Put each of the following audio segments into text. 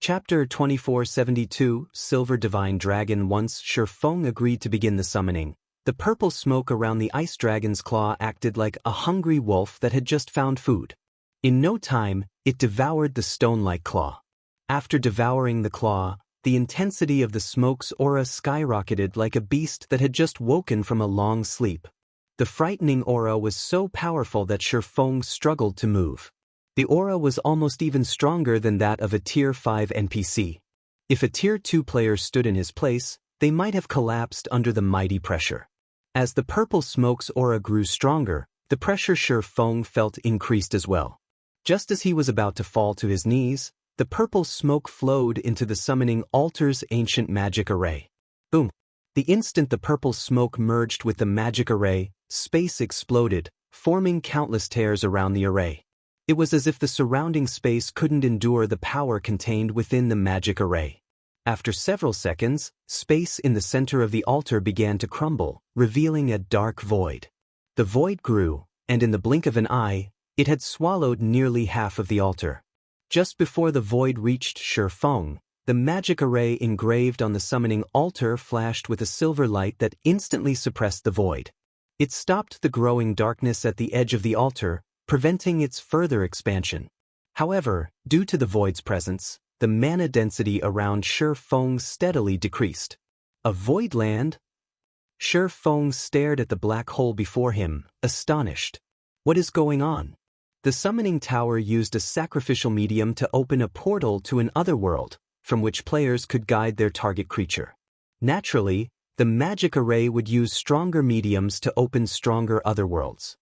Chapter 2472, Silver Divine Dragon. Once Shi Feng agreed to begin the summoning, the purple smoke around the ice dragon's claw acted like a hungry wolf that had just found food. In no time, it devoured the stone-like claw. After devouring the claw, the intensity of the smoke's aura skyrocketed like a beast that had just woken from a long sleep. The frightening aura was so powerful that Shi Feng struggled to move. The aura was almost even stronger than that of a Tier 5 NPC. If a Tier 2 player stood in his place, they might have collapsed under the mighty pressure. As the purple smoke's aura grew stronger, the pressure Shi Feng felt increased as well. Just as he was about to fall to his knees, the purple smoke flowed into the summoning altar's ancient magic array. Boom! The instant the purple smoke merged with the magic array, space exploded, forming countless tears around the array. It was as if the surrounding space couldn't endure the power contained within the magic array. After several seconds, space in the center of the altar began to crumble, revealing a dark void. The void grew, and in the blink of an eye, it had swallowed nearly half of the altar. Just before the void reached Shi Feng, the magic array engraved on the summoning altar flashed with a silver light that instantly suppressed the void. It stopped the growing darkness at the edge of the altar, preventing its further expansion. However, due to the void's presence, the mana density around Shi Feng steadily decreased. A void land? Shi Feng stared at the black hole before him, astonished. What is going on? The summoning tower used a sacrificial medium to open a portal to an otherworld, from which players could guide their target creature. Naturally, the magic array would use stronger mediums to open stronger otherworlds.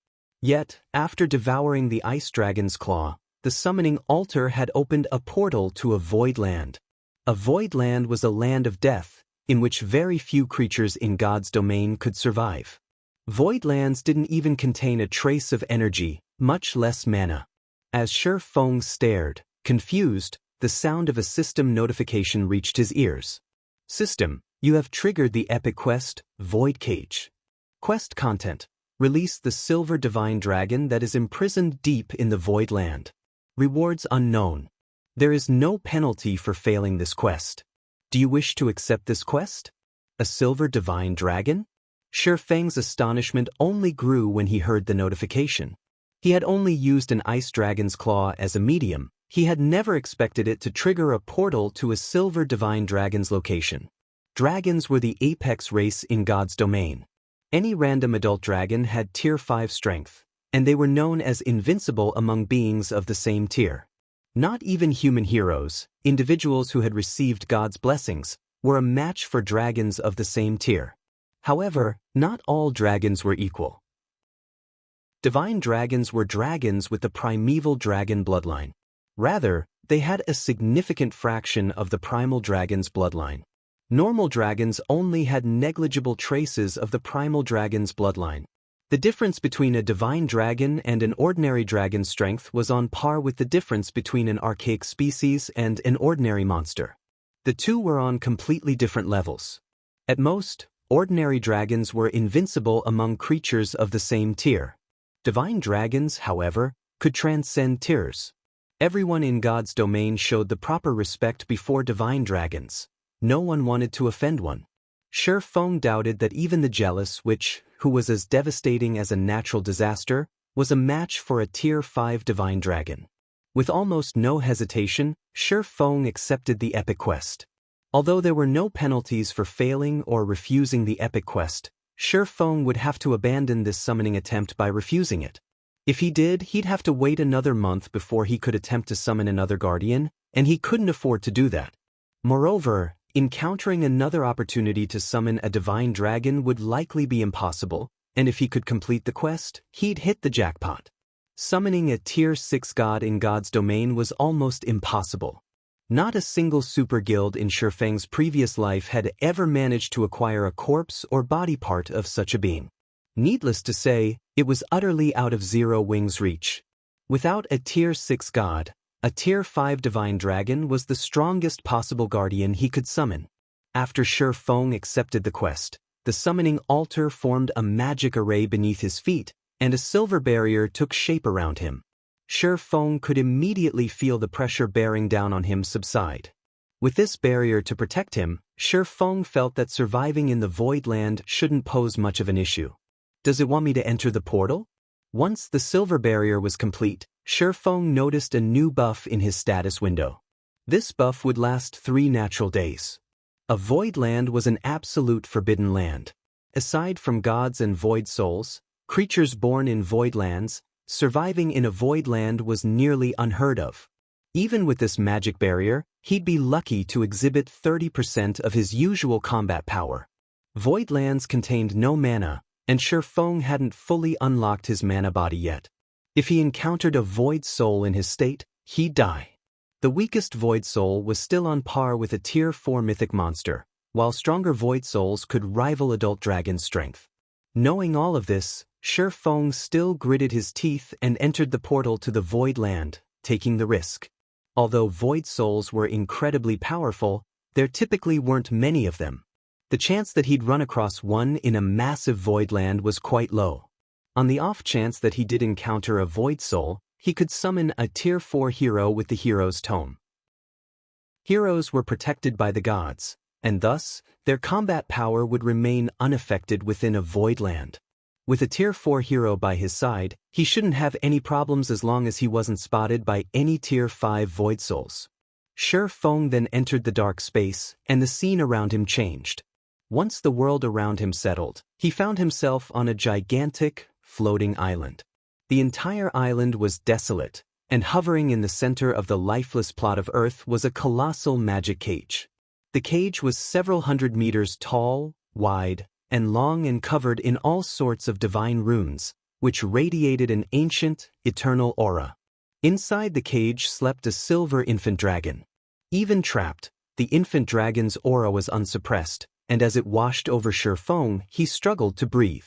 Yet, after devouring the ice dragon's claw, the summoning altar had opened a portal to a void land. A void land was a land of death, in which very few creatures in God's domain could survive. Void lands didn't even contain a trace of energy, much less mana. As Shi Feng stared, confused, the sound of a system notification reached his ears. System, you have triggered the epic quest, Void Cage. Quest content. Release the silver divine dragon that is imprisoned deep in the void land. Rewards unknown. There is no penalty for failing this quest. Do you wish to accept this quest? A silver divine dragon? Shi Feng's astonishment only grew when he heard the notification. He had only used an ice dragon's claw as a medium. He had never expected it to trigger a portal to a silver divine dragon's location. Dragons were the apex race in God's domain. Any random adult dragon had Tier 5 strength, and they were known as invincible among beings of the same tier. Not even human heroes, individuals who had received God's blessings, were a match for dragons of the same tier. However, not all dragons were equal. Divine dragons were dragons with the primeval dragon bloodline. Rather, they had a significant fraction of the primal dragon's bloodline. Normal dragons only had negligible traces of the primal dragon's bloodline. The difference between a divine dragon and an ordinary dragon's strength was on par with the difference between an archaic species and an ordinary monster. The two were on completely different levels. At most, ordinary dragons were invincible among creatures of the same tier. Divine dragons, however, could transcend tiers. Everyone in God's domain showed the proper respect before divine dragons. No one wanted to offend one. Shi Feng doubted that even the jealous witch, who was as devastating as a natural disaster, was a match for a Tier 5 divine dragon. With almost no hesitation, Shi Feng accepted the epic quest. Although there were no penalties for failing or refusing the epic quest, Shi Feng would have to abandon this summoning attempt by refusing it. If he did, he'd have to wait another month before he could attempt to summon another guardian, and he couldn't afford to do that. Moreover, encountering another opportunity to summon a divine dragon would likely be impossible, and if he could complete the quest, he'd hit the jackpot. Summoning a Tier 6 god in God's domain was almost impossible. Not a single super guild in Shi Feng's previous life had ever managed to acquire a corpse or body part of such a being. Needless to say, it was utterly out of Zero Wing's reach. Without a Tier 6 god, a Tier 5 divine dragon was the strongest possible guardian he could summon. After Shi Feng accepted the quest, the summoning altar formed a magic array beneath his feet, and a silver barrier took shape around him. Shi Feng could immediately feel the pressure bearing down on him subside. With this barrier to protect him, Feng felt that surviving in the Void Land shouldn't pose much of an issue. Does it want me to enter the portal? Once the silver barrier was complete, Feng noticed a new buff in his status window. This buff would last 3 natural days. A Void Land was an absolute forbidden land. Aside from gods and void souls, creatures born in Void Lands, surviving in a Void Land was nearly unheard of. Even with this magic barrier, he'd be lucky to exhibit 30% of his usual combat power. Void Lands contained no mana, and Feng hadn't fully unlocked his mana body yet. If he encountered a void soul in his state, he'd die. The weakest void soul was still on par with a tier 4 mythic monster, while stronger void souls could rival adult dragon's strength. Knowing all of this, Feng still gritted his teeth and entered the portal to the Void Land, taking the risk. Although void souls were incredibly powerful, there typically weren't many of them. The chance that he'd run across one in a massive Void Land was quite low. On the off chance that he did encounter a void soul, he could summon a tier 4 hero with the hero's tome. Heroes were protected by the gods, and thus, their combat power would remain unaffected within a Void Land. With a tier 4 hero by his side, he shouldn't have any problems as long as he wasn't spotted by any tier 5 void souls. Feng then entered the dark space, and the scene around him changed. Once the world around him settled, he found himself on a gigantic, floating island. The entire island was desolate, and hovering in the center of the lifeless plot of Earth was a colossal magic cage. The cage was several hundred meters tall, wide, and long and covered in all sorts of divine runes, which radiated an ancient, eternal aura. Inside the cage slept a silver infant dragon. Even trapped, the infant dragon's aura was unsuppressed, and as it washed over Feng, he struggled to breathe.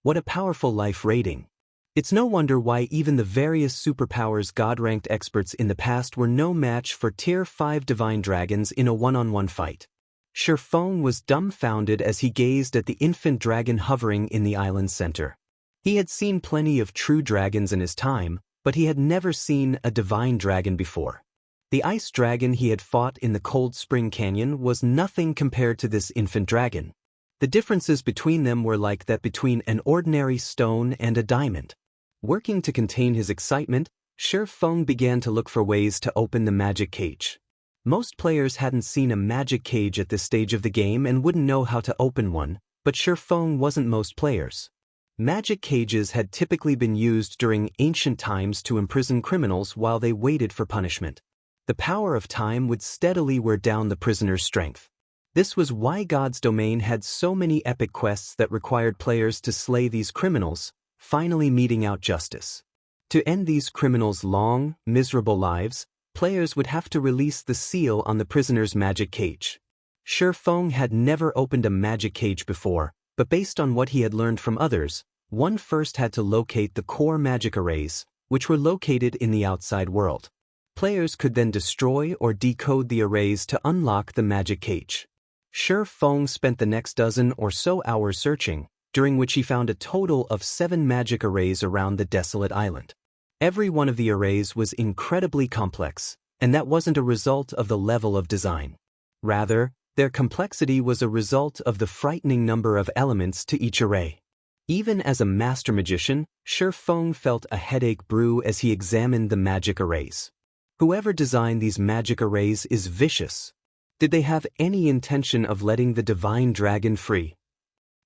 What a powerful life rating. It's no wonder why even the various superpowers God-ranked experts in the past were no match for tier 5 divine dragons in a one-on-one fight. Feng was dumbfounded as he gazed at the infant dragon hovering in the island's center. He had seen plenty of true dragons in his time, but he had never seen a divine dragon before. The ice dragon he had fought in the Cold Spring Canyon was nothing compared to this infant dragon. The differences between them were like that between an ordinary stone and a diamond. Working to contain his excitement, Feng began to look for ways to open the magic cage. Most players hadn't seen a magic cage at this stage of the game and wouldn't know how to open one, but Feng wasn't most players. Magic cages had typically been used during ancient times to imprison criminals while they waited for punishment. The power of time would steadily wear down the prisoner's strength. This was why God's Domain had so many epic quests that required players to slay these criminals, finally meting out justice. To end these criminals' long, miserable lives, players would have to release the seal on the prisoner's magic cage. Feng had never opened a magic cage before, but based on what he had learned from others, one first had to locate the core magic arrays, which were located in the outside world. Players could then destroy or decode the arrays to unlock the magic cage. Feng spent the next dozen or so hours searching, during which he found a total of 7 magic arrays around the desolate island. Every one of the arrays was incredibly complex, and that wasn't a result of the level of design. Rather, their complexity was a result of the frightening number of elements to each array. Even as a master magician, Feng felt a headache brew as he examined the magic arrays. Whoever designed these magic arrays is vicious. Did they have any intention of letting the divine dragon free?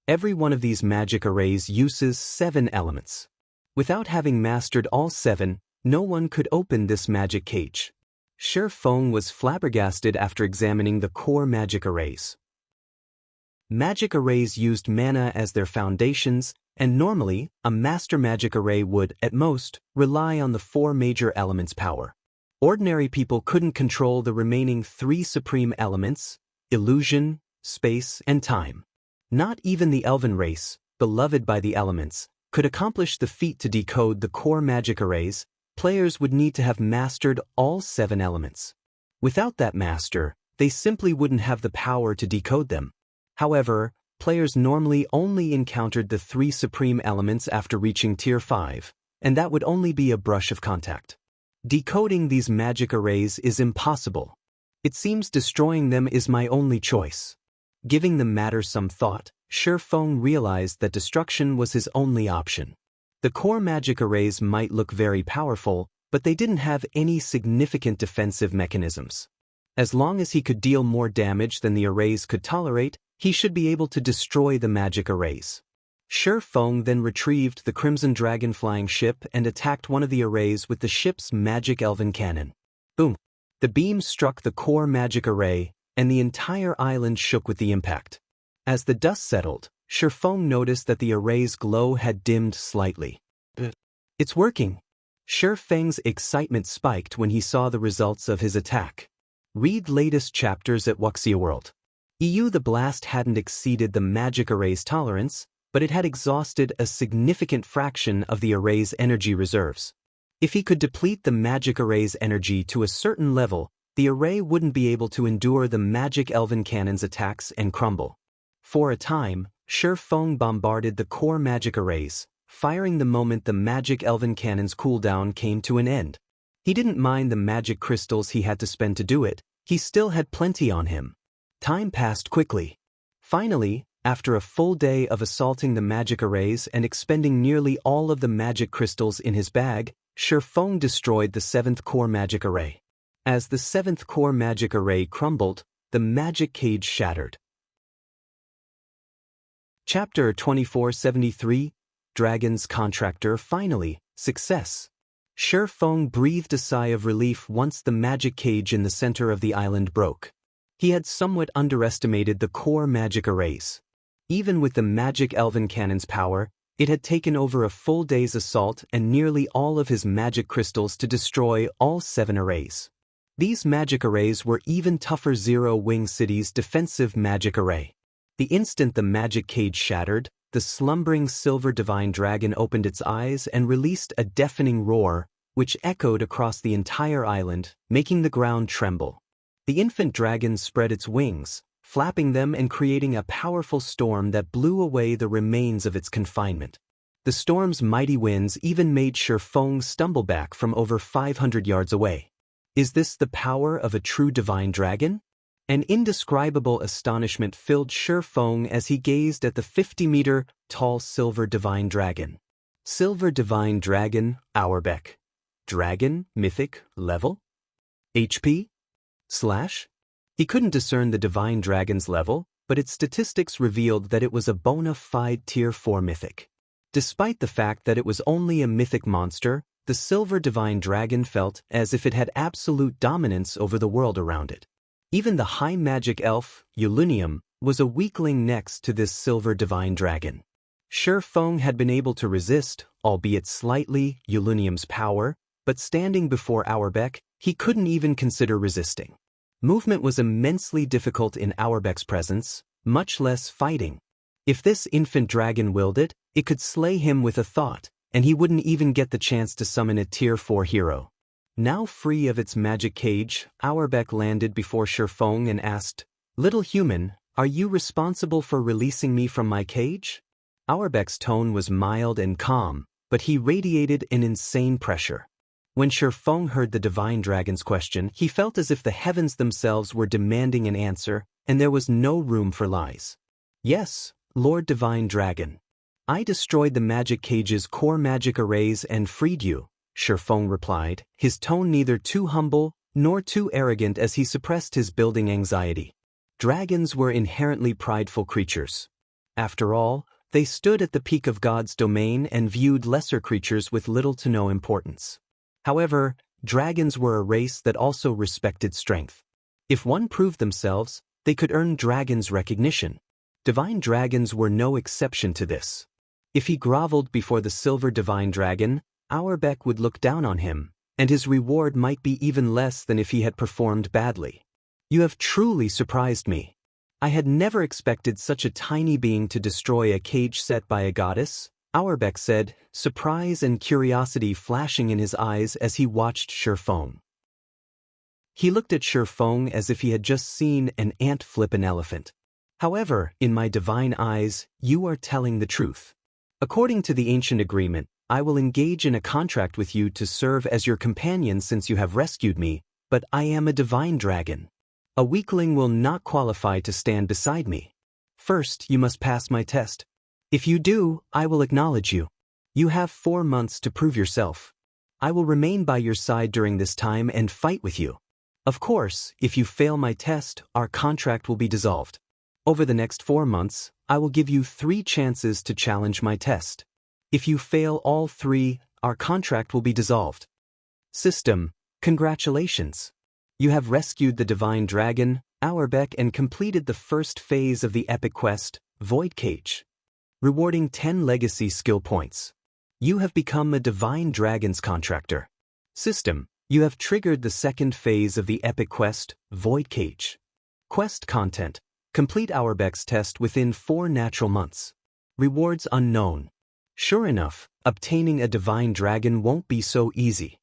Every one of these magic arrays uses 7 elements. Without having mastered all 7, no one could open this magic cage. Feng was flabbergasted after examining the core magic arrays. Magic arrays used mana as their foundations, and normally, a master magic array would, at most, rely on the 4 major elements' power. Ordinary people couldn't control the remaining 3 supreme elements: illusion, space, and time. Not even the elven race, beloved by the elements, could accomplish the feat to decode the core magic arrays. Players would need to have mastered all 7 elements. Without that master, they simply wouldn't have the power to decode them. However, players normally only encountered the 3 supreme elements after reaching tier 5, and that would only be a brush of contact. Decoding these magic arrays is impossible. It seems destroying them is my only choice. Giving the matter some thought, Shifeng realized that destruction was his only option. The core magic arrays might look very powerful, but they didn't have any significant defensive mechanisms. As long as he could deal more damage than the arrays could tolerate, he should be able to destroy the magic arrays. Shifeng then retrieved the Crimson Dragon flying ship and attacked one of the arrays with the ship's magic elven cannon. Boom! The beam struck the core magic array, and the entire island shook with the impact. As the dust settled, Shifeng noticed that the array's glow had dimmed slightly. It's working! Shifeng's excitement spiked when he saw the results of his attack. Read latest chapters at Wuxia World. The blast hadn't exceeded the magic array's tolerance, but it had exhausted a significant fraction of the array's energy reserves. If he could deplete the magic array's energy to a certain level, the array wouldn't be able to endure the magic elven cannon's attacks and crumble. For a time, Shifeng bombarded the core magic arrays, firing the moment the magic elven cannon's cooldown came to an end. He didn't mind the magic crystals he had to spend to do it, he still had plenty on him. Time passed quickly. Finally, after a full day of assaulting the magic arrays and expending nearly all of the magic crystals in his bag, Shifeng destroyed the 7th core magic array. As the 7th core magic array crumbled, the magic cage shattered. Chapter 2473, Dragon's Contractor. Finally, success. Shifeng breathed a sigh of relief once the magic cage in the center of the island broke. He had somewhat underestimated the core magic arrays. Even with the magic elven cannon's power, it had taken over a full day's assault and nearly all of his magic crystals to destroy all 7 arrays. These magic arrays were even tougher Zero-Wing City's defensive magic array. The instant the magic cage shattered, the slumbering silver divine dragon opened its eyes and released a deafening roar, which echoed across the entire island, making the ground tremble. The infant dragon spread its wings, flapping them and creating a powerful storm that blew away the remains of its confinement. The storm's mighty winds even made Shifeng stumble back from over 500 yards away. Is this the power of a true divine dragon? An indescribable astonishment filled Shifeng as he gazed at the 50-meter-tall silver divine dragon. Silver divine dragon, Audiobook. Dragon, mythic, level? HP? / He couldn't discern the divine dragon's level, but its statistics revealed that it was a bona fide Tier 4 mythic. Despite the fact that it was only a mythic monster, the silver divine dragon felt as if it had absolute dominance over the world around it. Even the high magic elf, Unsealed, was a weakling next to this silver divine dragon. Shifeng had been able to resist, albeit slightly, Unsealed's power, but standing before Audiobook, he couldn't even consider resisting. Movement was immensely difficult in Audiobook's presence, much less fighting. If this infant dragon willed it, it could slay him with a thought, and he wouldn't even get the chance to summon a Tier 4 hero. Now free of its magic cage, Audiobook landed before Shifeng and asked, "Little human, are you responsible for releasing me from my cage?" Audiobook's tone was mild and calm, but he radiated an insane pressure. When Shifeng heard the divine dragon's question, he felt as if the heavens themselves were demanding an answer, and there was no room for lies. "Yes, Lord Divine Dragon. I destroyed the magic cage's core magic arrays and freed you," Shifeng replied, his tone neither too humble nor too arrogant as he suppressed his building anxiety. Dragons were inherently prideful creatures. After all, they stood at the peak of God's domain and viewed lesser creatures with little to no importance. However, dragons were a race that also respected strength. If one proved themselves, they could earn dragons' recognition. Divine dragons were no exception to this. If he groveled before the silver divine dragon, Audiobook would look down on him, and his reward might be even less than if he had performed badly. "You have truly surprised me. I had never expected such a tiny being to destroy a cage set by a goddess," Audiobook said, surprise and curiosity flashing in his eyes as he watched Shifeng. He looked at Shifeng as if he had just seen an ant flip an elephant. "However, in my divine eyes, you are telling the truth. According to the ancient agreement, I will engage in a contract with you to serve as your companion since you have rescued me, but I am a divine dragon. A weakling will not qualify to stand beside me. First, you must pass my test. If you do, I will acknowledge you. You have 4 months to prove yourself. I will remain by your side during this time and fight with you. Of course, if you fail my test, our contract will be dissolved. Over the next 4 months, I will give you 3 chances to challenge my test. If you fail all 3, our contract will be dissolved. System, congratulations. You have rescued the divine dragon, Auerbeck, and completed the first phase of the epic quest, Void Cage. Rewarding 10 legacy skill points. You have become a divine dragon's contractor. System, you have triggered the second phase of the epic quest, Void Cage. Quest content, complete Auerbeck's test within 4 natural months. Rewards unknown. Sure enough, obtaining a divine dragon won't be so easy.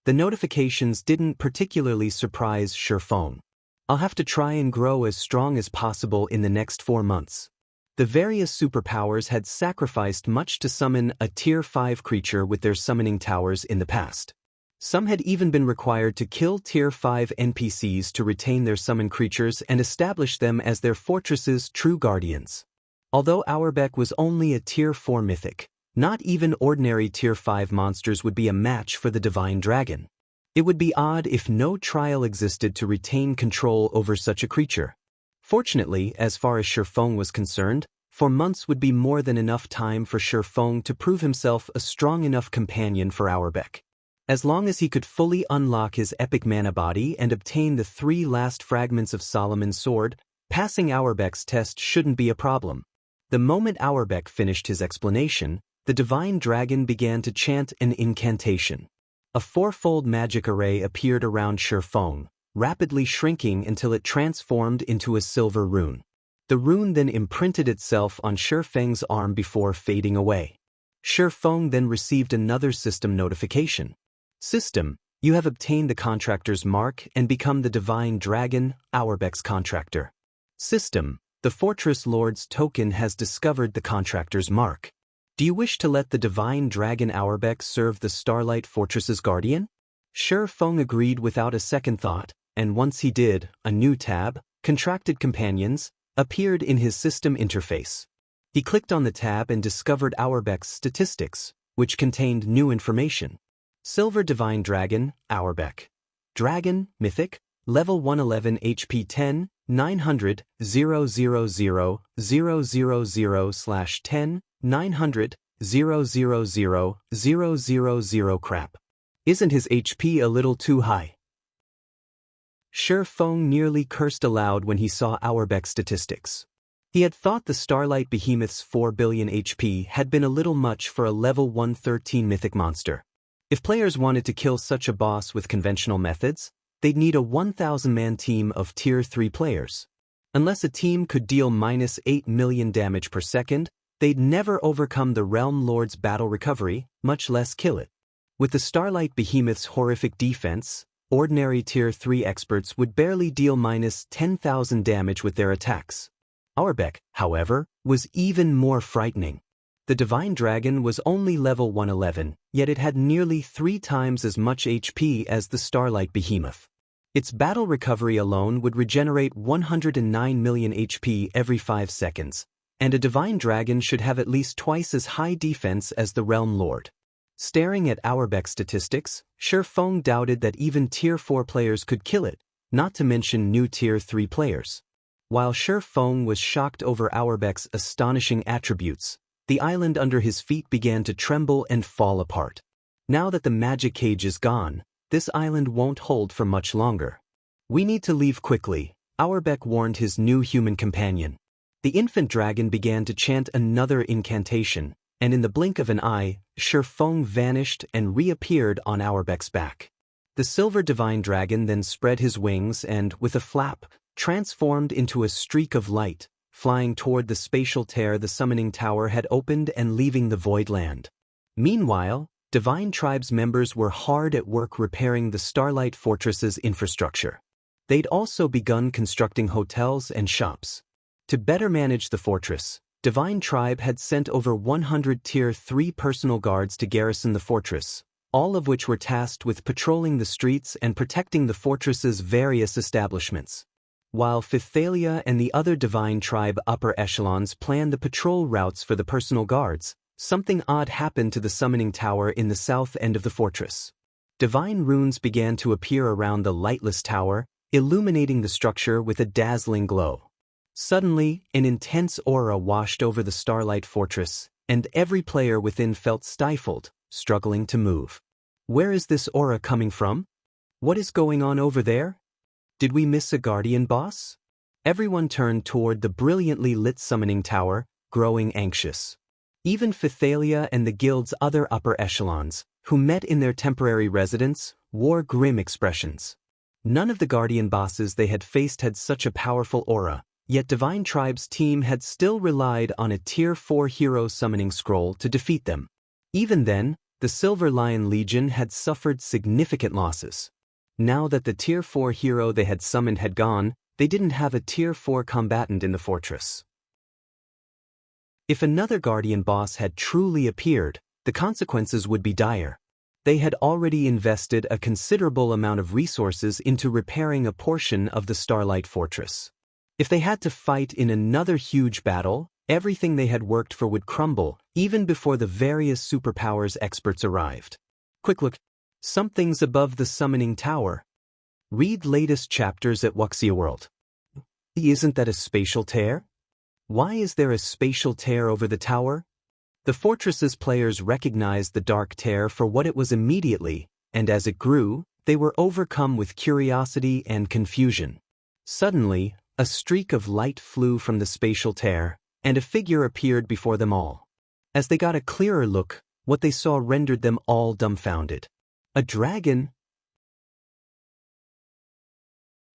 The notifications didn't particularly surprise Shurfeng. I'll have to try and grow as strong as possible in the next 4 months. The various superpowers had sacrificed much to summon a Tier 5 creature with their summoning towers in the past. Some had even been required to kill Tier 5 NPCs to retain their summoned creatures and establish them as their fortress's true guardians. Although Auerbeck was only a Tier 4 mythic, not even ordinary Tier 5 monsters would be a match for the divine dragon. It would be odd if no trial existed to retain control over such a creature. Fortunately, as far as Shurfeng was concerned, 4 months would be more than enough time for Shurfeng to prove himself a strong enough companion for Auerbeck. As long as he could fully unlock his epic mana body and obtain the 3 last fragments of Solomon's sword, passing Auerbeck's test shouldn't be a problem. The moment Auerbeck finished his explanation, the divine dragon began to chant an incantation. A 4-fold magic array appeared around Shurfeng, rapidly shrinking until it transformed into a silver rune. The rune then imprinted itself on Shurfeng's arm before fading away. Shurfeng then received another system notification. System, you have obtained the Contractor's mark and become the divine dragon, Auerbeck's contractor. System, the Fortress Lord's token has discovered the Contractor's mark. Do you wish to let the divine dragon Auerbeck serve the Starlight Fortress's guardian? Shurfeng agreed without a second thought, and once he did, a new tab, Contracted Companions, appeared in his system interface. He clicked on the tab and discovered Auerbeck's statistics, which contained new information. Silver Divine Dragon, Auerbeck. Dragon, Mythic, Level 111 HP 10, 900, 000/10, 900, 000/000 crap. Isn't his HP a little too high? Shurfeng nearly cursed aloud when he saw Auerbeck's statistics. He had thought the Starlight Behemoth's 4 billion HP had been a little much for a level 113 mythic monster. If players wanted to kill such a boss with conventional methods, they'd need a 1,000-man team of Tier 3 players. Unless a team could deal -8 million damage per second, they'd never overcome the Realm Lord's battle recovery, much less kill it. With the Starlight Behemoth's horrific defense, ordinary Tier 3 experts would barely deal -10,000 damage with their attacks. Auerbeck, however, was even more frightening. The Divine Dragon was only level 111, yet it had nearly 3 times as much HP as the Starlight Behemoth. Its battle recovery alone would regenerate 109 million HP every 5 seconds, and a Divine Dragon should have at least twice as high defense as the Realm Lord. Staring at Auerbeck's statistics, Shurfeng doubted that even Tier 4 players could kill it, not to mention new Tier 3 players. While Shurfeng was shocked over Auerbeck's astonishing attributes, the island under his feet began to tremble and fall apart. Now that the magic cage is gone, this island won't hold for much longer. We need to leave quickly, Auerbeck warned his new human companion. The infant dragon began to chant another incantation, and in the blink of an eye, Shurfeng vanished and reappeared on Auerbeck's back. The silver divine dragon then spread his wings and, with a flap, transformed into a streak of light, flying toward the spatial tear the summoning tower had opened and leaving the void land. Meanwhile, Divine Tribe's members were hard at work repairing the Starlight Fortress's infrastructure. They'd also begun constructing hotels and shops. To better manage the fortress, Divine Tribe had sent over 100 Tier 3 personal guards to garrison the fortress, all of which were tasked with patrolling the streets and protecting the fortress's various establishments. While Phythalia and the other divine tribe upper echelons planned the patrol routes for the personal guards, something odd happened to the summoning tower in the south end of the fortress. Divine runes began to appear around the lightless tower, illuminating the structure with a dazzling glow. Suddenly, an intense aura washed over the Starlight Fortress, and every player within felt stifled, struggling to move. Where is this aura coming from? What is going on over there? Did we miss a guardian boss? Everyone turned toward the brilliantly lit summoning tower, growing anxious. Even Phythalia and the guild's other upper echelons, who met in their temporary residence, wore grim expressions. None of the guardian bosses they had faced had such a powerful aura, yet Divine Tribe's team had still relied on a Tier 4 hero summoning scroll to defeat them. Even then, the Silver Lion Legion had suffered significant losses. Now that the Tier 4 hero they had summoned had gone, they didn't have a Tier 4 combatant in the fortress. If another guardian boss had truly appeared, the consequences would be dire. They had already invested a considerable amount of resources into repairing a portion of the Starlight Fortress. If they had to fight in another huge battle, everything they had worked for would crumble, even before the various superpowers experts arrived. Quick look. Something's above the summoning tower. Read latest chapters at Wuxia World. Isn't that a spatial tear? Why is there a spatial tear over the tower? The fortress's players recognized the dark tear for what it was immediately, and as it grew, they were overcome with curiosity and confusion. Suddenly, a streak of light flew from the spatial tear, and a figure appeared before them all. As they got a clearer look, what they saw rendered them all dumbfounded. A dragon?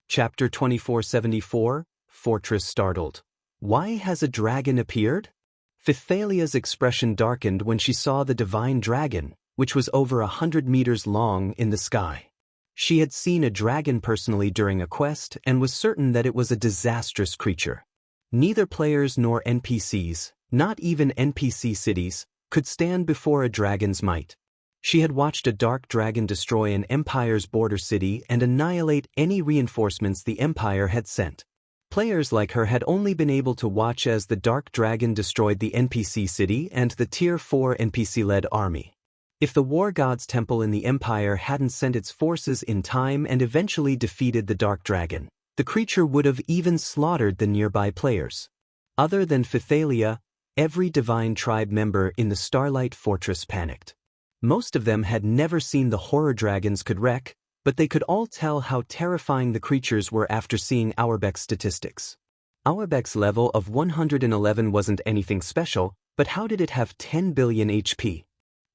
Chapter 2474, Fortress Startled. Why has a dragon appeared? Phythalia's expression darkened when she saw the divine dragon, which was over 100 meters long, in the sky. She had seen a dragon personally during a quest and was certain that it was a disastrous creature. Neither players nor NPCs, not even NPC cities, could stand before a dragon's might. She had watched a dark dragon destroy an empire's border city and annihilate any reinforcements the empire had sent. Players like her had only been able to watch as the dark dragon destroyed the NPC city and the Tier 4 NPC-led army. If the War God's Temple in the Empire hadn't sent its forces in time and eventually defeated the dark dragon, the creature would have even slaughtered the nearby players. Other than Phythalia, every Divine Tribe member in the Starlight Fortress panicked. Most of them had never seen the horror dragons could wreak, but they could all tell how terrifying the creatures were after seeing Auerbach's statistics. Auerbach's level of 111 wasn't anything special, but how did it have 10 billion HP?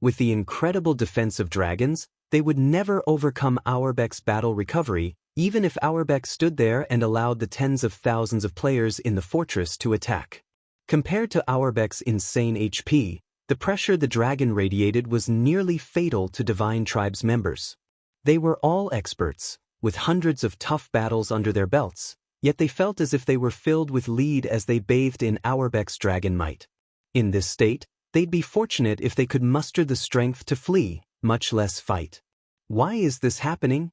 With the incredible defense of dragons, they would never overcome Auerbach's battle recovery, even if Auerbach stood there and allowed the tens of thousands of players in the fortress to attack. Compared to Auerbach's insane HP, the pressure the dragon radiated was nearly fatal to Divine Tribe's members. They were all experts, with hundreds of tough battles under their belts, yet they felt as if they were filled with lead as they bathed in Auerbach's dragon might. In this state, they'd be fortunate if they could muster the strength to flee, much less fight. Why is this happening?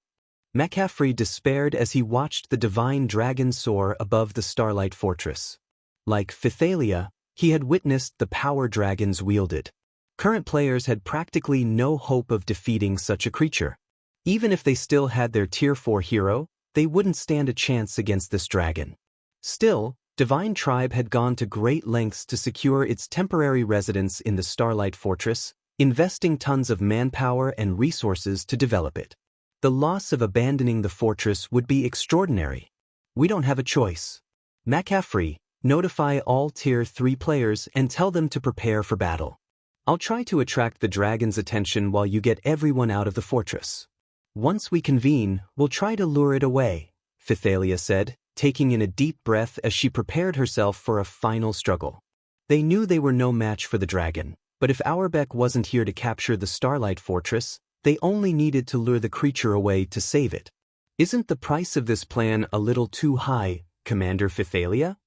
McCaffrey despaired as he watched the divine dragon soar above the Starlight Fortress. Like Phythalia, he had witnessed the power dragons wielded. Current players had practically no hope of defeating such a creature. Even if they still had their Tier 4 hero, they wouldn't stand a chance against this dragon. Still, Divine Tribe had gone to great lengths to secure its temporary residence in the Starlight Fortress, investing tons of manpower and resources to develop it. The loss of abandoning the fortress would be extraordinary. We don't have a choice. McCaffrey, notify all Tier 3 players and tell them to prepare for battle. I'll try to attract the dragon's attention while you get everyone out of the fortress. Once we convene, we'll try to lure it away, Phythalia said, taking in a deep breath as she prepared herself for a final struggle. They knew they were no match for the dragon, but if Auerbach wasn't here to capture the Starlight Fortress, they only needed to lure the creature away to save it. Isn't the price of this plan a little too high, Commander Phythalia?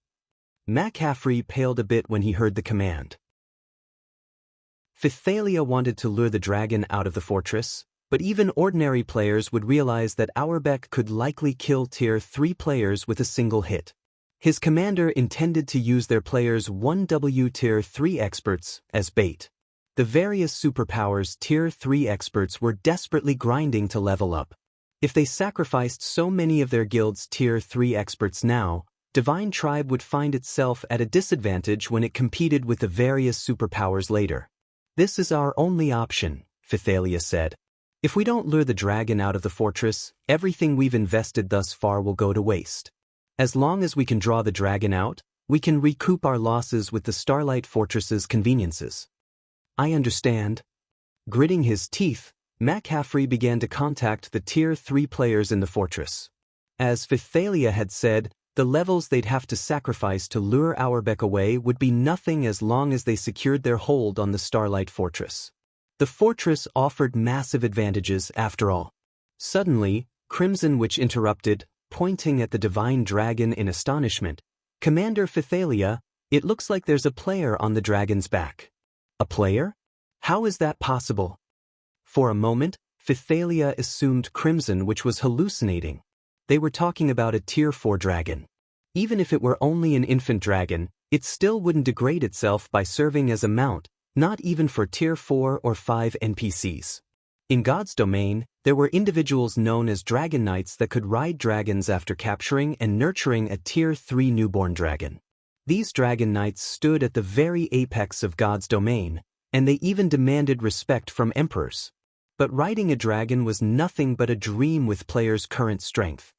McCaffrey paled a bit when he heard the command. Phythalia wanted to lure the dragon out of the fortress, But even ordinary players would realize that Auerbach could likely kill Tier 3 players with a single hit. His commander intended to use their players' 1W Tier 3 experts as bait. The various superpowers Tier 3 experts were desperately grinding to level up. If they sacrificed so many of their guild's Tier 3 experts now, Divine Tribe would find itself at a disadvantage when it competed with the various superpowers later. "This is our only option," Phythalia said. "If we don't lure the dragon out of the fortress, everything we've invested thus far will go to waste. As long as we can draw the dragon out, we can recoup our losses with the Starlight Fortress's conveniences." "I understand." Gritting his teeth, McCaffrey began to contact the Tier 3 players in the fortress. As Phythalia had said, the levels they'd have to sacrifice to lure Auerbach away would be nothing as long as they secured their hold on the Starlight Fortress. The fortress offered massive advantages after all. Suddenly, Crimson Witch interrupted, pointing at the Divine Dragon in astonishment. "Commander Phythalia, it looks like there's a player on the dragon's back." "A player? How is that possible?" For a moment, Phythalia assumed Crimson Witch was hallucinating. They were talking about a Tier 4 dragon. Even if it were only an infant dragon, it still wouldn't degrade itself by serving as a mount, not even for Tier 4 or 5 NPCs. In God's domain, there were individuals known as Dragon Knights that could ride dragons after capturing and nurturing a Tier 3 newborn dragon. These Dragon Knights stood at the very apex of God's domain, and they even demanded respect from emperors. But riding a dragon was nothing but a dream with players' current strength.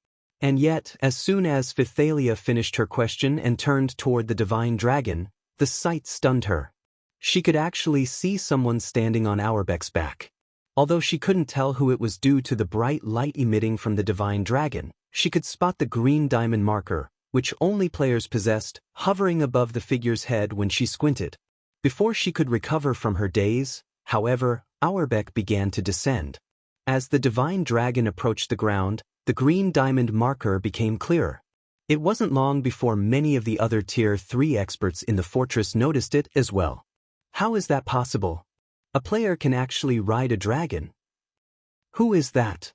And yet, as soon as Phythalia finished her question and turned toward the Divine Dragon, the sight stunned her. She could actually see someone standing on Auerbach's back. Although she couldn't tell who it was due to the bright light emitting from the Divine Dragon, she could spot the green diamond marker, which only players possessed, hovering above the figure's head when she squinted. Before she could recover from her daze, however, Auerbach began to descend. As the Divine Dragon approached the ground, the green diamond marker became clearer. It wasn't long before many of the other Tier 3 experts in the fortress noticed it as well. "How is that possible? A player can actually ride a dragon. Who is that?"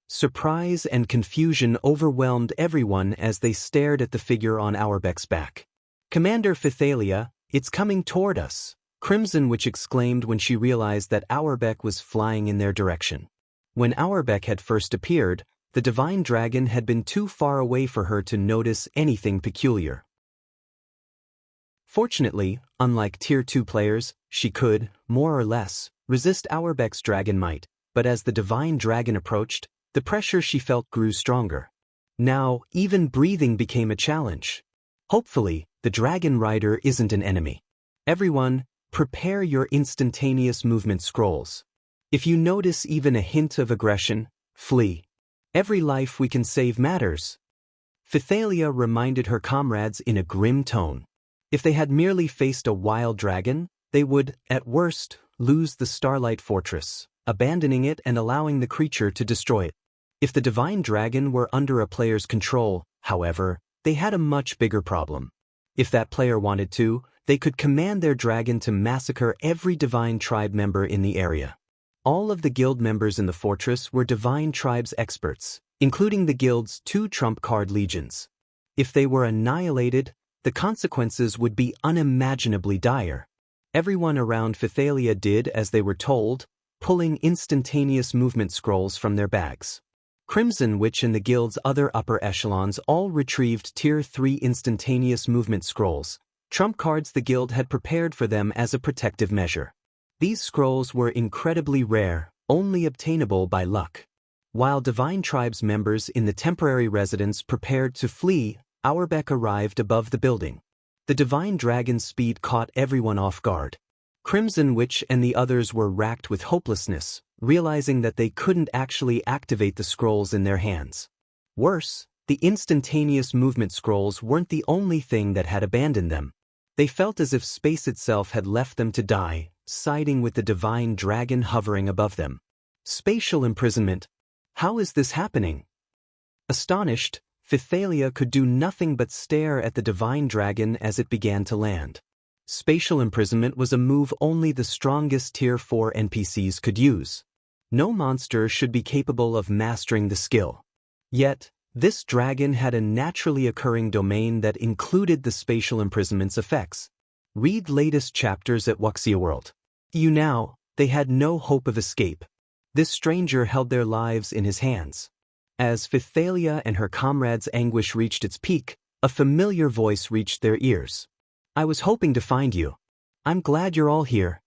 Surprise and confusion overwhelmed everyone as they stared at the figure on Auerbach's back. "Commander Phythalia, it's coming toward us," Crimson Witch exclaimed when she realized that Auerbach was flying in their direction. When Auerbach had first appeared, the Divine Dragon had been too far away for her to notice anything peculiar. Fortunately, unlike Tier 2 players, she could, more or less, resist Auerbach's dragon might, but as the Divine Dragon approached, the pressure she felt grew stronger. Now, even breathing became a challenge. Hopefully, the Dragon Rider isn't an enemy. Everyone, prepare your instantaneous movement scrolls. If you notice even a hint of aggression, flee. Every life we can save matters. Phythalia reminded her comrades in a grim tone. If they had merely faced a wild dragon, they would, at worst, lose the Starlight Fortress, abandoning it and allowing the creature to destroy it. If the Divine Dragon were under a player's control, however, they had a much bigger problem. If that player wanted to, they could command their dragon to massacre every Divine Tribe member in the area. All of the guild members in the fortress were Divine Tribe's experts, including the guild's 2 trump card legions. If they were annihilated, the consequences would be unimaginably dire. Everyone around Phythalia did as they were told, pulling instantaneous movement scrolls from their bags. Crimson Witch and the guild's other upper echelons all retrieved Tier 3 instantaneous movement scrolls, trump cards the guild had prepared for them as a protective measure. These scrolls were incredibly rare, only obtainable by luck. While Divine Tribe's members in the temporary residence prepared to flee, Auerbach arrived above the building. The Divine Dragon's speed caught everyone off guard. Crimson Witch and the others were racked with hopelessness, realizing that they couldn't actually activate the scrolls in their hands. Worse, the instantaneous movement scrolls weren't the only thing that had abandoned them. They felt as if space itself had left them to die, siding with the Divine Dragon hovering above them. Spatial imprisonment. How is this happening? Astonished, Phythalia could do nothing but stare at the Divine Dragon as it began to land. Spatial imprisonment was a move only the strongest Tier 4 NPCs could use. No monster should be capable of mastering the skill. Yet, this dragon had a naturally occurring domain that included the spatial imprisonment's effects. Read latest chapters at Wuxia World. Now, they had no hope of escape. This stranger held their lives in his hands. As Phythalia and her comrades' anguish reached its peak, a familiar voice reached their ears. "I was hoping to find you. I'm glad you're all here."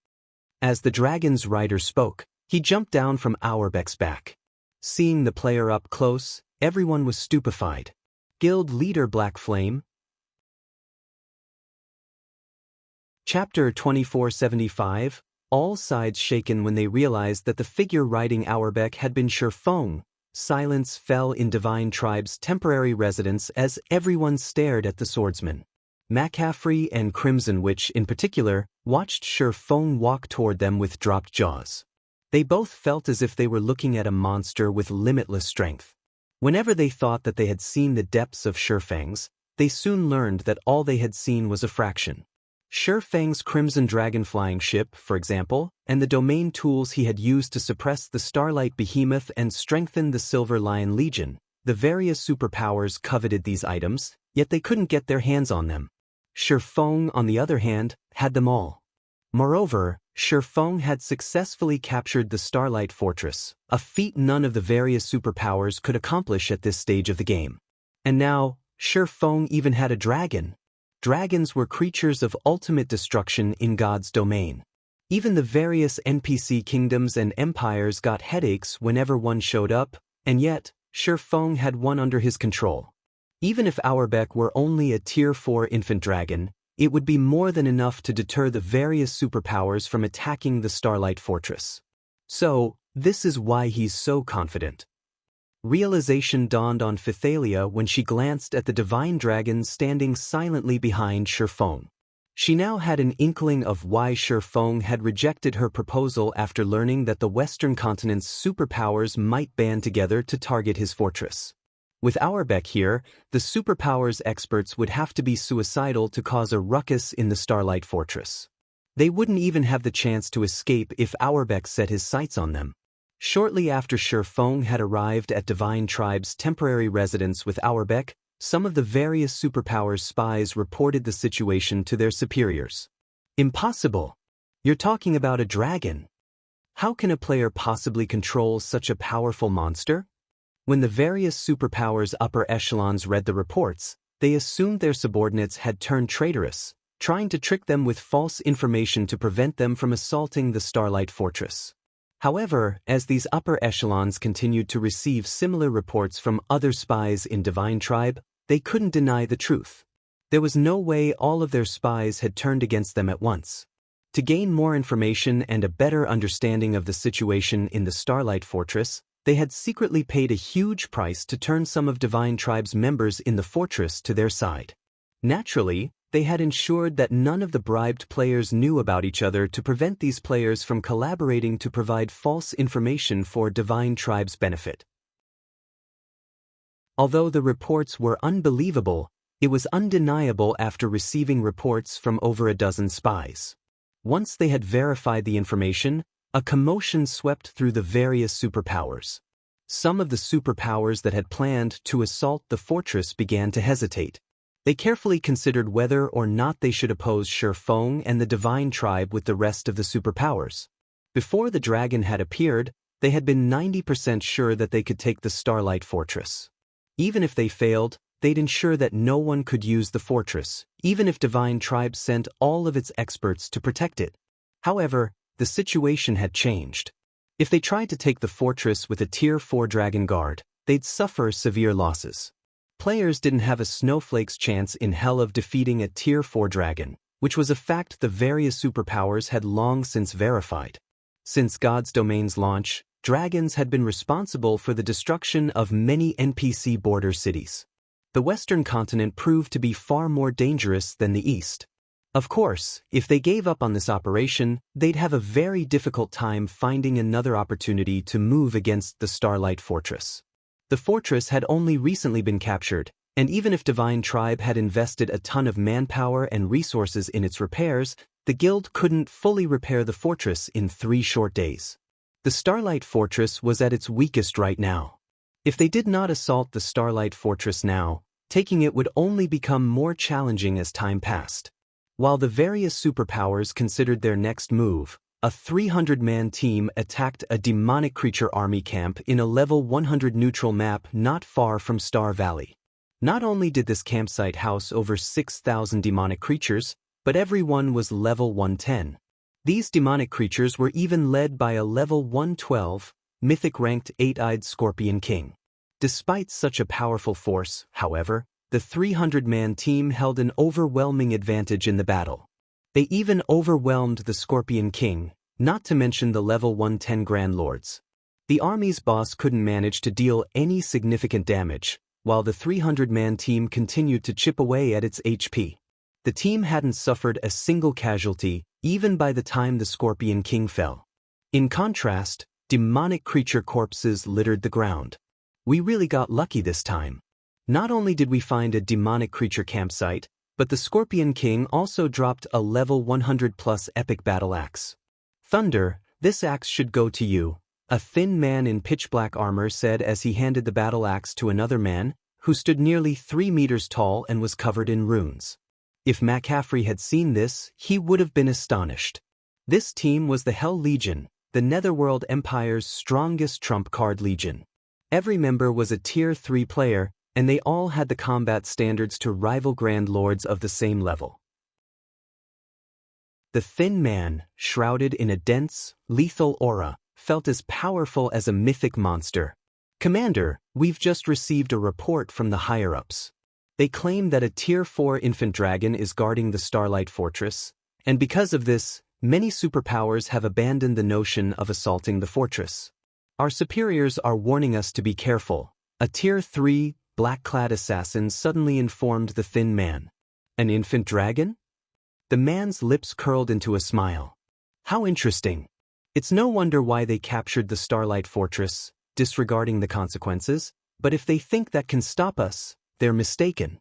As the dragon's rider spoke, he jumped down from Auerbach's back. Seeing the player up close, everyone was stupefied. Guild leader Black Flame. Chapter 2475. All sides shaken when they realized that the figure riding Auerbach had been Shifeng. Silence fell in Divine Tribe's temporary residence as everyone stared at the swordsman. McCaffrey and Crimson Witch in particular watched Shifeng walk toward them with dropped jaws. They both felt as if they were looking at a monster with limitless strength. Whenever they thought that they had seen the depths of Shifeng's, they soon learned that all they had seen was a fraction. Shifeng's Crimson Dragon flying ship, for example, and the domain tools he had used to suppress the Starlight Behemoth and strengthen the Silver Lion Legion, the various superpowers coveted these items, yet they couldn't get their hands on them. Shifeng, on the other hand, had them all. Moreover, Shifeng had successfully captured the Starlight Fortress, a feat none of the various superpowers could accomplish at this stage of the game. And now, Shifeng even had a dragon. Dragons were creatures of ultimate destruction in God's domain. Even the various NPC kingdoms and empires got headaches whenever one showed up, and yet, Shifeng had one under his control. Even if Auerbach were only a Tier 4 infant dragon, it would be more than enough to deter the various superpowers from attacking the Starlight Fortress. So, this is why he's so confident. Realization dawned on Phythalia when she glanced at the divine dragon standing silently behind Shifeng. She now had an inkling of why Shifeng had rejected her proposal after learning that the Western continent's superpowers might band together to target his fortress. With Auerbach here, the superpowers experts would have to be suicidal to cause a ruckus in the Starlight Fortress. They wouldn't even have the chance to escape if Auerbach set his sights on them. Shortly after Shifeng had arrived at Divine Tribe's temporary residence with Auerbach, some of the various superpowers spies reported the situation to their superiors. "Impossible! You're talking about a dragon. How can a player possibly control such a powerful monster?" When the various superpowers upper echelons read the reports, they assumed their subordinates had turned traitorous, trying to trick them with false information to prevent them from assaulting the Starlight Fortress. However, as these upper echelons continued to receive similar reports from other spies in Divine Tribe, they couldn't deny the truth. There was no way all of their spies had turned against them at once. To gain more information and a better understanding of the situation in the Starlight Fortress, they had secretly paid a huge price to turn some of Divine Tribe's members in the fortress to their side. Naturally, they had ensured that none of the bribed players knew about each other to prevent these players from collaborating to provide false information for Divine Tribe's benefit. Although the reports were unbelievable, it was undeniable after receiving reports from over a dozen spies. Once they had verified the information, a commotion swept through the various superpowers. Some of the superpowers that had planned to assault the fortress began to hesitate. They carefully considered whether or not they should oppose Shifeng and the Divine Tribe with the rest of the superpowers. Before the dragon had appeared, they had been 90% sure that they could take the Starlight Fortress. Even if they failed, they'd ensure that no one could use the fortress, even if Divine Tribe sent all of its experts to protect it. However, the situation had changed. If they tried to take the fortress with a Tier 4 Dragon Guard, they'd suffer severe losses. Players didn't have a snowflake's chance in hell of defeating a Tier 4 dragon, which was a fact the various superpowers had long since verified. Since God's Domain's launch, dragons had been responsible for the destruction of many NPC border cities. The Western continent proved to be far more dangerous than the East. Of course, if they gave up on this operation, they'd have a very difficult time finding another opportunity to move against the Starlight Fortress. The fortress had only recently been captured, and even if Divine Tribe had invested a ton of manpower and resources in its repairs, the guild couldn't fully repair the fortress in 3 short days. The Starlight Fortress was at its weakest right now. If they did not assault the Starlight Fortress now, taking it would only become more challenging as time passed. While the various superpowers considered their next move, a 300-man team attacked a demonic creature army camp in a level 100 neutral map not far from Star Valley. Not only did this campsite house over 6,000 demonic creatures, but every one was level 110. These demonic creatures were even led by a level 112, mythic-ranked 8-eyed Scorpion King. Despite such a powerful force, however, the 300-man team held an overwhelming advantage in the battle. They even overwhelmed the Scorpion King, not to mention the level 110 Grand Lords. The army's boss couldn't manage to deal any significant damage, while the 300-man team continued to chip away at its HP. The team hadn't suffered a single casualty, even by the time the Scorpion King fell. In contrast, demonic creature corpses littered the ground. We really got lucky this time. Not only did we find a demonic creature campsite, but the Scorpion King also dropped a level 100+ epic battle axe. Thunder, this axe should go to you, a thin man in pitch-black armor said as he handed the battle axe to another man, who stood nearly 3 meters tall and was covered in runes. If McCaffrey had seen this, he would have been astonished. This team was the Hell Legion, the Netherworld Empire's strongest trump card legion. Every member was a Tier 3 player, and they all had the combat standards to rival Grand Lords of the same level. The thin man, shrouded in a dense, lethal aura, felt as powerful as a mythic monster. "Commander, we've just received a report from the higher-ups. They claim that a Tier 4 infant dragon is guarding the Starlight Fortress, and because of this, many superpowers have abandoned the notion of assaulting the fortress. Our superiors are warning us to be careful." A Tier 3, black-clad assassin suddenly informed the thin man. "An infant dragon?" The man's lips curled into a smile. "How interesting. It's no wonder why they captured the Starlight Fortress, disregarding the consequences, but if they think that can stop us, they're mistaken.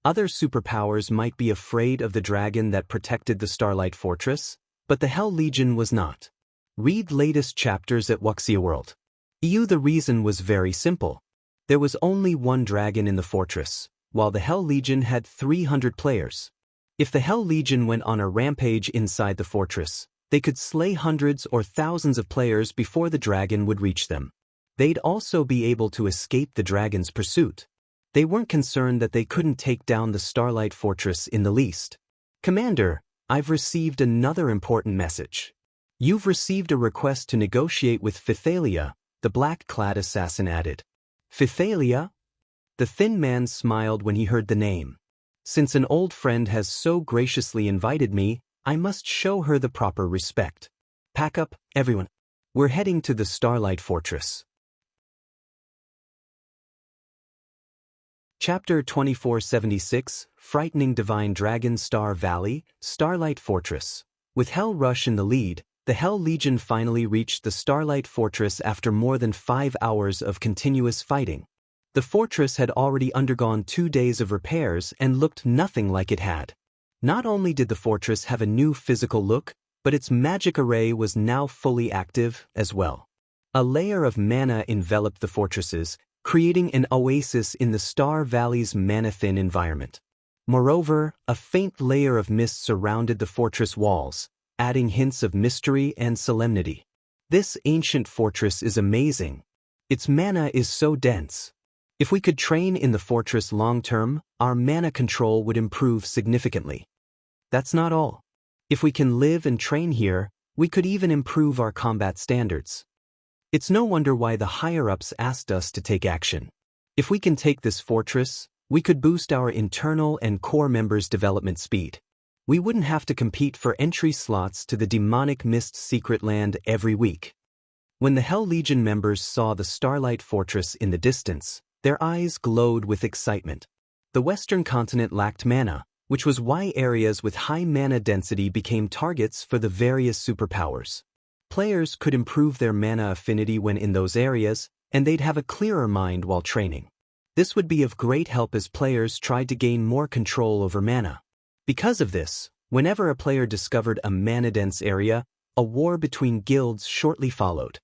Other superpowers might be afraid of the dragon that protected the Starlight Fortress, but the Hell Legion was not. Read latest chapters at Wuxia World. The reason was very simple. There was only one dragon in the fortress, while the Hell Legion had 300 players. If the Hell Legion went on a rampage inside the fortress, they could slay hundreds or thousands of players before the dragon would reach them. They'd also be able to escape the dragon's pursuit. They weren't concerned that they couldn't take down the Starlight Fortress in the least. "Commander, I've received another important message. You've received a request to negotiate with Phythalia," the black-clad assassin added. "Phythalia?" The thin man smiled when he heard the name. "Since an old friend has so graciously invited me, I must show her the proper respect. Pack up, everyone. We're heading to the Starlight Fortress." Chapter 2476, Frightening Divine Dragon Star Valley, Starlight Fortress. With Hell Rush in the lead, the Hell Legion finally reached the Starlight Fortress after more than 5 hours of continuous fighting. The fortress had already undergone 2 days of repairs and looked nothing like it had. Not only did the fortress have a new physical look, but its magic array was now fully active as well. A layer of mana enveloped the fortresses, creating an oasis in the Star Valley's mana-thin environment. Moreover, a faint layer of mist surrounded the fortress walls, adding hints of mystery and solemnity. This ancient fortress is amazing. Its mana is so dense. If we could train in the fortress long-term, our mana control would improve significantly. That's not all. If we can live and train here, we could even improve our combat standards. It's no wonder why the higher-ups asked us to take action. If we can take this fortress, we could boost our internal and core members' development speed. We wouldn't have to compete for entry slots to the demonic mist secret land every week. When the Hell Legion members saw the Starlight Fortress in the distance, their eyes glowed with excitement. The Western continent lacked mana, which was why areas with high mana density became targets for the various superpowers. Players could improve their mana affinity when in those areas, and they'd have a clearer mind while training. This would be of great help as players tried to gain more control over mana. Because of this, whenever a player discovered a mana-dense area, a war between guilds shortly followed.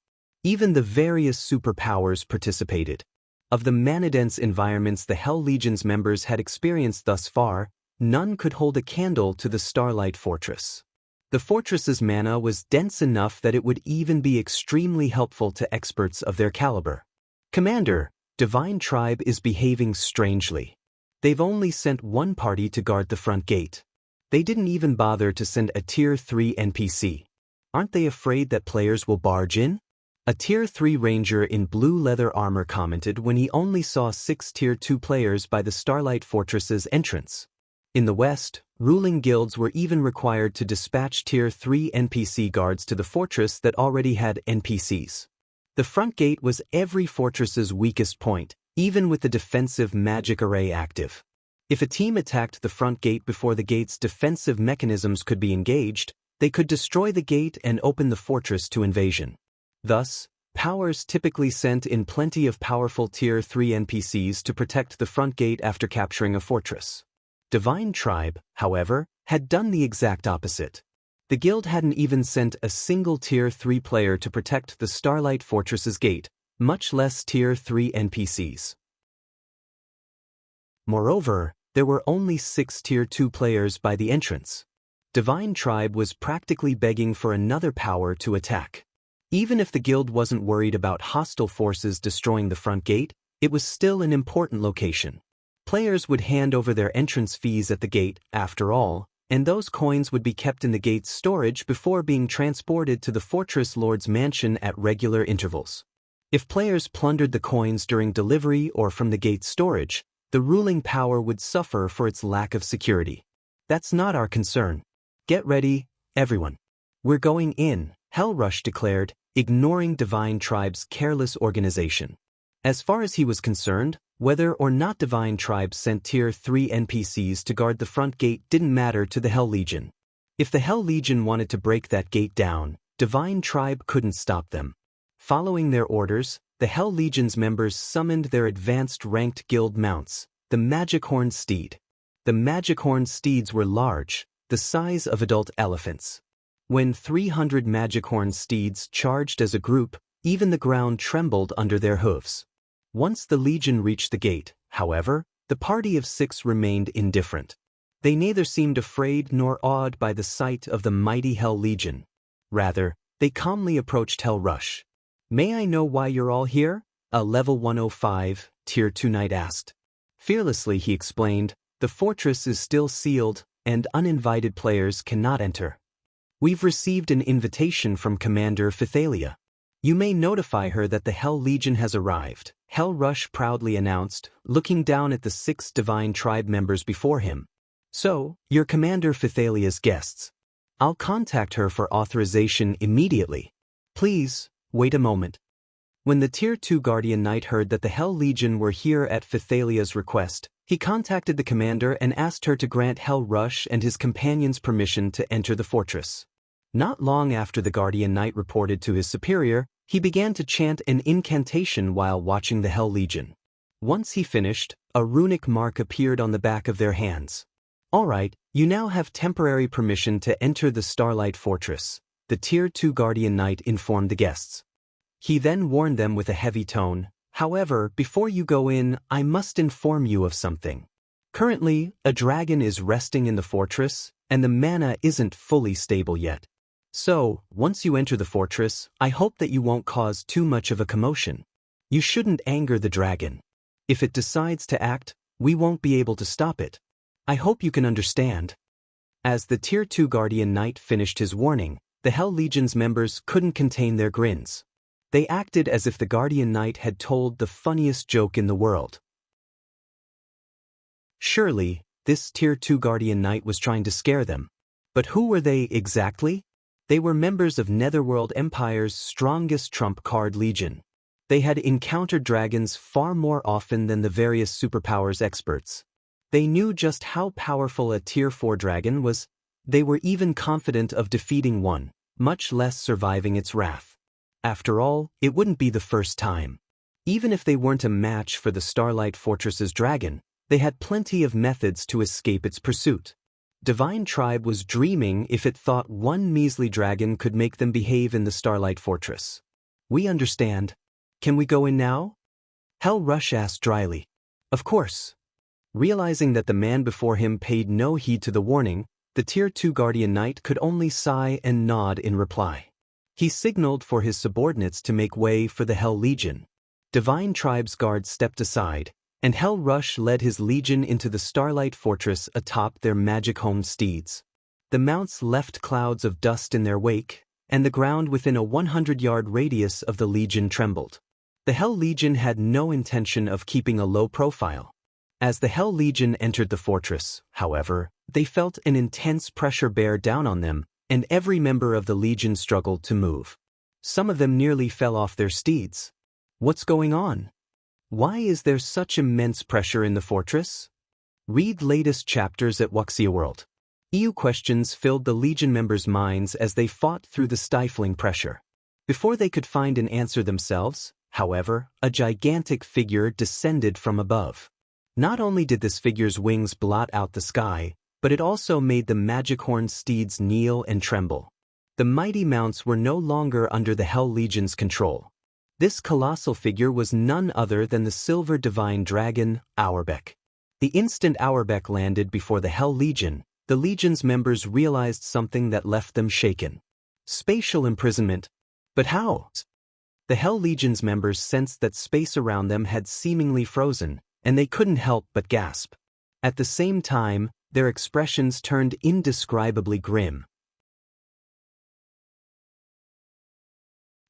Even the various superpowers participated. Of the mana-dense environments the Hell Legion's members had experienced thus far, none could hold a candle to the Starlight Fortress. The fortress's mana was dense enough that it would even be extremely helpful to experts of their caliber. Commander, Divine Tribe is behaving strangely. They've only sent one party to guard the front gate. They didn't even bother to send a Tier 3 NPC. Aren't they afraid that players will barge in? A Tier 3 ranger in blue leather armor commented when he only saw 6 Tier 2 players by the Starlight Fortress's entrance. In the West, ruling guilds were even required to dispatch Tier 3 NPC guards to the fortress that already had NPCs. The front gate was every fortress's weakest point, even with the defensive magic array active. If a team attacked the front gate before the gate's defensive mechanisms could be engaged, they could destroy the gate and open the fortress to invasion. Thus, powers typically sent in plenty of powerful Tier 3 NPCs to protect the front gate after capturing a fortress. Divine Tribe, however, had done the exact opposite. The guild hadn't even sent a single Tier 3 player to protect the Starlight Fortress's gate, much less Tier 3 NPCs. Moreover, there were only 6 Tier 2 players by the entrance. Divine Tribe was practically begging for another power to attack. Even if the guild wasn't worried about hostile forces destroying the front gate, it was still an important location. Players would hand over their entrance fees at the gate, after all, and those coins would be kept in the gate's storage before being transported to the fortress lord's mansion at regular intervals. If players plundered the coins during delivery or from the gate's storage, the ruling power would suffer for its lack of security. That's not our concern. Get ready, everyone. We're going in, Hellrush declared, ignoring Divine Tribe's careless organization. As far as he was concerned, whether or not Divine Tribe sent Tier 3 NPCs to guard the front gate didn't matter to the Hell Legion. If the Hell Legion wanted to break that gate down, Divine Tribe couldn't stop them. Following their orders, the Hell Legion's members summoned their advanced ranked guild mounts, the Magic-Horned Steed. The Magic-Horned Steeds were large, the size of adult elephants. When 300 Magic-Horned Steeds charged as a group, even the ground trembled under their hooves. Once the Legion reached the gate, however, the party of 6 remained indifferent. They neither seemed afraid nor awed by the sight of the mighty Hell Legion. Rather, they calmly approached Hellrush. "May I know why you're all here?" a level 105, Tier 2 knight asked. Fearlessly he explained, "The fortress is still sealed, and uninvited players cannot enter. We've received an invitation from Commander Phythalia. You may notify her that the Hell Legion has arrived," Hellrush proudly announced, looking down at the 6 Divine Tribe members before him. "So, you're Commander Phythalia's guests. I'll contact her for authorization immediately. Please, wait a moment." When the Tier 2 Guardian Knight heard that the Hell Legion were here at Phythalia's request, he contacted the commander and asked her to grant Hellrush and his companions permission to enter the fortress. Not long after the Guardian Knight reported to his superior, he began to chant an incantation while watching the Hell Legion. Once he finished, a runic mark appeared on the back of their hands. "All right, you now have temporary permission to enter the Starlight Fortress," the Tier 2 Guardian Knight informed the guests. He then warned them with a heavy tone, "However, before you go in, I must inform you of something. Currently, a dragon is resting in the fortress, and the mana isn't fully stable yet. So, once you enter the fortress, I hope that you won't cause too much of a commotion. You shouldn't anger the dragon. If it decides to act, we won't be able to stop it. I hope you can understand." As the Tier 2 Guardian Knight finished his warning, the Hell Legion's members couldn't contain their grins. They acted as if the Guardian Knight had told the funniest joke in the world. Surely, this Tier 2 Guardian Knight was trying to scare them. But who were they exactly? They were members of Netherworld Empire's strongest trump card legion. They had encountered dragons far more often than the various superpowers experts. They knew just how powerful a Tier 4 dragon was. They were even confident of defeating one, much less surviving its wrath. After all, it wouldn't be the first time. Even if they weren't a match for the Starlight Fortress's dragon, they had plenty of methods to escape its pursuit. Divine Tribe was dreaming if it thought one measly dragon could make them behave in the Starlight Fortress. "We understand. Can we go in now?" Hell Rush asked dryly. "Of course." Realizing that the man before him paid no heed to the warning, the Tier 2 Guardian Knight could only sigh and nod in reply. He signaled for his subordinates to make way for the Hell Legion. Divine Tribe's guards stepped aside, and Hell Rush led his legion into the Starlight Fortress atop their magic-homed steeds. The mounts left clouds of dust in their wake, and the ground within a 100-yard radius of the legion trembled. The Hell Legion had no intention of keeping a low profile. As the Hell Legion entered the fortress, however, they felt an intense pressure bear down on them, and every member of the legion struggled to move. Some of them nearly fell off their steeds. What's going on? Why is there such immense pressure in the fortress? Read latest chapters at Wuxia World. EU questions filled the legion members' minds as they fought through the stifling pressure. Before they could find an answer themselves, however, a gigantic figure descended from above. Not only did this figure's wings blot out the sky, but it also made the magic-horned steeds kneel and tremble. The mighty mounts were no longer under the Hell Legion's control. This colossal figure was none other than the silver divine dragon, Auerbeck. The instant Auerbeck landed before the Hell Legion, the Legion's members realized something that left them shaken. Spatial imprisonment. But how? The Hell Legion's members sensed that space around them had seemingly frozen, and they couldn't help but gasp. At the same time, their expressions turned indescribably grim.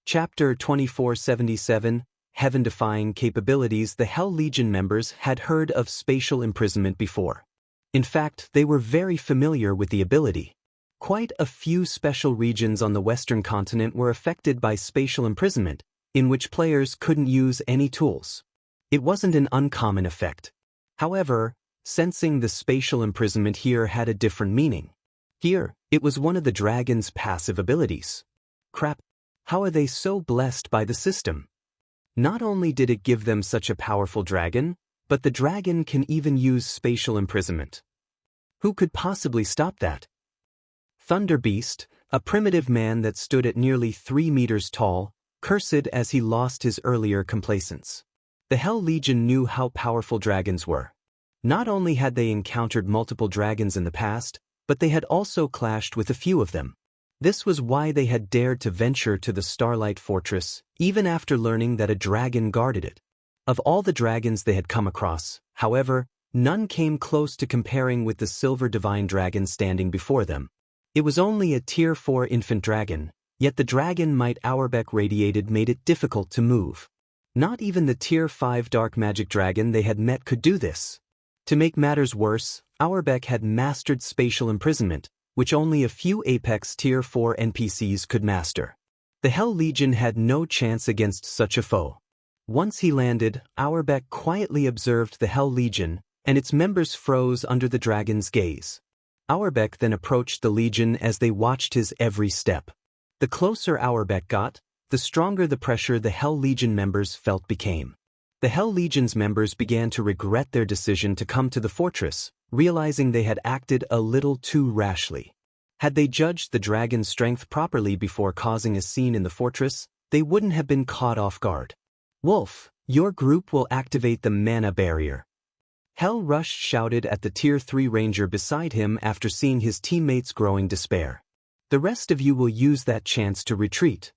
Chapter 2477, Heaven-defying capabilities. The Hell Legion members had heard of spatial imprisonment before. In fact, they were very familiar with the ability. Quite a few special regions on the Western continent were affected by spatial imprisonment, in which players couldn't use any tools. It wasn't an uncommon effect. However, sensing the spatial imprisonment here had a different meaning. Here, it was one of the dragon's passive abilities. Crap, how are they so blessed by the system? Not only did it give them such a powerful dragon, but the dragon can even use spatial imprisonment. Who could possibly stop that? Thunder Beast, a primitive man that stood at nearly 3 meters tall, cursed as he lost his earlier complacence. The Hell Legion knew how powerful dragons were. Not only had they encountered multiple dragons in the past, but they had also clashed with a few of them. This was why they had dared to venture to the Starlight Fortress, even after learning that a dragon guarded it. Of all the dragons they had come across, however, none came close to comparing with the silver divine dragon standing before them. It was only a Tier 4 infant dragon, yet the dragon might Auerbeck radiated made it difficult to move. Not even the Tier 5 dark magic dragon they had met could do this. To make matters worse, Auerbeck had mastered spatial imprisonment, which only a few Apex Tier 4 NPCs could master. The Hell Legion had no chance against such a foe. Once he landed, Auerbeck quietly observed the Hell Legion, and its members froze under the dragon's gaze. Auerbeck then approached the Legion as they watched his every step. The closer Auerbeck got, the stronger the pressure the Hell Legion members felt became. The Hell Legion's members began to regret their decision to come to the fortress, realizing they had acted a little too rashly. Had they judged the dragon's strength properly before causing a scene in the fortress, they wouldn't have been caught off guard. "Wolf, your group will activate the mana barrier." Hell Rush shouted at the Tier 3 ranger beside him after seeing his teammates' growing despair. "The rest of you will use that chance to retreat."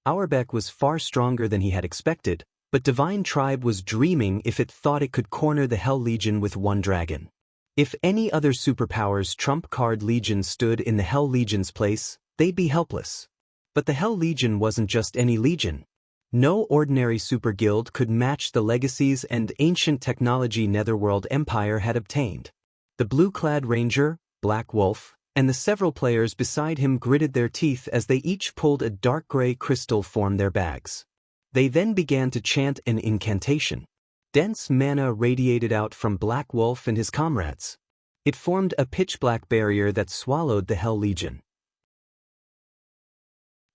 Auerbeck was far stronger than he had expected, but Divine Tribe was dreaming if it thought it could corner the Hell Legion with one dragon. If any other superpower's trump card legion stood in the Hell Legion's place, they'd be helpless. But the Hell Legion wasn't just any legion. No ordinary super guild could match the legacies and ancient technology Netherworld Empire had obtained. The blue-clad ranger, Black Wolf, and the several players beside him gritted their teeth as they each pulled a dark gray crystal from their bags. They then began to chant an incantation. Dense mana radiated out from Black Wolf and his comrades. It formed a pitch-black barrier that swallowed the Hell Legion.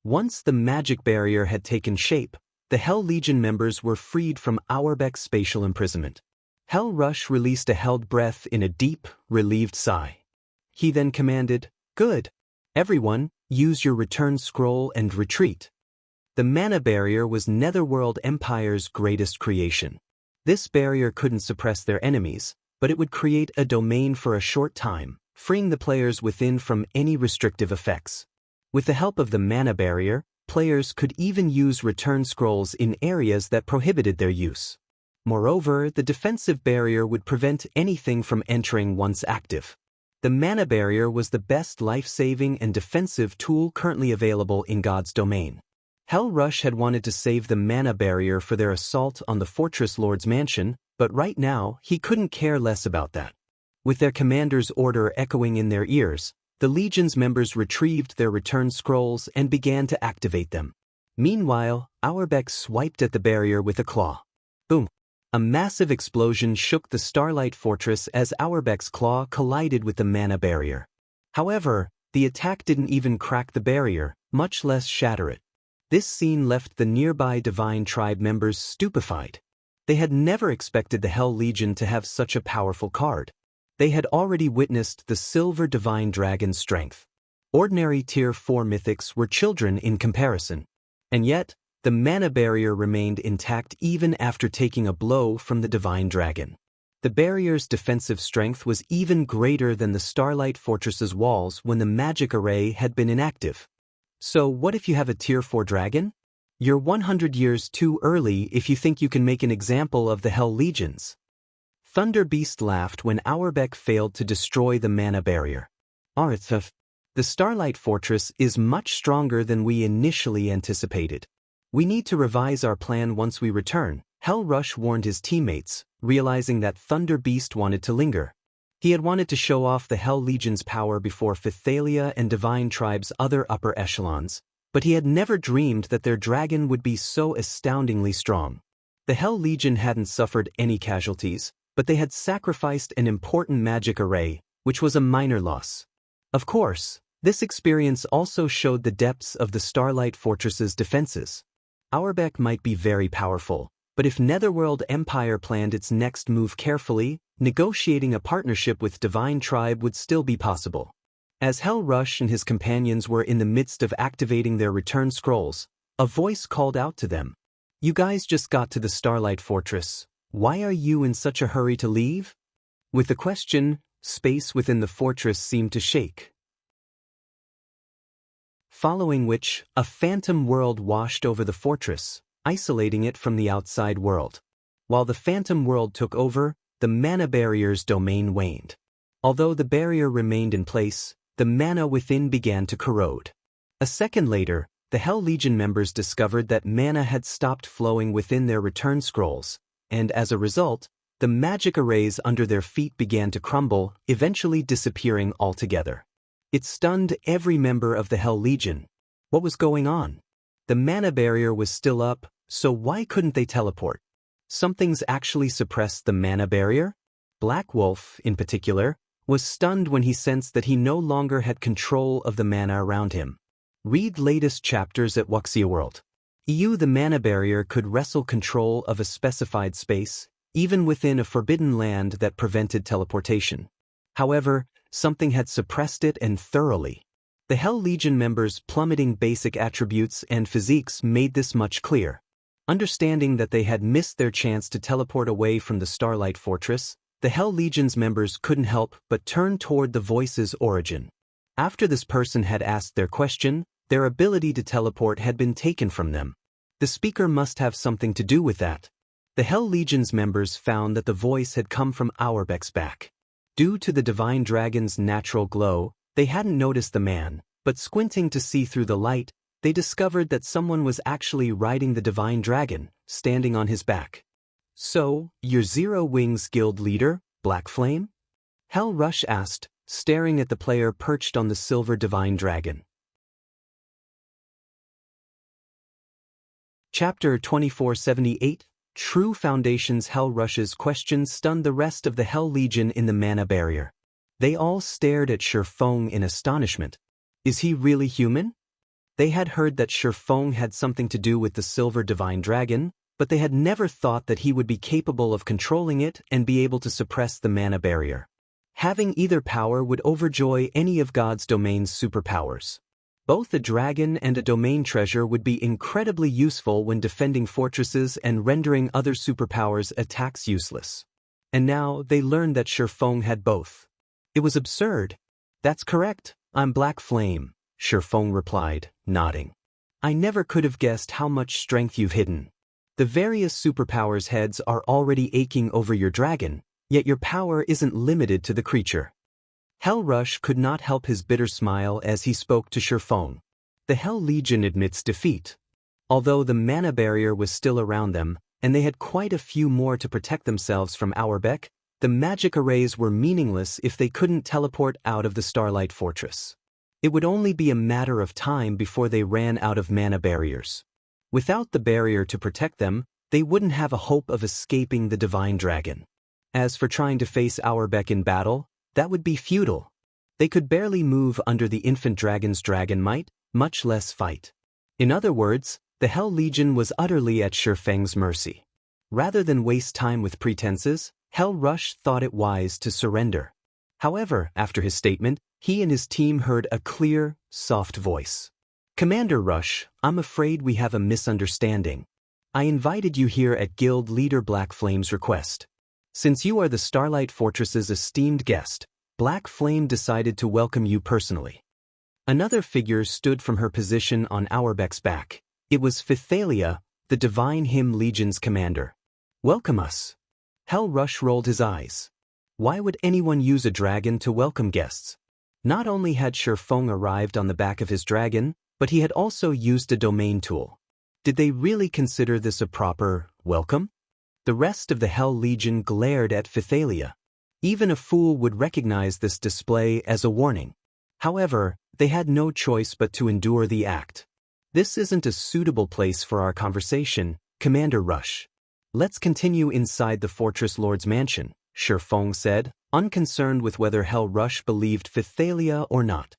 Once the magic barrier had taken shape, the Hell Legion members were freed from Auerbeck's spatial imprisonment. Hell Rush released a held breath in a deep, relieved sigh. He then commanded, "Good. Everyone, use your return scroll and retreat." The mana barrier was Netherworld Empire's greatest creation. This barrier couldn't suppress their enemies, but it would create a domain for a short time, freeing the players within from any restrictive effects. With the help of the mana barrier, players could even use return scrolls in areas that prohibited their use. Moreover, the defensive barrier would prevent anything from entering once active. The mana barrier was the best life-saving and defensive tool currently available in God's domain. Hell Rush had wanted to save the mana barrier for their assault on the Fortress Lord's mansion, but right now he couldn't care less about that. With their commander's order echoing in their ears, the Legion's members retrieved their return scrolls and began to activate them. Meanwhile, Auerbach swiped at the barrier with a claw. Boom! A massive explosion shook the Starlight Fortress as Auerbach's claw collided with the mana barrier. However, the attack didn't even crack the barrier, much less shatter it. This scene left the nearby Divine Tribe members stupefied. They had never expected the Hell Legion to have such a powerful card. They had already witnessed the Silver Divine Dragon's strength. Ordinary Tier 4 mythics were children in comparison. And yet, the mana barrier remained intact even after taking a blow from the Divine Dragon. The barrier's defensive strength was even greater than the Starlight Fortress's walls when the magic array had been inactive. So what if you have a Tier 4 dragon? You're 100 years too early if you think you can make an example of the Hell Legions. Thunder Beast laughed when Auerbach failed to destroy the mana barrier. Earthen. The Starlight Fortress is much stronger than we initially anticipated. We need to revise our plan once we return, Hell Rush warned his teammates, realizing that Thunder Beast wanted to linger. He had wanted to show off the Hell Legion's power before Phythalia and Divine Tribe's other upper echelons, but he had never dreamed that their dragon would be so astoundingly strong. The Hell Legion hadn't suffered any casualties, but they had sacrificed an important magic array, which was a minor loss. Of course, this experience also showed the depths of the Starlight Fortress's defenses. Auerbach might be very powerful, but if Netherworld Empire planned its next move carefully, negotiating a partnership with Divine Tribe would still be possible. As Hell Rush and his companions were in the midst of activating their return scrolls, a voice called out to them. "You guys just got to the Starlight Fortress. Why are you in such a hurry to leave?" With the question, space within the fortress seemed to shake. Following which, a phantom world washed over the fortress, isolating it from the outside world. While the phantom world took over, the mana barrier's domain waned. Although the barrier remained in place, the mana within began to corrode. A second later, the Hell Legion members discovered that mana had stopped flowing within their return scrolls, and as a result, the magic arrays under their feet began to crumble, eventually disappearing altogether. It stunned every member of the Hell Legion. What was going on? The mana barrier was still up, so why couldn't they teleport? Something's actually suppressed the mana barrier? Black Wolf, in particular, was stunned when he sensed that he no longer had control of the mana around him. Read latest chapters at Wuxia World. The mana barrier could wrestle control of a specified space, even within a forbidden land that prevented teleportation. However, something had suppressed it and thoroughly. The Hell Legion members' plummeting basic attributes and physiques made this much clear. Understanding that they had missed their chance to teleport away from the Starlight Fortress, the Hell Legion's members couldn't help but turn toward the voice's origin. After this person had asked their question, their ability to teleport had been taken from them. The speaker must have something to do with that. The Hell Legion's members found that the voice had come from Auerbach's back. Due to the Divine Dragon's natural glow, they hadn't noticed the man, but squinting to see through the light, they discovered that someone was actually riding the Divine Dragon, standing on his back. "So, you're Zero Wings Guild leader, Black Flame?" Hell Rush asked, staring at the player perched on the Silver Divine Dragon. Chapter 2478, True Foundations. Hell Rush's question stunned the rest of the Hell Legion in the mana barrier. They all stared at Shifeng in astonishment. Is he really human? They had heard that Shifeng had something to do with the Silver Divine Dragon, but they had never thought that he would be capable of controlling it and be able to suppress the mana barrier. Having either power would overjoy any of God's domain's superpowers. Both a dragon and a domain treasure would be incredibly useful when defending fortresses and rendering other superpowers' attacks useless. And now they learned that Shifeng had both. It was absurd. That's correct, I'm Black Flame, Shifeng replied, nodding. I never could have guessed how much strength you've hidden. The various superpowers' heads are already aching over your dragon, yet your power isn't limited to the creature. Hell Rush could not help his bitter smile as he spoke to Shifeng. The Hell Legion admits defeat. Although the mana barrier was still around them, and they had quite a few more to protect themselves from Audiobook, the magic arrays were meaningless if they couldn't teleport out of the Starlight Fortress. It would only be a matter of time before they ran out of mana barriers. Without the barrier to protect them, they wouldn't have a hope of escaping the Divine Dragon. As for trying to face Audiobook in battle, that would be futile. They could barely move under the infant dragon's dragon might, much less fight. In other words, the Hell Legion was utterly at Shifeng's mercy. Rather than waste time with pretenses, Hell Rush thought it wise to surrender. However, after his statement, he and his team heard a clear, soft voice. Commander Rush, I'm afraid we have a misunderstanding. I invited you here at Guild Leader Black Flame's request. Since you are the Starlight Fortress's esteemed guest, Black Flame decided to welcome you personally. Another figure stood from her position on Audiobook's back. It was Phythalia, the Divine Hymn Legion's commander. Welcome us. Hell Rush rolled his eyes. Why would anyone use a dragon to welcome guests? Not only had Shifeng arrived on the back of his dragon, but he had also used a domain tool. Did they really consider this a proper welcome? The rest of the Hell Legion glared at Phythalia. Even a fool would recognize this display as a warning. However, they had no choice but to endure the act. This isn't a suitable place for our conversation, Commander Rush. Let's continue inside the Fortress Lord's mansion, Shifeng said, unconcerned with whether Hell Rush believed Phythalia or not.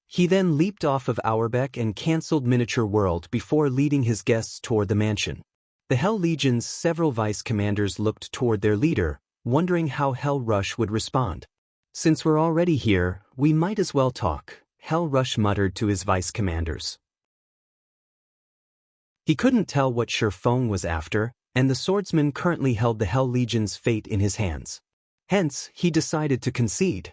He then leaped off of Audiobook and cancelled Miniature World before leading his guests toward the mansion. The Hell Legion's several vice commanders looked toward their leader, wondering how Hell Rush would respond. Since we're already here, we might as well talk, Hell Rush muttered to his vice commanders. He couldn't tell what Shifeng was after, and the swordsman currently held the Hell Legion's fate in his hands. Hence, he decided to concede.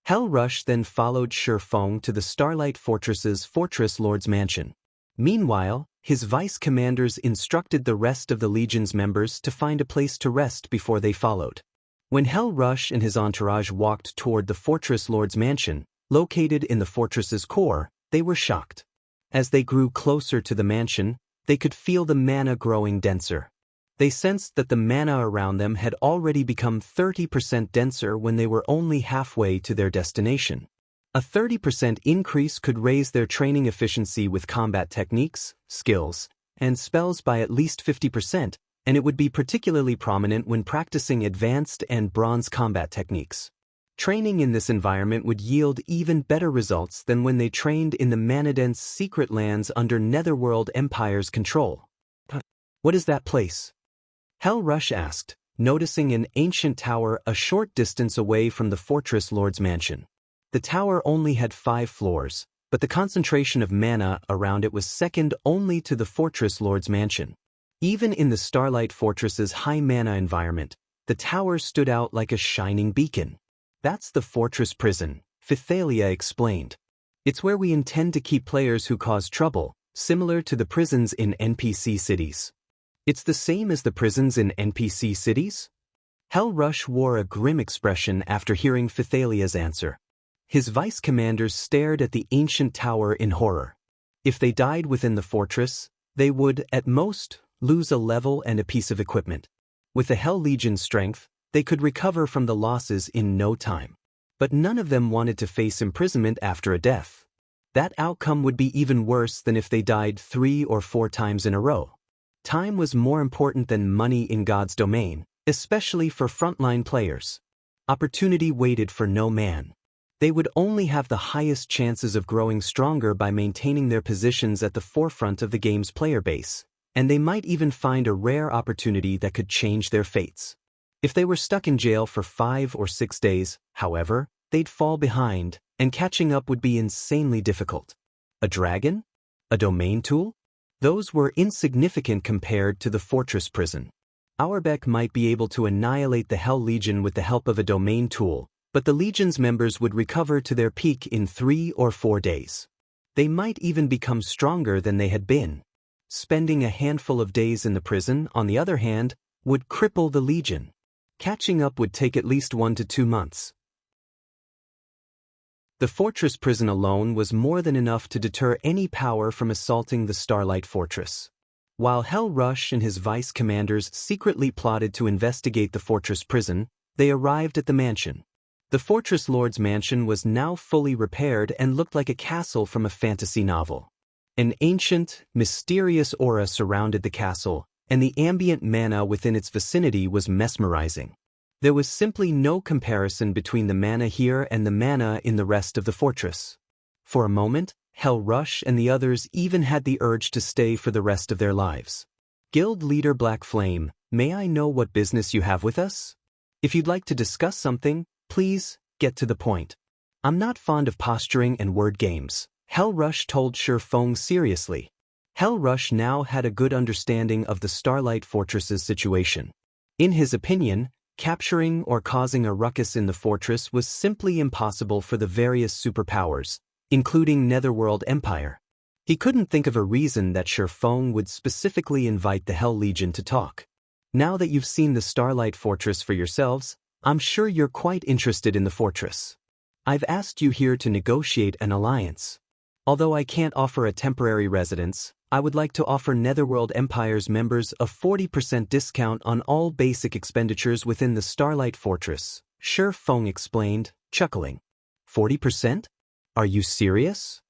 Hell Rush then followed Shifeng to the Starlight Fortress's Fortress Lord's mansion. Meanwhile, his vice commanders instructed the rest of the Legion's members to find a place to rest before they followed. When Hell Rush and his entourage walked toward the Fortress Lord's mansion, located in the fortress's core, they were shocked. As they grew closer to the mansion, they could feel the mana growing denser. They sensed that the mana around them had already become 30% denser when they were only halfway to their destination. A 30% increase could raise their training efficiency with combat techniques, skills, and spells by at least 50%, and it would be particularly prominent when practicing advanced and bronze combat techniques. Training in this environment would yield even better results than when they trained in the mana-dense secret lands under Netherworld Empire's control. What is that place? Hell Rush asked, noticing an ancient tower a short distance away from the Fortress Lord's mansion. The tower only had 5 floors, but the concentration of mana around it was second only to the Fortress Lord's mansion. Even in the Starlight Fortress's high mana environment, the tower stood out like a shining beacon. That's the fortress prison, Phythalia explained. It's where we intend to keep players who cause trouble, similar to the prisons in NPC cities. It's the same as the prisons in NPC cities? Hell Rush wore a grim expression after hearing Phythalia's answer. His vice commanders stared at the ancient tower in horror. If they died within the fortress, they would, at most, lose a level and a piece of equipment. With the Hell Legion's strength, they could recover from the losses in no time. But none of them wanted to face imprisonment after a death. That outcome would be even worse than if they died 3 or 4 times in a row. Time was more important than money in God's domain, especially for frontline players. Opportunity waited for no man. They would only have the highest chances of growing stronger by maintaining their positions at the forefront of the game's player base, and they might even find a rare opportunity that could change their fates. If they were stuck in jail for 5 or 6 days, however, they'd fall behind, and catching up would be insanely difficult. A dragon? A domain tool? Those were insignificant compared to the fortress prison. Audiobook might be able to annihilate the Hell Legion with the help of a domain tool, but the Legion's members would recover to their peak in 3 or 4 days. They might even become stronger than they had been. Spending a handful of days in the prison, on the other hand, would cripple the Legion. Catching up would take at least 1 to 2 months. The fortress prison alone was more than enough to deter any power from assaulting the Starlight Fortress. While Hell Rush and his vice commanders secretly plotted to investigate the fortress prison, they arrived at the mansion. The fortress lord's mansion was now fully repaired and looked like a castle from a fantasy novel. An ancient, mysterious aura surrounded the castle, and the ambient mana within its vicinity was mesmerizing. There was simply no comparison between the mana here and the mana in the rest of the fortress. For a moment, Hell Rush and the others even had the urge to stay for the rest of their lives. Guild leader Black Flame, may I know what business you have with us? If you'd like to discuss something, please, get to the point. I'm not fond of posturing and word games, Hell Rush told Shifeng seriously. Hell Rush now had a good understanding of the Starlight Fortress's situation. In his opinion, capturing or causing a ruckus in the fortress was simply impossible for the various superpowers, including Netherworld Empire. He couldn't think of a reason that Shifeng would specifically invite the Hell Legion to talk. Now that you've seen the Starlight Fortress for yourselves, I'm sure you're quite interested in the fortress. I've asked you here to negotiate an alliance. Although I can't offer a temporary residence, I would like to offer Netherworld Empire's members a 40% discount on all basic expenditures within the Starlight Fortress, Shifeng explained, chuckling. 40%? Are you serious?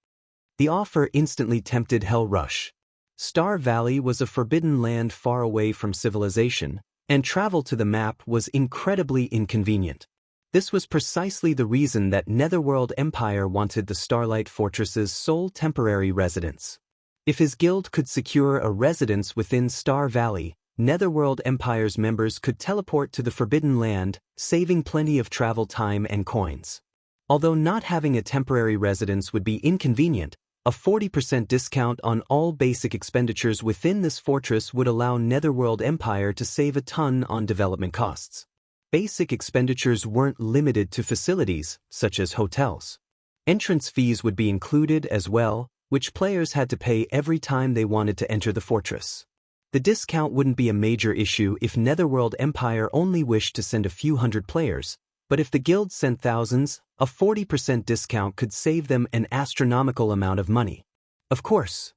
The offer instantly tempted Hell Rush. Star Valley was a forbidden land far away from civilization, and travel to the map was incredibly inconvenient. This was precisely the reason that Netherworld Empire wanted the Starlight Fortress's sole temporary residence. If his guild could secure a residence within Star Valley, Netherworld Empire's members could teleport to the Forbidden Land, saving plenty of travel time and coins. Although not having a temporary residence would be inconvenient, a 40% discount on all basic expenditures within this fortress would allow Netherworld Empire to save a ton on development costs. Basic expenditures weren't limited to facilities, such as hotels. Entrance fees would be included as well, which players had to pay every time they wanted to enter the fortress. The discount wouldn't be a major issue if Netherworld Empire only wished to send a few hundred players, but if the guild sent thousands, a 40% discount could save them an astronomical amount of money. Of course.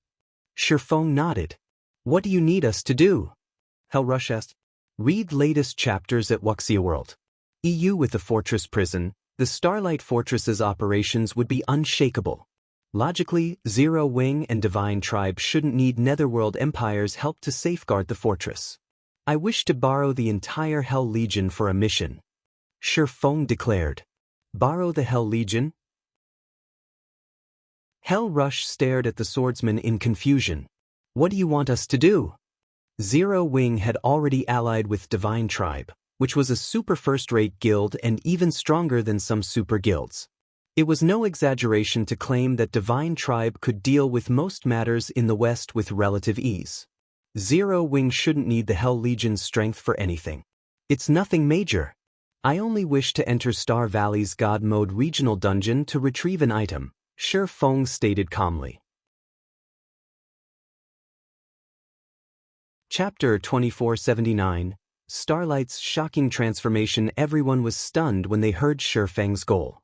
Shifeng nodded. What do you need us to do? Hell Rush asked. Read latest chapters at Wuxia World. EU with the fortress prison, the Starlight Fortress's operations would be unshakable. Logically, Zero Wing and Divine Tribe shouldn't need Netherworld Empire's help to safeguard the fortress. I wish to borrow the entire Hell Legion for a mission. Shifeng declared. Borrow the Hell Legion? Hell Rush stared at the swordsman in confusion. What do you want us to do? Zero Wing had already allied with Divine Tribe, which was a super first-rate guild and even stronger than some super guilds. It was no exaggeration to claim that Divine Tribe could deal with most matters in the West with relative ease. Zero Wing shouldn't need the Hell Legion's strength for anything. It's nothing major. I only wish to enter Star Valley's God Mode regional dungeon to retrieve an item, Shifeng stated calmly. Chapter 2479, Starlight's shocking transformation. Everyone was stunned when they heard Shifeng's goal.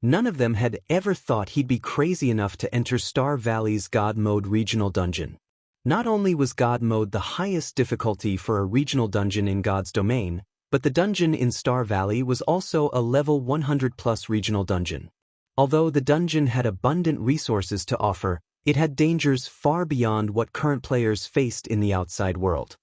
None of them had ever thought he'd be crazy enough to enter Star Valley's God Mode regional dungeon. Not only was God Mode the highest difficulty for a regional dungeon in God's domain, but the dungeon in Star Valley was also a level 100+ regional dungeon. Although the dungeon had abundant resources to offer, it had dangers far beyond what current players faced in the outside world.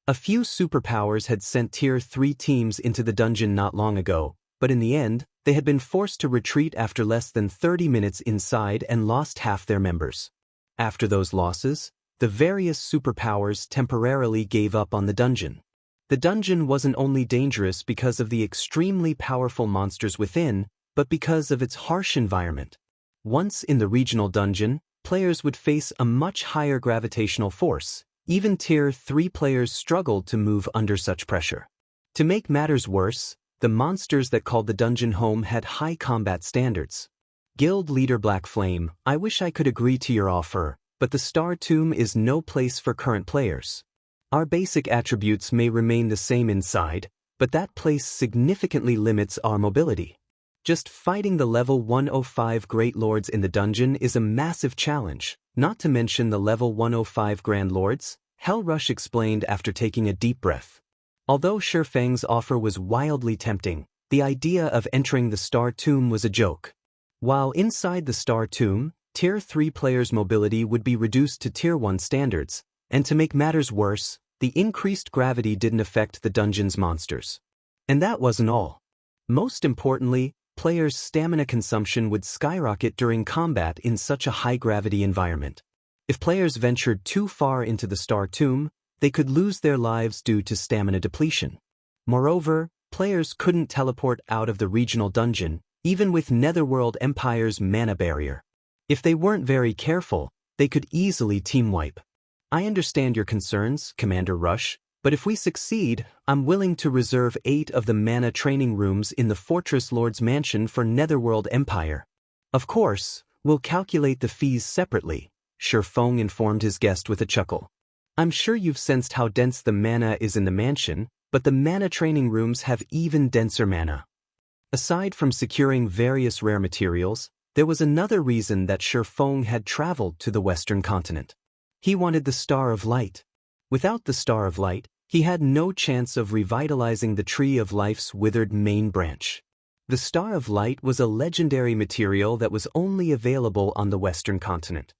A few superpowers had sent Tier 3 teams into the dungeon not long ago, but in the end, they had been forced to retreat after less than 30 minutes inside and lost half their members. After those losses, the various superpowers temporarily gave up on the dungeon. The dungeon wasn't only dangerous because of the extremely powerful monsters within, but because of its harsh environment. Once in the regional dungeon, players would face a much higher gravitational force. Even Tier 3 players struggled to move under such pressure. To make matters worse, the monsters that called the dungeon home had high combat standards. Guild Leader Black Flame, I wish I could agree to your offer, but the Star Tomb is no place for current players. Our basic attributes may remain the same inside, but that place significantly limits our mobility. Just fighting the level 105 Great Lords in the dungeon is a massive challenge, not to mention the level 105 Grand Lords, Hellrush explained after taking a deep breath. Although Shifang's offer was wildly tempting, the idea of entering the Star Tomb was a joke. While inside the Star Tomb, Tier 3 players' mobility would be reduced to Tier 1 standards, and to make matters worse, the increased gravity didn't affect the dungeon's monsters. And that wasn't all. Most importantly, players' stamina consumption would skyrocket during combat in such a high-gravity environment. If players ventured too far into the Star Tomb, they could lose their lives due to stamina depletion. Moreover, players couldn't teleport out of the regional dungeon, even with Netherworld Empire's mana barrier. If they weren't very careful, they could easily team wipe. I understand your concerns, Commander Rush, but if we succeed, I'm willing to reserve 8 of the mana training rooms in the Fortress Lord's Mansion for Netherworld Empire. Of course, we'll calculate the fees separately, Shifang informed his guest with a chuckle. I'm sure you've sensed how dense the mana is in the mansion, but the mana training rooms have even denser mana. Aside from securing various rare materials, there was another reason that Shifang had traveled to the Western continent. He wanted the Star of Light. Without the Star of Light, he had no chance of revitalizing the Tree of Life's withered main branch. The Star of Light was a legendary material that was only available on the Western continent.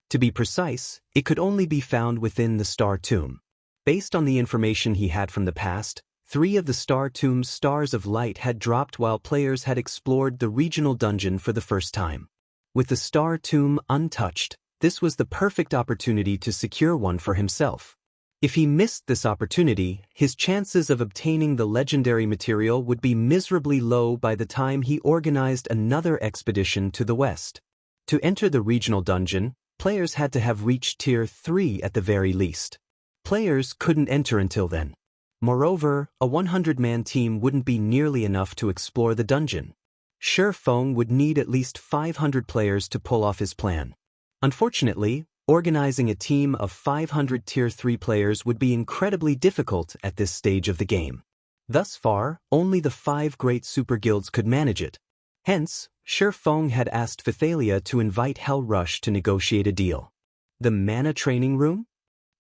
To be precise, it could only be found within the Star Tomb. Based on the information he had from the past, 3 of the Star Tomb's Stars of Light had dropped while players had explored the regional dungeon for the first time. With the Star Tomb untouched, this was the perfect opportunity to secure one for himself. If he missed this opportunity, his chances of obtaining the legendary material would be miserably low by the time he organized another expedition to the west. To enter the regional dungeon, players had to have reached Tier 3 at the very least. Players couldn't enter until then. Moreover, a 100-man team wouldn't be nearly enough to explore the dungeon. Shifang would need at least 500 players to pull off his plan. Unfortunately, organizing a team of 500 Tier 3 players would be incredibly difficult at this stage of the game. Thus far, only the 5 great super guilds could manage it. Hence, Shifang had asked Phythalia to invite Hellrush to negotiate a deal. The mana training room?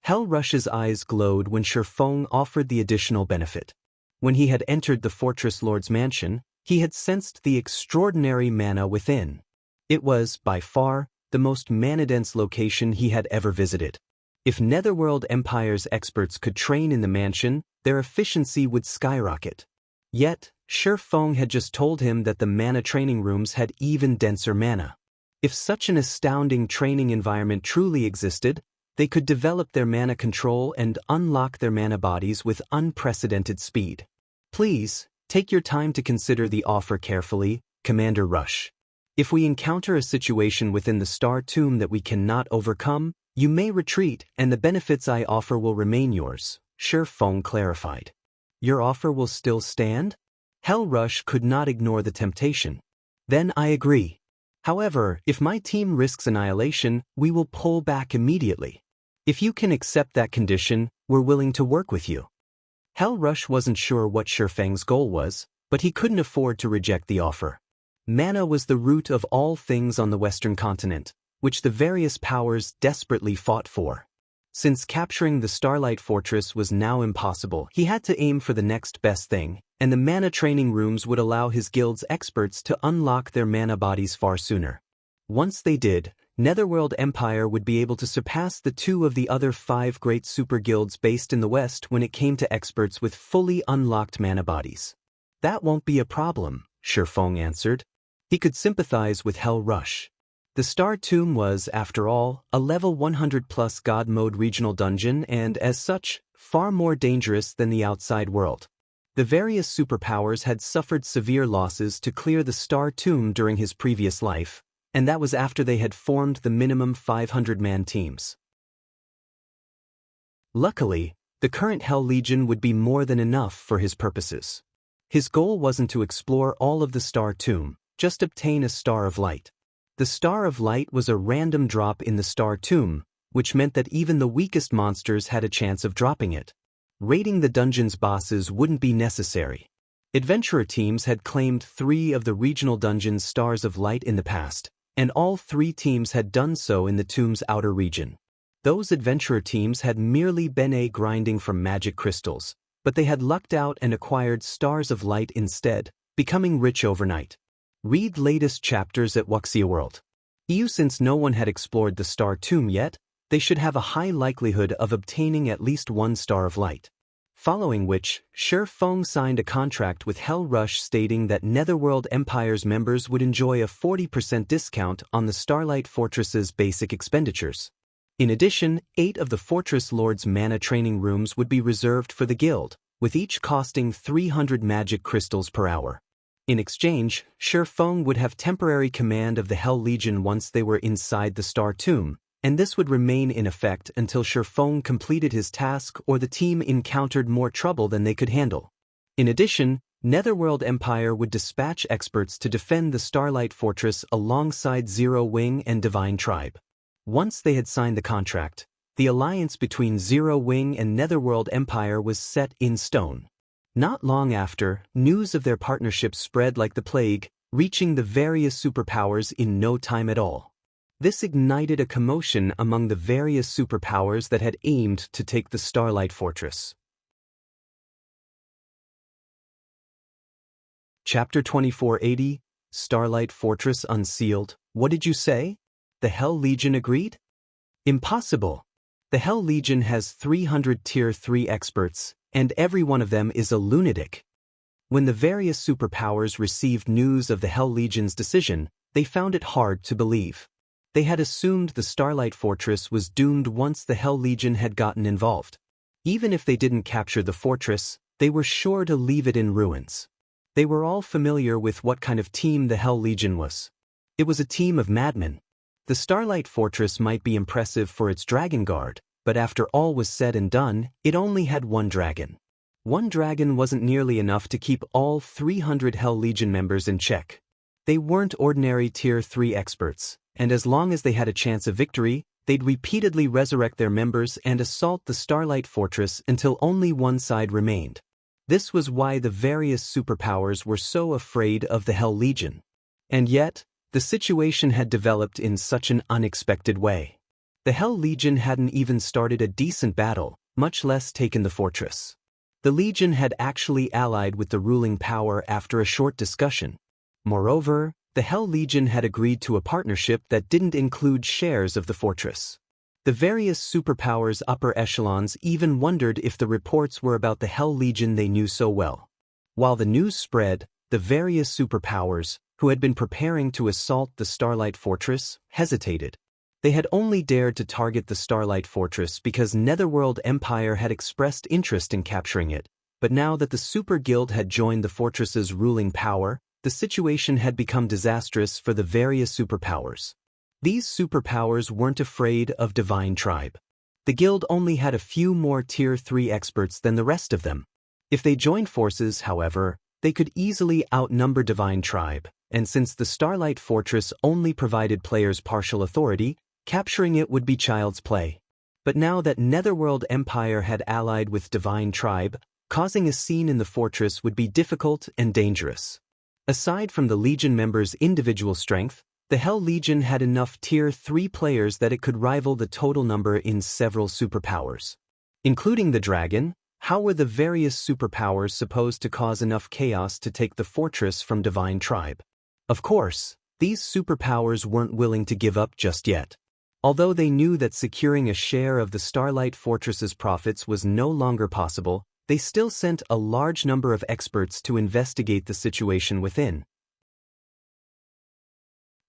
Hellrush's eyes glowed when Shifang offered the additional benefit. When he had entered the Fortress Lord's Mansion, he had sensed the extraordinary mana within. It was, by far, the most mana-dense location he had ever visited. If Netherworld Empire's experts could train in the mansion, their efficiency would skyrocket. Yet, Shifang had just told him that the mana training rooms had even denser mana. If such an astounding training environment truly existed, they could develop their mana control and unlock their mana bodies with unprecedented speed. Please, take your time to consider the offer carefully, Commander Rush. If we encounter a situation within the Star Tomb that we cannot overcome, you may retreat and the benefits I offer will remain yours, Shifang clarified. Your offer will still stand? Hellrush could not ignore the temptation. Then I agree. However, if my team risks annihilation, we will pull back immediately. If you can accept that condition, we're willing to work with you. Hellrush wasn't sure what Shifang's goal was, but he couldn't afford to reject the offer. Mana was the root of all things on the Western continent, which the various powers desperately fought for. Since capturing the Starlight Fortress was now impossible, he had to aim for the next best thing, and the mana training rooms would allow his guild's experts to unlock their mana bodies far sooner. Once they did, Netherworld Empire would be able to surpass the 2 of the other 5 great super guilds based in the West when it came to experts with fully unlocked mana bodies. That won't be a problem, Shifang answered. He could sympathize with Hellrush. The Star Tomb was, after all, a level 100+ God Mode regional dungeon and, as such, far more dangerous than the outside world. The various superpowers had suffered severe losses to clear the Star Tomb during his previous life, and that was after they had formed the minimum 500-man teams. Luckily, the current Hell Legion would be more than enough for his purposes. His goal wasn't to explore all of the Star Tomb, just obtain a Star of Light. The Star of Light was a random drop in the Star Tomb, which meant that even the weakest monsters had a chance of dropping it. Raiding the dungeon's bosses wouldn't be necessary. Adventurer teams had claimed 3 of the regional dungeon's Stars of Light in the past, and all 3 teams had done so in the tomb's outer region. Those adventurer teams had merely been grinding from magic crystals, but they had lucked out and acquired Stars of Light instead, becoming rich overnight. Read latest chapters at Wuxia World. Since no one had explored the Star Tomb yet, they should have a high likelihood of obtaining at least 1 Star of Light. Following which, Shi Feng signed a contract with Hell Rush stating that Netherworld Empire's members would enjoy a 40% discount on the Starlight Fortress's basic expenditures. In addition, 8 of the Fortress Lord's mana training rooms would be reserved for the guild, with each costing 300 magic crystals per hour. In exchange, Shi Feng would have temporary command of the Hell Legion once they were inside the Star Tomb, and this would remain in effect until Shi Feng completed his task or the team encountered more trouble than they could handle. In addition, Netherworld Empire would dispatch experts to defend the Starlight Fortress alongside Zero Wing and Divine Tribe. Once they had signed the contract, the alliance between Zero Wing and Netherworld Empire was set in stone. Not long after, news of their partnership spread like the plague, reaching the various superpowers in no time at all. This ignited a commotion among the various superpowers that had aimed to take the Starlight Fortress. Chapter 2480, Starlight Fortress Unsealed. What did you say? The Hell Legion agreed? Impossible. The Hell Legion has 300 Tier 3 experts, and every one of them is a lunatic. When the various superpowers received news of the Hell Legion's decision, they found it hard to believe. They had assumed the Starlight Fortress was doomed once the Hell Legion had gotten involved. Even if they didn't capture the fortress, they were sure to leave it in ruins. They were all familiar with what kind of team the Hell Legion was. It was a team of madmen. The Starlight Fortress might be impressive for its dragon guard, but after all was said and done, it only had 1 dragon. 1 dragon wasn't nearly enough to keep all 300 Hell Legion members in check. They weren't ordinary Tier 3 experts, and as long as they had a chance of victory, they'd repeatedly resurrect their members and assault the Starlight Fortress until only one side remained. This was why the various superpowers were so afraid of the Hell Legion. And yet, the situation had developed in such an unexpected way. The Hell Legion hadn't even started a decent battle, much less taken the fortress. The Legion had actually allied with the ruling power after a short discussion. Moreover, the Hell Legion had agreed to a partnership that didn't include shares of the fortress. The various superpowers' upper echelons even wondered if the reports were about the Hell Legion they knew so well. While the news spread, the various superpowers, who had been preparing to assault the Starlight Fortress, hesitated. They had only dared to target the Starlight Fortress because Netherworld Empire had expressed interest in capturing it, but now that the Super Guild had joined the fortress's ruling power, the situation had become disastrous for the various superpowers. These superpowers weren't afraid of Divine Tribe. The guild only had a few more Tier 3 experts than the rest of them. If they joined forces, however, they could easily outnumber Divine Tribe, and since the Starlight Fortress only provided players partial authority, capturing it would be child's play. But now that Netherworld Empire had allied with Divine Tribe, causing a scene in the fortress would be difficult and dangerous. Aside from the Legion members' individual strength, the Hell Legion had enough Tier 3 players that it could rival the total number in several superpowers. Including the dragon, how were the various superpowers supposed to cause enough chaos to take the fortress from Divine Tribe? Of course, these superpowers weren't willing to give up just yet. Although they knew that securing a share of the Starlight Fortress's profits was no longer possible, they still sent a large number of experts to investigate the situation within.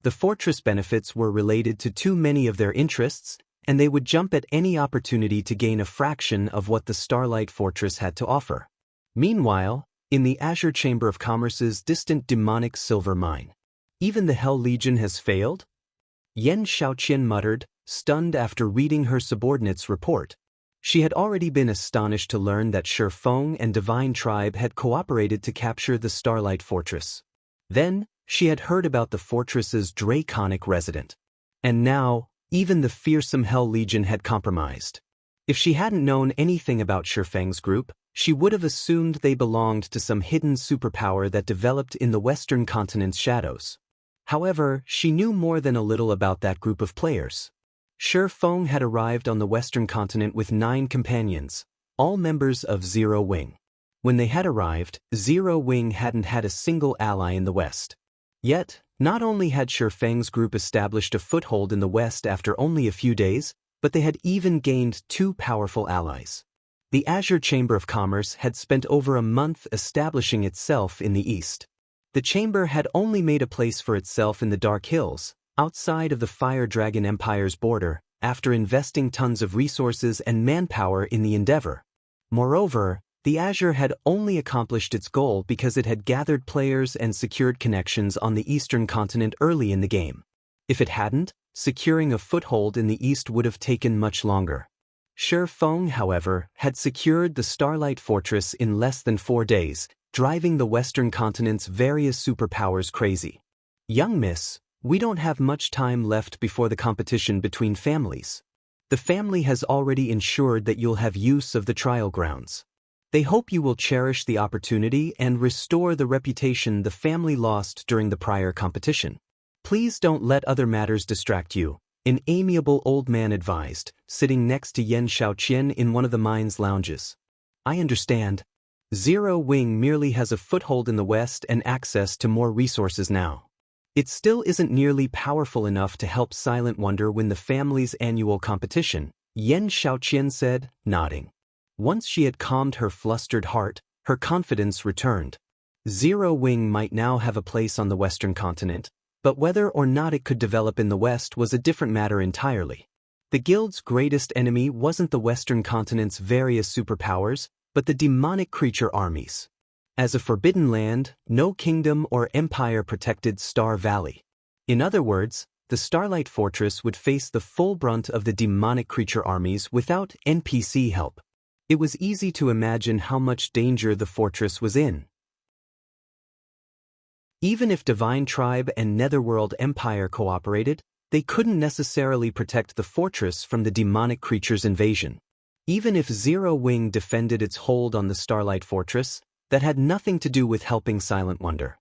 The fortress benefits were related to too many of their interests, and they would jump at any opportunity to gain a fraction of what the Starlight Fortress had to offer. Meanwhile, in the Azure Chamber of Commerce's distant demonic silver mine, even the Hell Legion has failed? Yan Xiaoqian muttered, stunned after reading her subordinate's report. She had already been astonished to learn that Shifeng and Divine Tribe had cooperated to capture the Starlight Fortress. Then, she had heard about the fortress's draconic resident. And now, even the fearsome Hell Legion had compromised. If she hadn't known anything about Shifeng's group, she would have assumed they belonged to some hidden superpower that developed in the Western continent's shadows. However, she knew more than a little about that group of players. Shifeng had arrived on the Western continent with 9 companions, all members of Zero Wing. When they had arrived, Zero Wing hadn't had a single ally in the West. Yet, not only had Shifeng's group established a foothold in the West after only a few days, but they had even gained 2 powerful allies. The Azure Chamber of Commerce had spent over a month establishing itself in the East. The chamber had only made a place for itself in the Dark Hills, outside of the Fire Dragon Empire's border, after investing tons of resources and manpower in the endeavor. Moreover, the Azure had only accomplished its goal because it had gathered players and secured connections on the Eastern continent early in the game. If it hadn't, securing a foothold in the East would have taken much longer. Shifeng, however, had secured the Starlight Fortress in less than 4 days, driving the Western continent's various superpowers crazy. Young miss, we don't have much time left before the competition between families. The family has already ensured that you'll have use of the trial grounds. They hope you will cherish the opportunity and restore the reputation the family lost during the prior competition. Please don't let other matters distract you, an amiable old man advised, sitting next to Yan Xiaoqian in one of the mine's lounges. I understand. Zero Wing merely has a foothold in the West and access to more resources now. It still isn't nearly powerful enough to help Silent Wonder win the family's annual competition, Yan Xiaoqian said, nodding. Once she had calmed her flustered heart, her confidence returned. Zero Wing might now have a place on the Western continent, but whether or not it could develop in the West was a different matter entirely. The guild's greatest enemy wasn't the Western continent's various superpowers, but the demonic creature armies. As a forbidden land, no kingdom or empire protected Star Valley. In other words, the Starlight Fortress would face the full brunt of the demonic creature armies without NPC help. It was easy to imagine how much danger the fortress was in. Even if Divine Tribe and Netherworld Empire cooperated, they couldn't necessarily protect the fortress from the demonic creature's invasion. Even if Zero Wing defended its hold on the Starlight Fortress, that had nothing to do with helping Silent Wonder.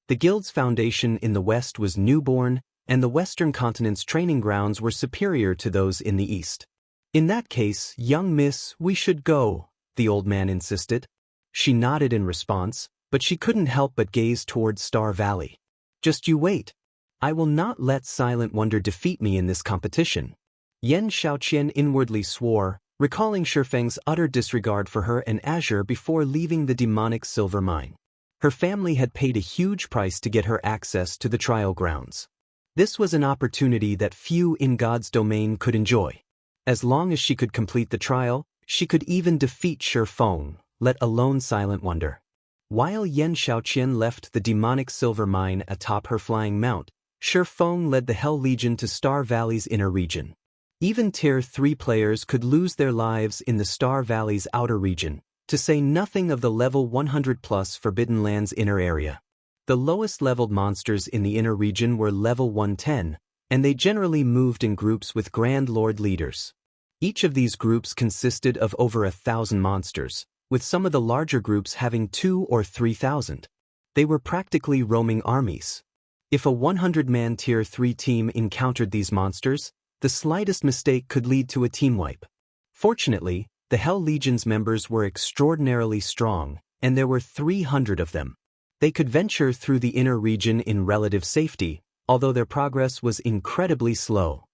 The guild's foundation in the West was newborn, and the Western continent's training grounds were superior to those in the East. In that case, young miss, we should go, the old man insisted. She nodded in response, but she couldn't help but gaze toward Star Valley. Just you wait. I will not let Silent Wonder defeat me in this competition. Yan Xiaoqian inwardly swore, recalling Shifeng's utter disregard for her and Azure before leaving the demonic silver mine. Her family had paid a huge price to get her access to the trial grounds. This was an opportunity that few in God's domain could enjoy. As long as she could complete the trial, she could even defeat Shifeng, let alone Silent Wonder. While Yan Xiaoqian left the demonic silver mine atop her flying mount, Shifeng led the Hell Legion to Star Valley's inner region. Even Tier 3 players could lose their lives in the Star Valley's outer region, to say nothing of the level 100+ Forbidden Land's inner area. The lowest leveled monsters in the inner region were level 110, and they generally moved in groups with Grand Lord leaders. Each of these groups consisted of over 1,000 monsters, with some of the larger groups having 2,000 or 3,000. They were practically roaming armies. If a 100-man Tier 3 team encountered these monsters, the slightest mistake could lead to a team wipe. Fortunately, the Hell Legion's members were extraordinarily strong, and there were 300 of them. They could venture through the inner region in relative safety, although their progress was incredibly slow.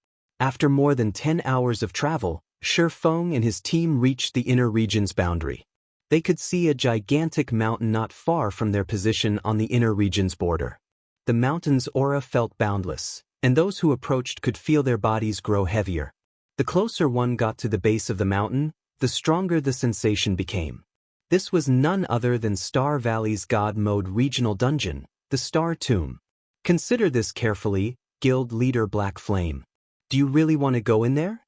After more than 10 hours of travel, Shifeng and his team reached the inner region's boundary. They could see a gigantic mountain not far from their position on the inner region's border. The mountain's aura felt boundless, and those who approached could feel their bodies grow heavier. The closer one got to the base of the mountain, the stronger the sensation became. This was none other than Star Valley's God Mode regional dungeon, the Star Tomb. Consider this carefully, Guild leader Black Flame. Do you really want to go in there?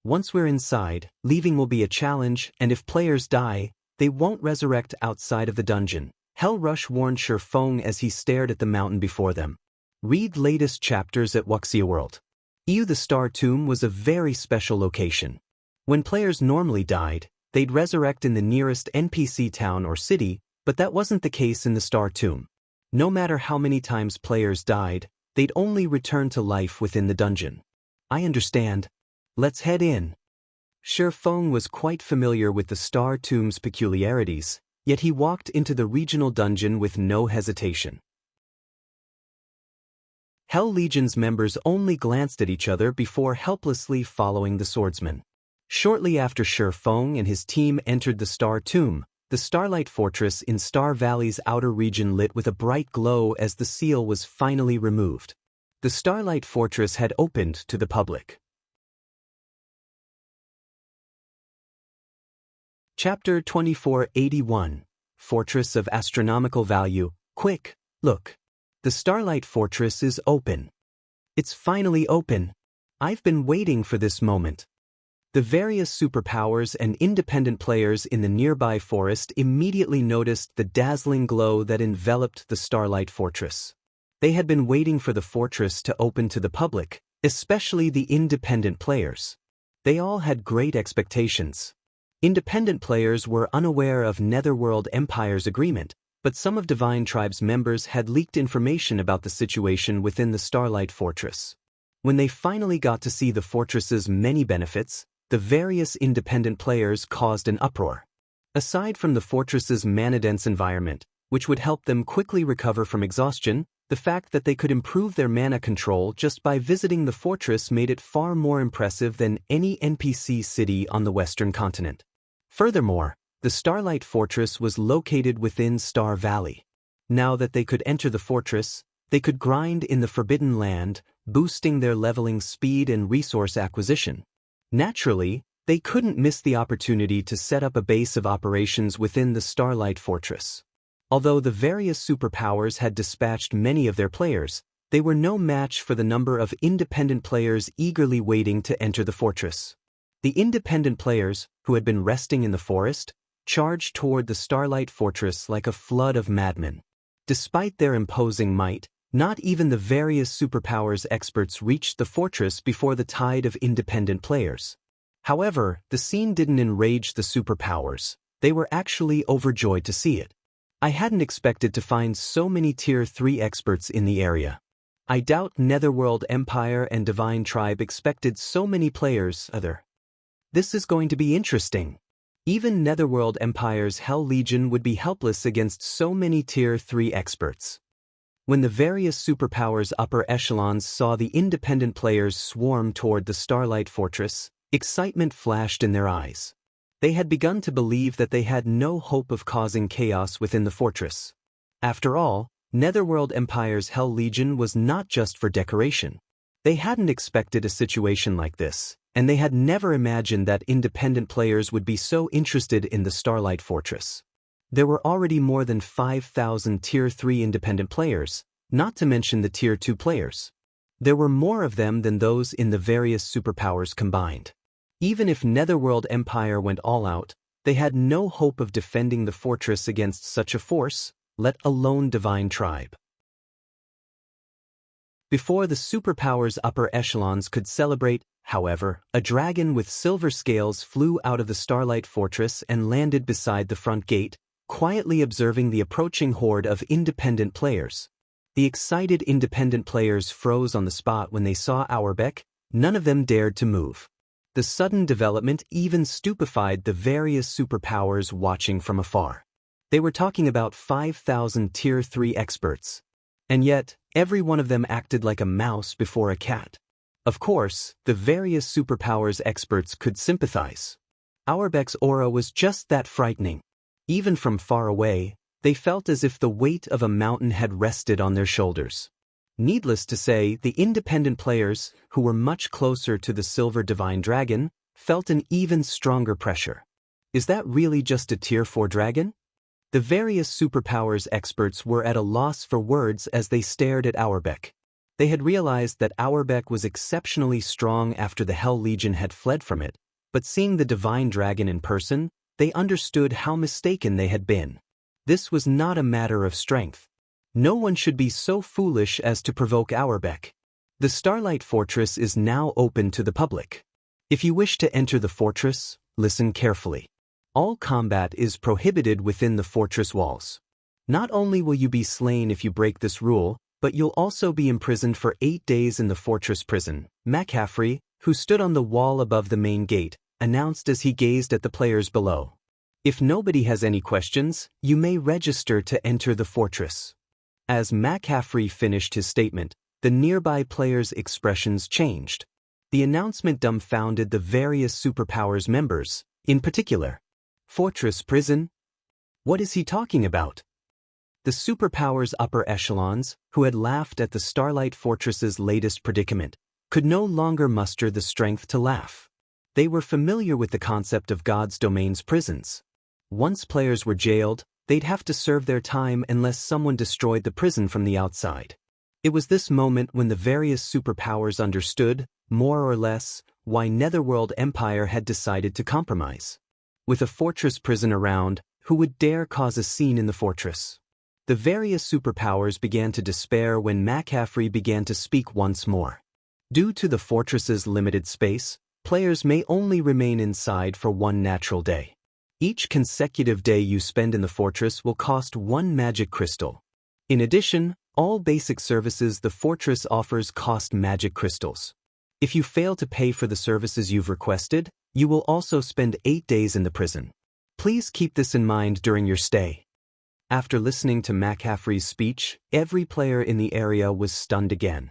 Once we're inside, leaving will be a challenge, and if players die, they won't resurrect outside of the dungeon. Hell Rush warned Sher Feng as he stared at the mountain before them. Read latest chapters at Wuxia World. The Star Tomb was a very special location. When players normally died, they'd resurrect in the nearest NPC town or city, but that wasn't the case in the Star Tomb. No matter how many times players died, they'd only return to life within the dungeon. I understand. Let's head in. Sher Feng was quite familiar with the Star Tomb's peculiarities, yet he walked into the regional dungeon with no hesitation. Hell Legion's members only glanced at each other before helplessly following the swordsman. Shortly after Sher Feng and his team entered the Star Tomb, the Starlight Fortress in Star Valley's outer region lit with a bright glow as the seal was finally removed. The Starlight Fortress had opened to the public. Chapter 2481, Fortress of Astronomical Value. Quick, look. The Starlight Fortress is open. It's finally open. I've been waiting for this moment. The various superpowers and independent players in the nearby forest immediately noticed the dazzling glow that enveloped the Starlight Fortress. They had been waiting for the fortress to open to the public, especially the independent players. They all had great expectations. Independent players were unaware of Netherworld Empire's agreement, but some of Divine Tribe's members had leaked information about the situation within the Starlight Fortress. When they finally got to see the fortress's many benefits, the various independent players caused an uproar. Aside from the fortress's mana-dense environment, which would help them quickly recover from exhaustion, the fact that they could improve their mana control just by visiting the fortress made it far more impressive than any NPC city on the Western continent. Furthermore, the Starlight Fortress was located within Star Valley. Now that they could enter the fortress, they could grind in the Forbidden Land, boosting their leveling speed and resource acquisition. Naturally, they couldn't miss the opportunity to set up a base of operations within the Starlight Fortress. Although the various superpowers had dispatched many of their players, they were no match for the number of independent players eagerly waiting to enter the fortress. The independent players, who had been resting in the forest, charged toward the Starlight Fortress like a flood of madmen. Despite their imposing might, not even the various superpowers experts reached the fortress before the tide of independent players. However, the scene didn't enrage the superpowers. They were actually overjoyed to see it. I hadn't expected to find so many Tier 3 experts in the area. I doubt Netherworld Empire and Divine Tribe expected so many players either. This is going to be interesting. Even Netherworld Empire's Hell Legion would be helpless against so many Tier 3 experts. When the various superpowers upper echelons saw the independent players swarm toward the Starlight Fortress, excitement flashed in their eyes. They had begun to believe that they had no hope of causing chaos within the fortress. After all, Netherworld Empire's Hell Legion was not just for decoration. They hadn't expected a situation like this, and they had never imagined that independent players would be so interested in the Starlight Fortress. There were already more than 5,000 Tier 3 independent players, not to mention the Tier 2 players. There were more of them than those in the various superpowers combined. Even if Netherworld Empire went all out, they had no hope of defending the fortress against such a force, let alone Divine Tribe. Before the superpowers' upper echelons could celebrate, however, a dragon with silver scales flew out of the Starlight Fortress and landed beside the front gate, quietly observing the approaching horde of independent players. The excited independent players froze on the spot when they saw Auerbeck. None of them dared to move. The sudden development even stupefied the various superpowers watching from afar. They were talking about 5,000 Tier 3 experts. And yet, every one of them acted like a mouse before a cat. Of course, the various superpowers experts could sympathize. Auerbeck's aura was just that frightening. Even from far away, they felt as if the weight of a mountain had rested on their shoulders. Needless to say, the independent players, who were much closer to the Silver Divine Dragon, felt an even stronger pressure. Is that really just a Tier 4 dragon? The various superpowers experts were at a loss for words as they stared at Auerbeck. They had realized that Audiobook was exceptionally strong after the Hell Legion had fled from it, but seeing the divine dragon in person, they understood how mistaken they had been. This was not a matter of strength. No one should be so foolish as to provoke Audiobook. The Starlight Fortress is now open to the public. If you wish to enter the fortress, listen carefully. All combat is prohibited within the fortress walls. Not only will you be slain if you break this rule, but you'll also be imprisoned for 8 days in the fortress prison. McCaffrey, who stood on the wall above the main gate, announced as he gazed at the players below. If nobody has any questions, you may register to enter the fortress. As McCaffrey finished his statement, the nearby players' expressions changed. The announcement dumbfounded the various superpowers members, in particular. Fortress prison? What is he talking about? The superpowers upper echelons, who had laughed at the Starlight Fortress's latest predicament, could no longer muster the strength to laugh. They were familiar with the concept of God's domain's prisons. Once players were jailed, they'd have to serve their time unless someone destroyed the prison from the outside. It was this moment when the various superpowers understood, more or less, why Netherworld Empire had decided to compromise. With a fortress prison around, who would dare cause a scene in the fortress? The various superpowers began to despair when McCaffrey began to speak once more. Due to the fortress's limited space, players may only remain inside for 1 natural day. Each consecutive day you spend in the fortress will cost 1 magic crystal. In addition, all basic services the fortress offers cost magic crystals. If you fail to pay for the services you've requested, you will also spend 8 days in the prison. Please keep this in mind during your stay. After listening to McCaffrey's speech, every player in the area was stunned again.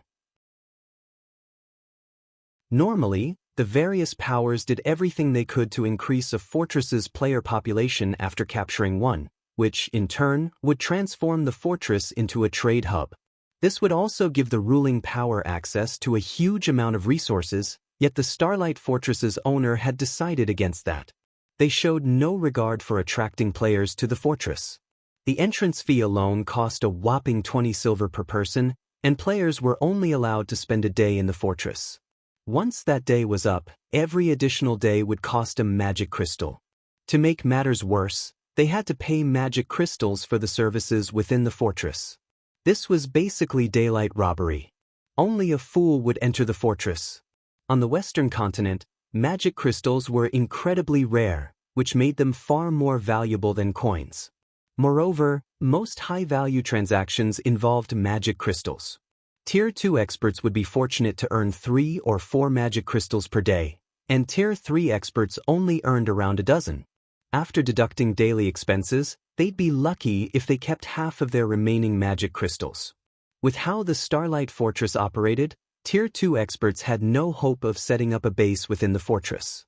Normally, the various powers did everything they could to increase a fortress's player population after capturing one, which, in turn, would transform the fortress into a trade hub. This would also give the ruling power access to a huge amount of resources, yet the Starlight Fortress's owner had decided against that. They showed no regard for attracting players to the fortress. The entrance fee alone cost a whopping 20 silver per person, and players were only allowed to spend a day in the fortress. Once that day was up, every additional day would cost a magic crystal. To make matters worse, they had to pay magic crystals for the services within the fortress. This was basically daylight robbery. Only a fool would enter the fortress. On the Western continent, magic crystals were incredibly rare, which made them far more valuable than coins. Moreover, most high-value transactions involved magic crystals. Tier 2 experts would be fortunate to earn 3 or 4 magic crystals per day, and Tier 3 experts only earned around a dozen. After deducting daily expenses, they'd be lucky if they kept half of their remaining magic crystals. With how the Starlight Fortress operated, Tier 2 experts had no hope of setting up a base within the fortress.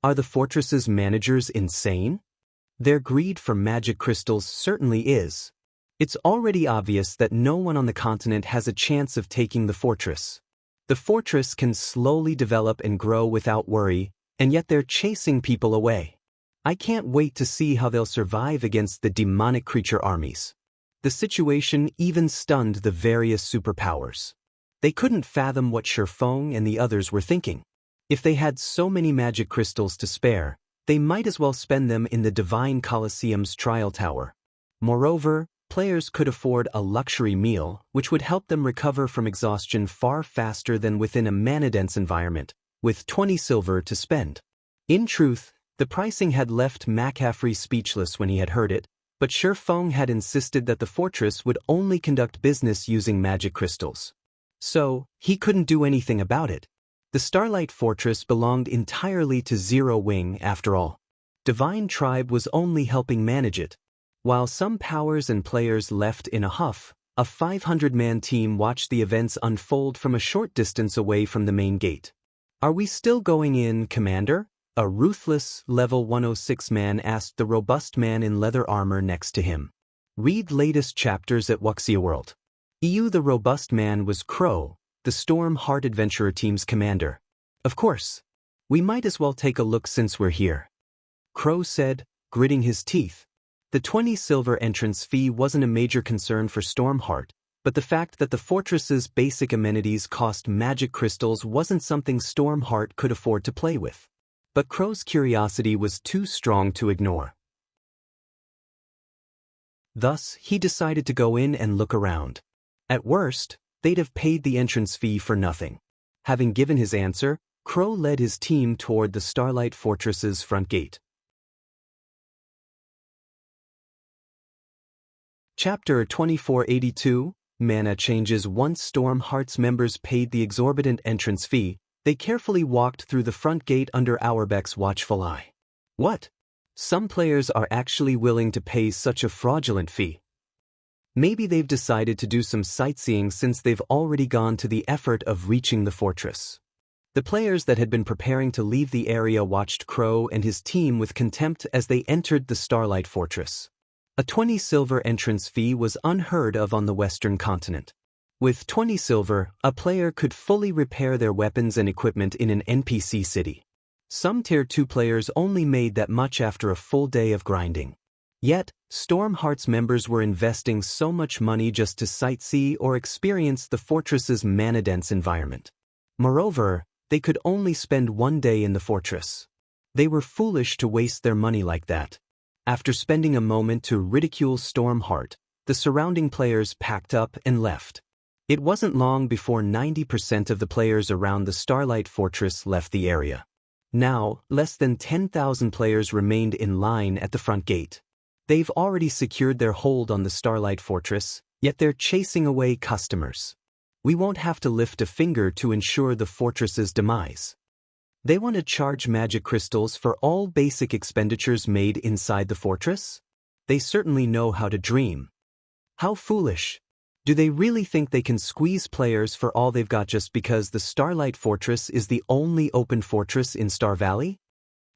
Are the fortress's managers insane? Their greed for magic crystals certainly is. It's already obvious that no one on the continent has a chance of taking the fortress. The fortress can slowly develop and grow without worry, and yet they're chasing people away. I can't wait to see how they'll survive against the demonic creature armies. The situation even stunned the various superpowers. They couldn't fathom what Shifeng and the others were thinking. If they had so many magic crystals to spare, they might as well spend them in the Divine Colosseum's trial tower. Moreover, players could afford a luxury meal, which would help them recover from exhaustion far faster than within a mana-dense environment, with 20 silver to spend. In truth, the pricing had left McCaffrey speechless when he had heard it, but Shifeng had insisted that the fortress would only conduct business using magic crystals. So, he couldn't do anything about it. The Starlight Fortress belonged entirely to Zero Wing after all. Divine Tribe was only helping manage it. While some powers and players left in a huff, a 500-man team watched the events unfold from a short distance away from the main gate. "Are we still going in, Commander?" A ruthless, level 106 man asked the robust man in leather armor next to him. Read latest chapters at Wuxia World. The robust man was Crow, the Storm Heart Adventurer team's commander. "Of course. We might as well take a look since we're here," Crow said, gritting his teeth. The 20 silver entrance fee wasn't a major concern for Stormheart, But the fact that the fortress's basic amenities cost magic crystals wasn't something Stormheart could afford to play with. But Crow's curiosity was too strong to ignore. Thus, he decided to go in and look around. At worst, they'd have paid the entrance fee for nothing. Having given his answer, Crow led his team toward the Starlight Fortress's front gate. Chapter 2482, Mana Changes. Once Stormheart's members paid the exorbitant entrance fee, they carefully walked through the front gate under Auerbach's watchful eye. What? Some players are actually willing to pay such a fraudulent fee. Maybe they've decided to do some sightseeing since they've already gone to the effort of reaching the fortress. The players that had been preparing to leave the area watched Crow and his team with contempt as they entered the Starlight Fortress. A 20 silver entrance fee was unheard of on the Western continent. With 20 silver, a player could fully repair their weapons and equipment in an NPC city. Some Tier 2 players only made that much after a full day of grinding. Yet, Stormheart's members were investing so much money just to sightsee or experience the fortress's mana-dense environment. Moreover, they could only spend one day in the fortress. They were foolish to waste their money like that. After spending a moment to ridicule Stormheart, the surrounding players packed up and left. It wasn't long before 90% of the players around the Starlight Fortress left the area. Now, less than 10,000 players remained in line at the front gate. They've already secured their hold on the Starlight Fortress, yet they're chasing away customers. We won't have to lift a finger to ensure the fortress's demise. They want to charge magic crystals for all basic expenditures made inside the fortress? They certainly know how to dream. How foolish. Do they really think they can squeeze players for all they've got just because the Starlight Fortress is the only open fortress in Star Valley?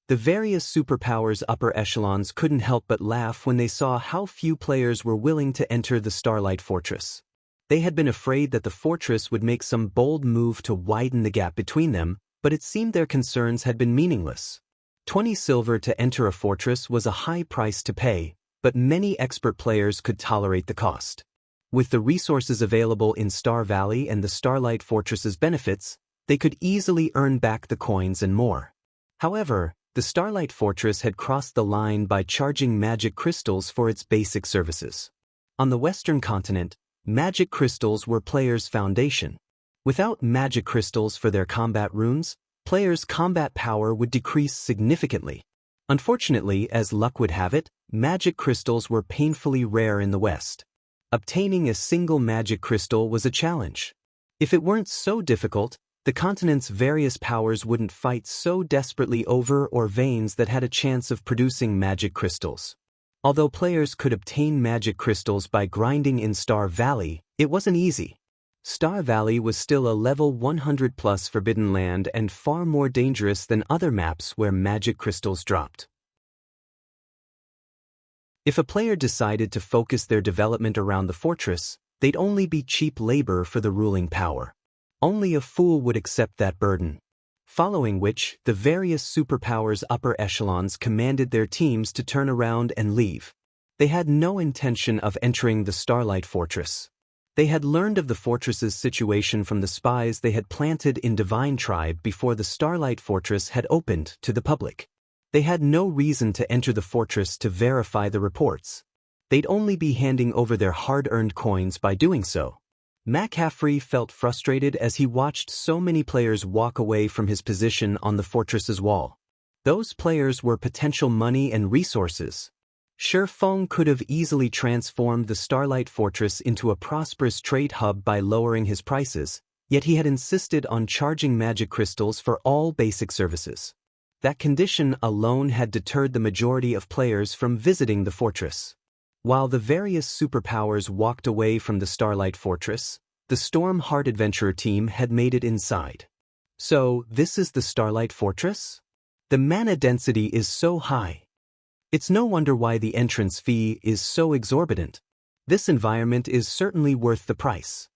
The various superpowers upper echelons couldn't help but laugh when they saw how few players were willing to enter the Starlight Fortress. They had been afraid that the fortress would make some bold move to widen the gap between them, but it seemed their concerns had been meaningless. 20 silver to enter a fortress was a high price to pay, but many expert players could tolerate the cost. With the resources available in Star Valley and the Starlight Fortress's benefits, they could easily earn back the coins and more. However, the Starlight Fortress had crossed the line by charging magic crystals for its basic services. On the Western continent, magic crystals were players' foundation. Without magic crystals for their combat runes, players' combat power would decrease significantly. Unfortunately, as luck would have it, magic crystals were painfully rare in the West. Obtaining a single magic crystal was a challenge. If it weren't so difficult, the continent's various powers wouldn't fight so desperately over or veins that had a chance of producing magic crystals. Although players could obtain magic crystals by grinding in Star Valley, it wasn't easy. Star Valley was still a level 100 plus forbidden land and far more dangerous than other maps where magic crystals dropped. If a player decided to focus their development around the fortress, they'd only be cheap labor for the ruling power. Only a fool would accept that burden. Following which, the various superpowers upper echelons commanded their teams to turn around and leave. They had no intention of entering the Starlight Fortress. They had learned of the fortress's situation from the spies they had planted in Divine Tribe before the Starlight Fortress had opened to the public. They had no reason to enter the fortress to verify the reports. They'd only be handing over their hard-earned coins by doing so. McCaffrey felt frustrated as he watched so many players walk away from his position on the fortress's wall. Those players were potential money and resources. Feng could have easily transformed the Starlight Fortress into a prosperous trade hub by lowering his prices, yet he had insisted on charging magic crystals for all basic services. That condition alone had deterred the majority of players from visiting the fortress. While the various superpowers walked away from the Starlight Fortress, the Stormheart Adventurer team had made it inside. So, this is the Starlight Fortress? The mana density is so high. It's no wonder why the entrance fee is so exorbitant. This environment is certainly worth the price.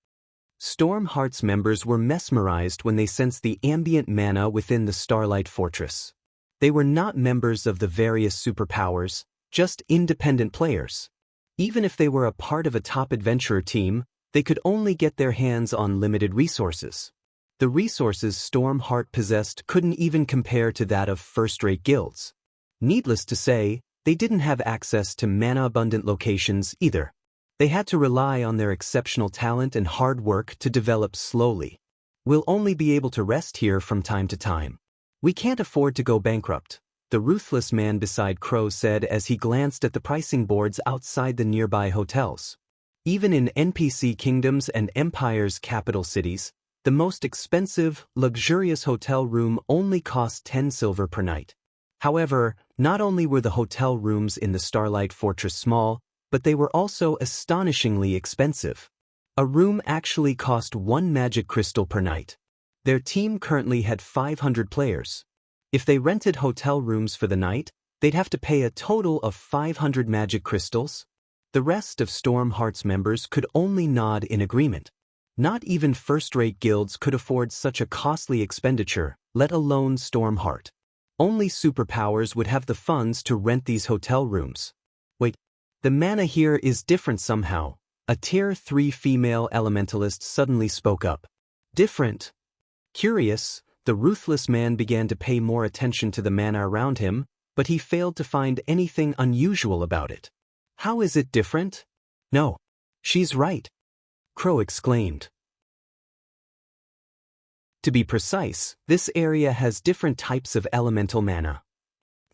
Stormheart's members were mesmerized when they sensed the ambient mana within the Starlight Fortress. They were not members of the various superpowers, just independent players. Even if they were a part of a top adventurer team, they could only get their hands on limited resources. The resources Stormheart possessed couldn't even compare to that of first-rate guilds. Needless to say, they didn't have access to mana-abundant locations either. They had to rely on their exceptional talent and hard work to develop slowly. We'll only be able to rest here from time to time. We can't afford to go bankrupt, the ruthless man beside Crow said as he glanced at the pricing boards outside the nearby hotels. Even in NPC kingdoms and Empire's capital cities, the most expensive, luxurious hotel room only cost 10 silver per night. However, not only were the hotel rooms in the Starlight Fortress small, but they were also astonishingly expensive. A room actually cost 1 magic crystal per night. Their team currently had 500 players. If they rented hotel rooms for the night, they'd have to pay a total of 500 magic crystals. The rest of Stormheart's members could only nod in agreement. Not even first-rate guilds could afford such a costly expenditure, let alone Stormheart. Only superpowers would have the funds to rent these hotel rooms. Wait, the mana here is different somehow. A Tier 3 female elementalist suddenly spoke up. Different? Curious, the ruthless man began to pay more attention to the mana around him, but he failed to find anything unusual about it. How is it different? No. She's right, Crow exclaimed. To be precise, this area has different types of elemental mana.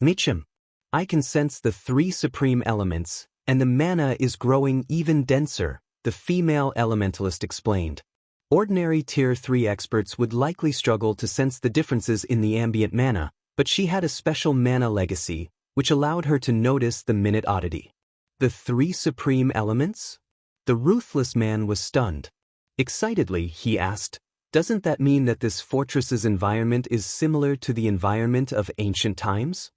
Mitchum, I can sense the 3 supreme elements, and the mana is growing even denser, the female elementalist explained. Ordinary Tier 3 experts would likely struggle to sense the differences in the ambient mana, but she had a special mana legacy, which allowed her to notice the minute oddity. The 3 supreme elements? The ruthless man was stunned. Excitedly, he asked, "Doesn't that mean that this fortress's environment is similar to the environment of ancient times?"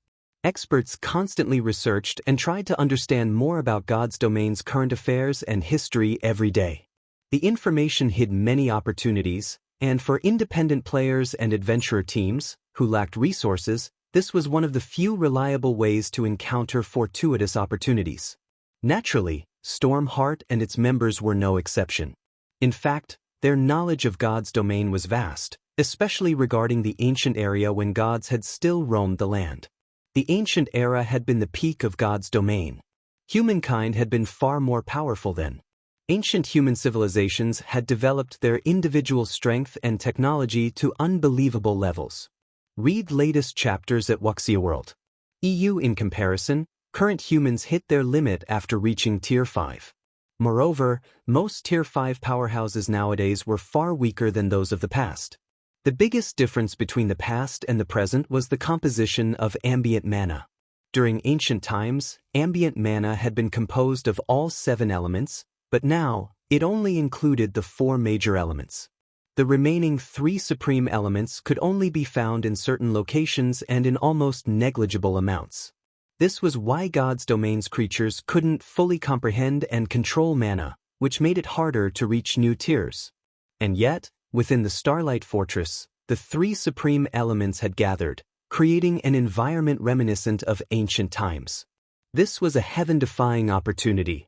Experts constantly researched and tried to understand more about God's domain's current affairs and history every day. The information hid many opportunities, and for independent players and adventurer teams, who lacked resources, this was one of the few reliable ways to encounter fortuitous opportunities. Naturally, Stormheart and its members were no exception. In fact, their knowledge of God's domain was vast, especially regarding the ancient area when gods had still roamed the land. The ancient era had been the peak of God's domain. Humankind had been far more powerful then. Ancient human civilizations had developed their individual strength and technology to unbelievable levels. Read latest chapters at Wuxia World. EU in comparison, current humans hit their limit after reaching Tier 5. Moreover, most Tier 5 powerhouses nowadays were far weaker than those of the past. The biggest difference between the past and the present was the composition of ambient mana. During ancient times, ambient mana had been composed of all 7 elements, but now, it only included the 4 major elements. The remaining 3 supreme elements could only be found in certain locations and in almost negligible amounts. This was why God's domain's creatures couldn't fully comprehend and control mana, which made it harder to reach new tiers. And yet, within the Starlight Fortress, the 3 supreme elements had gathered, creating an environment reminiscent of ancient times. This was a heaven-defying opportunity.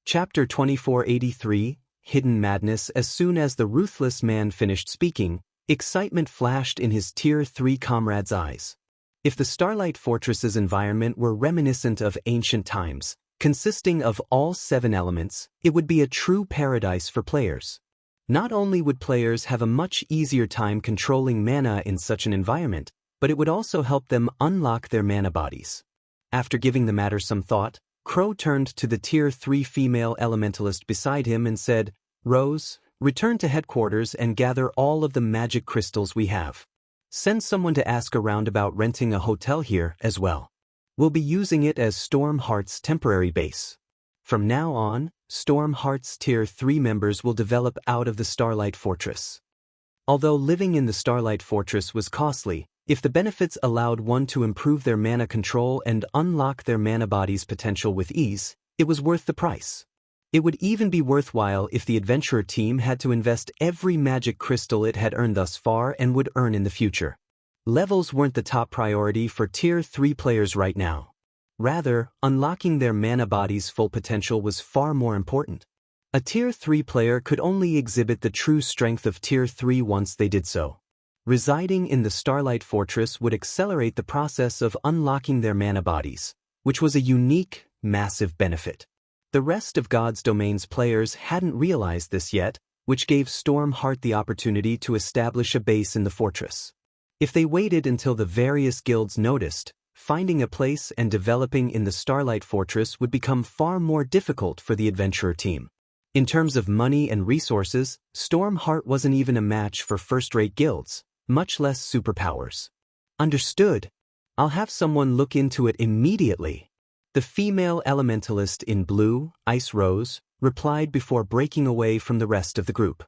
Chapter 2483, Hidden Madness. As soon as the ruthless man finished speaking, excitement flashed in his Tier 3 comrade's eyes. If the Starlight Fortress's environment were reminiscent of ancient times, consisting of all 7 elements, it would be a true paradise for players. Not only would players have a much easier time controlling mana in such an environment, but it would also help them unlock their mana bodies. After giving the matter some thought, Crow turned to the Tier 3 female elementalist beside him and said, "Rose, return to headquarters and gather all of the magic crystals we have. Send someone to ask around about renting a hotel here as well. We'll be using it as Stormheart's temporary base. From now on, Stormheart's Tier 3 members will develop out of the Starlight Fortress." Although living in the Starlight Fortress was costly, if the benefits allowed one to improve their mana control and unlock their mana body's potential with ease, it was worth the price. It would even be worthwhile if the adventurer team had to invest every magic crystal it had earned thus far and would earn in the future. Levels weren't the top priority for Tier 3 players right now. Rather, unlocking their mana body's full potential was far more important. A Tier 3 player could only exhibit the true strength of Tier 3 once they did so. Residing in the Starlight Fortress would accelerate the process of unlocking their mana bodies, which was a unique, massive benefit. The rest of God's Domain's players hadn't realized this yet, which gave Stormheart the opportunity to establish a base in the fortress. If they waited until the various guilds noticed, finding a place and developing in the Starlight Fortress would become far more difficult for the adventurer team. In terms of money and resources, Stormheart wasn't even a match for first-rate guilds, much less superpowers. Understood. I'll have someone look into it immediately. The female elementalist in blue, Ice Rose, replied before breaking away from the rest of the group.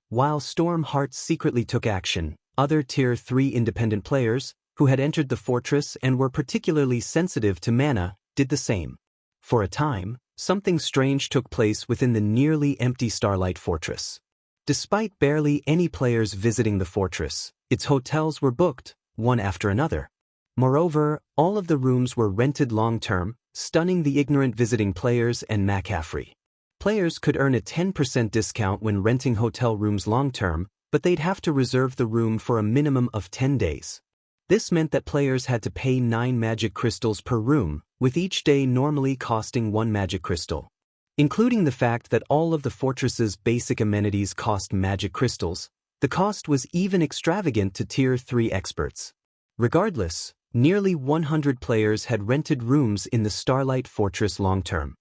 While Stormheart secretly took action, other Tier 3 independent players, who had entered the fortress and were particularly sensitive to mana, did the same. For a time, something strange took place within the nearly empty Starlight Fortress. Despite barely any players visiting the fortress, its hotels were booked, one after another. Moreover, all of the rooms were rented long-term, stunning the ignorant visiting players and McCaffrey. Players could earn a 10% discount when renting hotel rooms long-term, but they'd have to reserve the room for a minimum of 10 days. This meant that players had to pay 9 magic crystals per room, with each day normally costing 1 magic crystal. Including the fact that all of the fortress's basic amenities cost magic crystals, the cost was even extravagant to Tier 3 experts. Regardless, nearly 100 players had rented rooms in the Starlight Fortress long-term.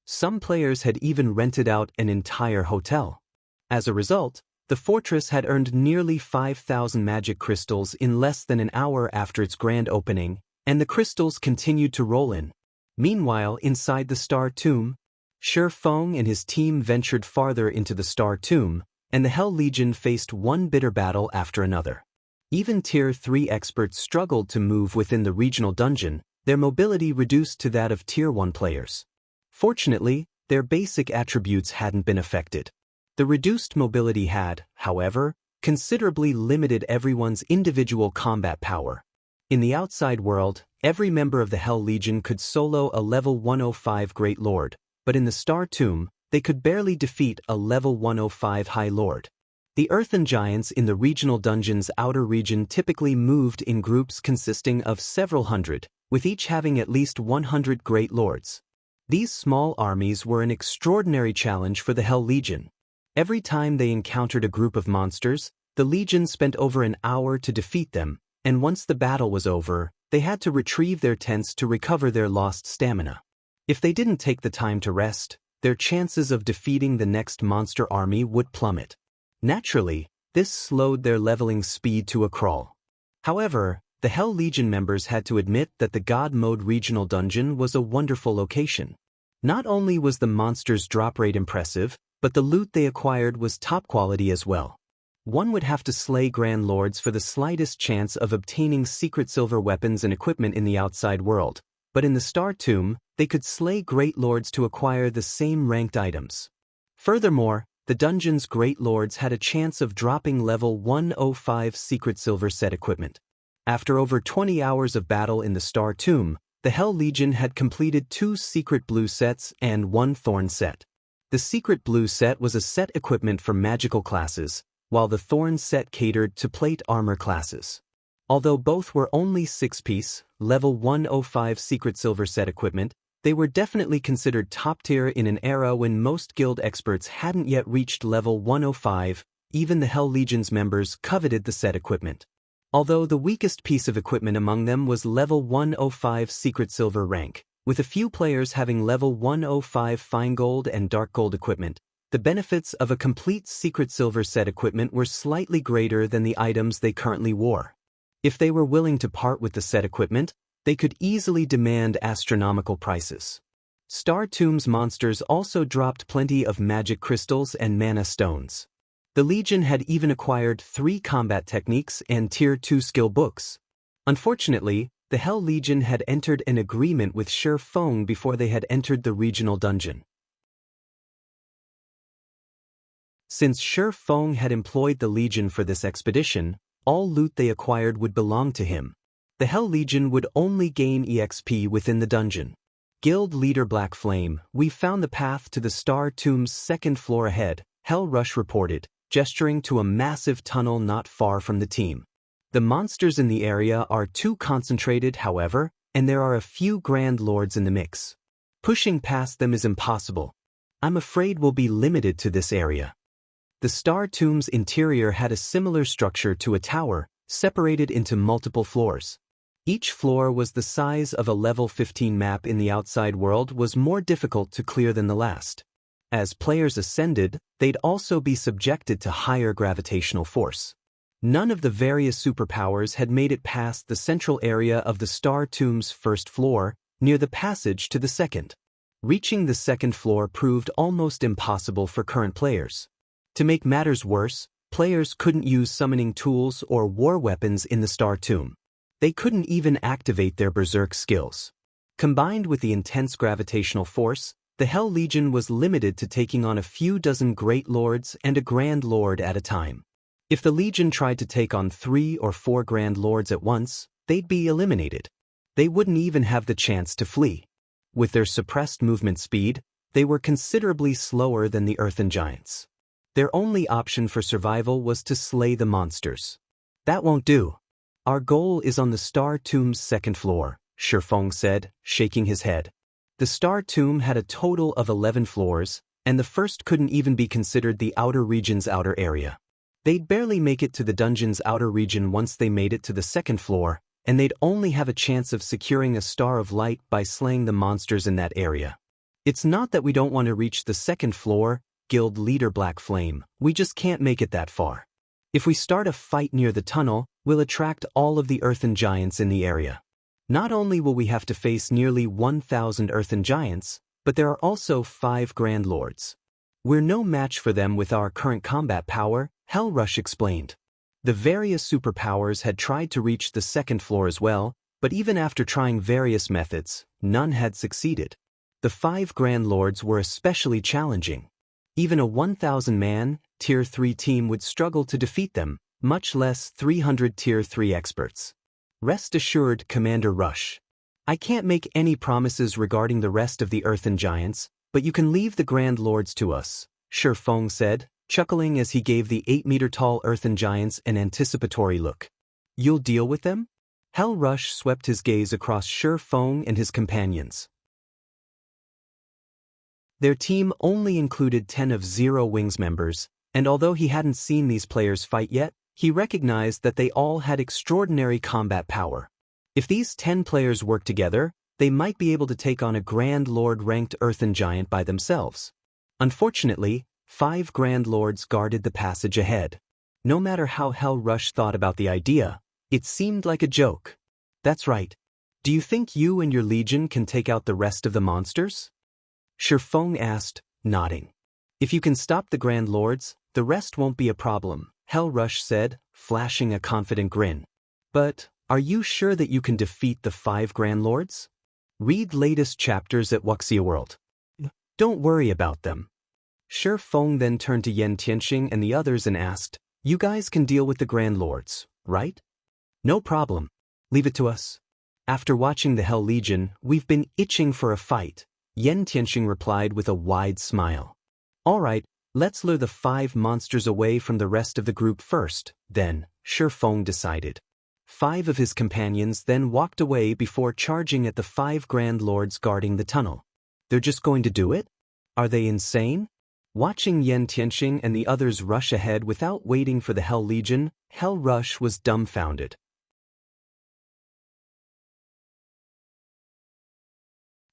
Some players had even rented out an entire hotel. As a result, the fortress had earned nearly 5,000 magic crystals in less than an hour after its grand opening, and the crystals continued to roll in. Meanwhile, inside the Star Tomb, Shi Feng and his team ventured farther into the Star Tomb, and the Hell Legion faced one bitter battle after another. Even Tier 3 experts struggled to move within the regional dungeon, their mobility reduced to that of Tier 1 players. Fortunately, their basic attributes hadn't been affected. The reduced mobility had, however, considerably limited everyone's individual combat power. In the outside world, every member of the Hell Legion could solo a level 105 Great Lord, but in the Star Tomb, they could barely defeat a level 105 High Lord. The Earthen giants in the regional dungeon's outer region typically moved in groups consisting of several hundred, with each having at least 100 Great Lords. These small armies were an extraordinary challenge for the Hell Legion. Every time they encountered a group of monsters, the Legion spent over an hour to defeat them, and once the battle was over, they had to retrieve their tents to recover their lost stamina. If they didn't take the time to rest, their chances of defeating the next monster army would plummet. Naturally, this slowed their leveling speed to a crawl. However, the Hell Legion members had to admit that the God Mode regional dungeon was a wonderful location. Not only was the monsters' drop rate impressive, but the loot they acquired was top quality as well. One would have to slay Grand Lords for the slightest chance of obtaining secret silver weapons and equipment in the outside world, but in the Star Tomb, they could slay Great Lords to acquire the same ranked items. Furthermore, the dungeon's Great Lords had a chance of dropping level 105 secret silver set equipment. After over 20 hours of battle in the Star Tomb, the Hell Legion had completed 2 secret blue sets and 1 thorn set. The secret blue set was a set equipment for magical classes, while the thorn set catered to plate armor classes. Although both were only 6-piece, level 105 secret silver set equipment, they were definitely considered top tier in an era when most guild experts hadn't yet reached level 105, even the Hell Legion's members coveted the set equipment. Although the weakest piece of equipment among them was level 105 secret silver rank, with a few players having level 105 fine gold and dark gold equipment, the benefits of a complete secret silver set equipment were slightly greater than the items they currently wore. If they were willing to part with the set equipment, they could easily demand astronomical prices. Star Tomb's monsters also dropped plenty of magic crystals and mana stones. The Legion had even acquired 3 combat techniques and Tier 2 skill books. Unfortunately, the Hell Legion had entered an agreement with Shi Feng before they had entered the regional dungeon. Since Shi Feng had employed the Legion for this expedition, all loot they acquired would belong to him. The Hell Legion would only gain EXP within the dungeon. Guild Leader Black Flame, we've found the path to the Star Tomb's second floor ahead, Hell Rush reported, gesturing to a massive tunnel not far from the team. The monsters in the area are too concentrated, however, and there are a few Grand Lords in the mix. Pushing past them is impossible. I'm afraid we'll be limited to this area. The Star Tomb's interior had a similar structure to a tower, separated into multiple floors. Each floor was the size of a level 15 map in the outside world was more difficult to clear than the last. As players ascended, they'd also be subjected to higher gravitational force. None of the various superpowers had made it past the central area of the Star Tomb's first floor, near the passage to the second. Reaching the second floor proved almost impossible for current players. To make matters worse, players couldn't use summoning tools or war weapons in the Star Tomb. They couldn't even activate their berserk skills. Combined with the intense gravitational force, the Hell Legion was limited to taking on a few dozen Great Lords and a Grand Lord at a time. If the Legion tried to take on 3 or 4 Grand Lords at once, they'd be eliminated. They wouldn't even have the chance to flee. With their suppressed movement speed, they were considerably slower than the Earthen giants. Their only option for survival was to slay the monsters. That won't do. Our goal is on the Star Tomb's second floor, Shifeng said, shaking his head. The Star Tomb had a total of 11 floors, and the first couldn't even be considered the outer region's outer area. They'd barely make it to the dungeon's outer region once they made it to the second floor, and they'd only have a chance of securing a Star of Light by slaying the monsters in that area. It's not that we don't want to reach the second floor, Guild Leader Black Flame, we just can't make it that far. If we start a fight near the tunnel, we'll attract all of the Earthen giants in the area. Not only will we have to face nearly 1,000 Earthen giants, but there are also 5 Grand Lords. We're no match for them with our current combat power, Hell Rush explained. The various superpowers had tried to reach the second floor as well, but even after trying various methods, none had succeeded. The 5 Grand Lords were especially challenging. Even a 1,000-man, Tier 3 team would struggle to defeat them, much less 300 Tier 3 experts. Rest assured, Commander Rush. I can't make any promises regarding the rest of the Earthen giants, but you can leave the Grand Lords to us, Shifeng said, chuckling as he gave the 8-meter-tall Earthen giants an anticipatory look. You'll deal with them? Hell Rush swept his gaze across Shifeng and his companions. Their team only included 10 of Zero Wings members, and although he hadn't seen these players fight yet, he recognized that they all had extraordinary combat power. If these 10 players worked together, they might be able to take on a Grand Lord-ranked Earthen giant by themselves. Unfortunately, 5 Grand Lords guarded the passage ahead. No matter how Hell Rush thought about the idea, it seemed like a joke. That's right. Do you think you and your legion can take out the rest of the monsters? Shifeng asked, nodding. If you can stop the Grand Lords, the rest won't be a problem, Hell Rush said, flashing a confident grin. But, are you sure that you can defeat the 5 Grand Lords? Read latest chapters at Wuxia World. Don't worry about them. Shifeng then turned to Yen Tianxing and the others and asked, you guys can deal with the Grand Lords, right? No problem. Leave it to us. After watching the Hell Legion, we've been itching for a fight, Yen Tianxing replied with a wide smile. All right, let's lure the 5 monsters away from the rest of the group first, then, Shifeng decided. 5 of his companions then walked away before charging at the 5 Grand Lords guarding the tunnel. They're just going to do it? Are they insane? Watching Yen Tianxing and the others rush ahead without waiting for the Hell Legion, Hell Rush was dumbfounded.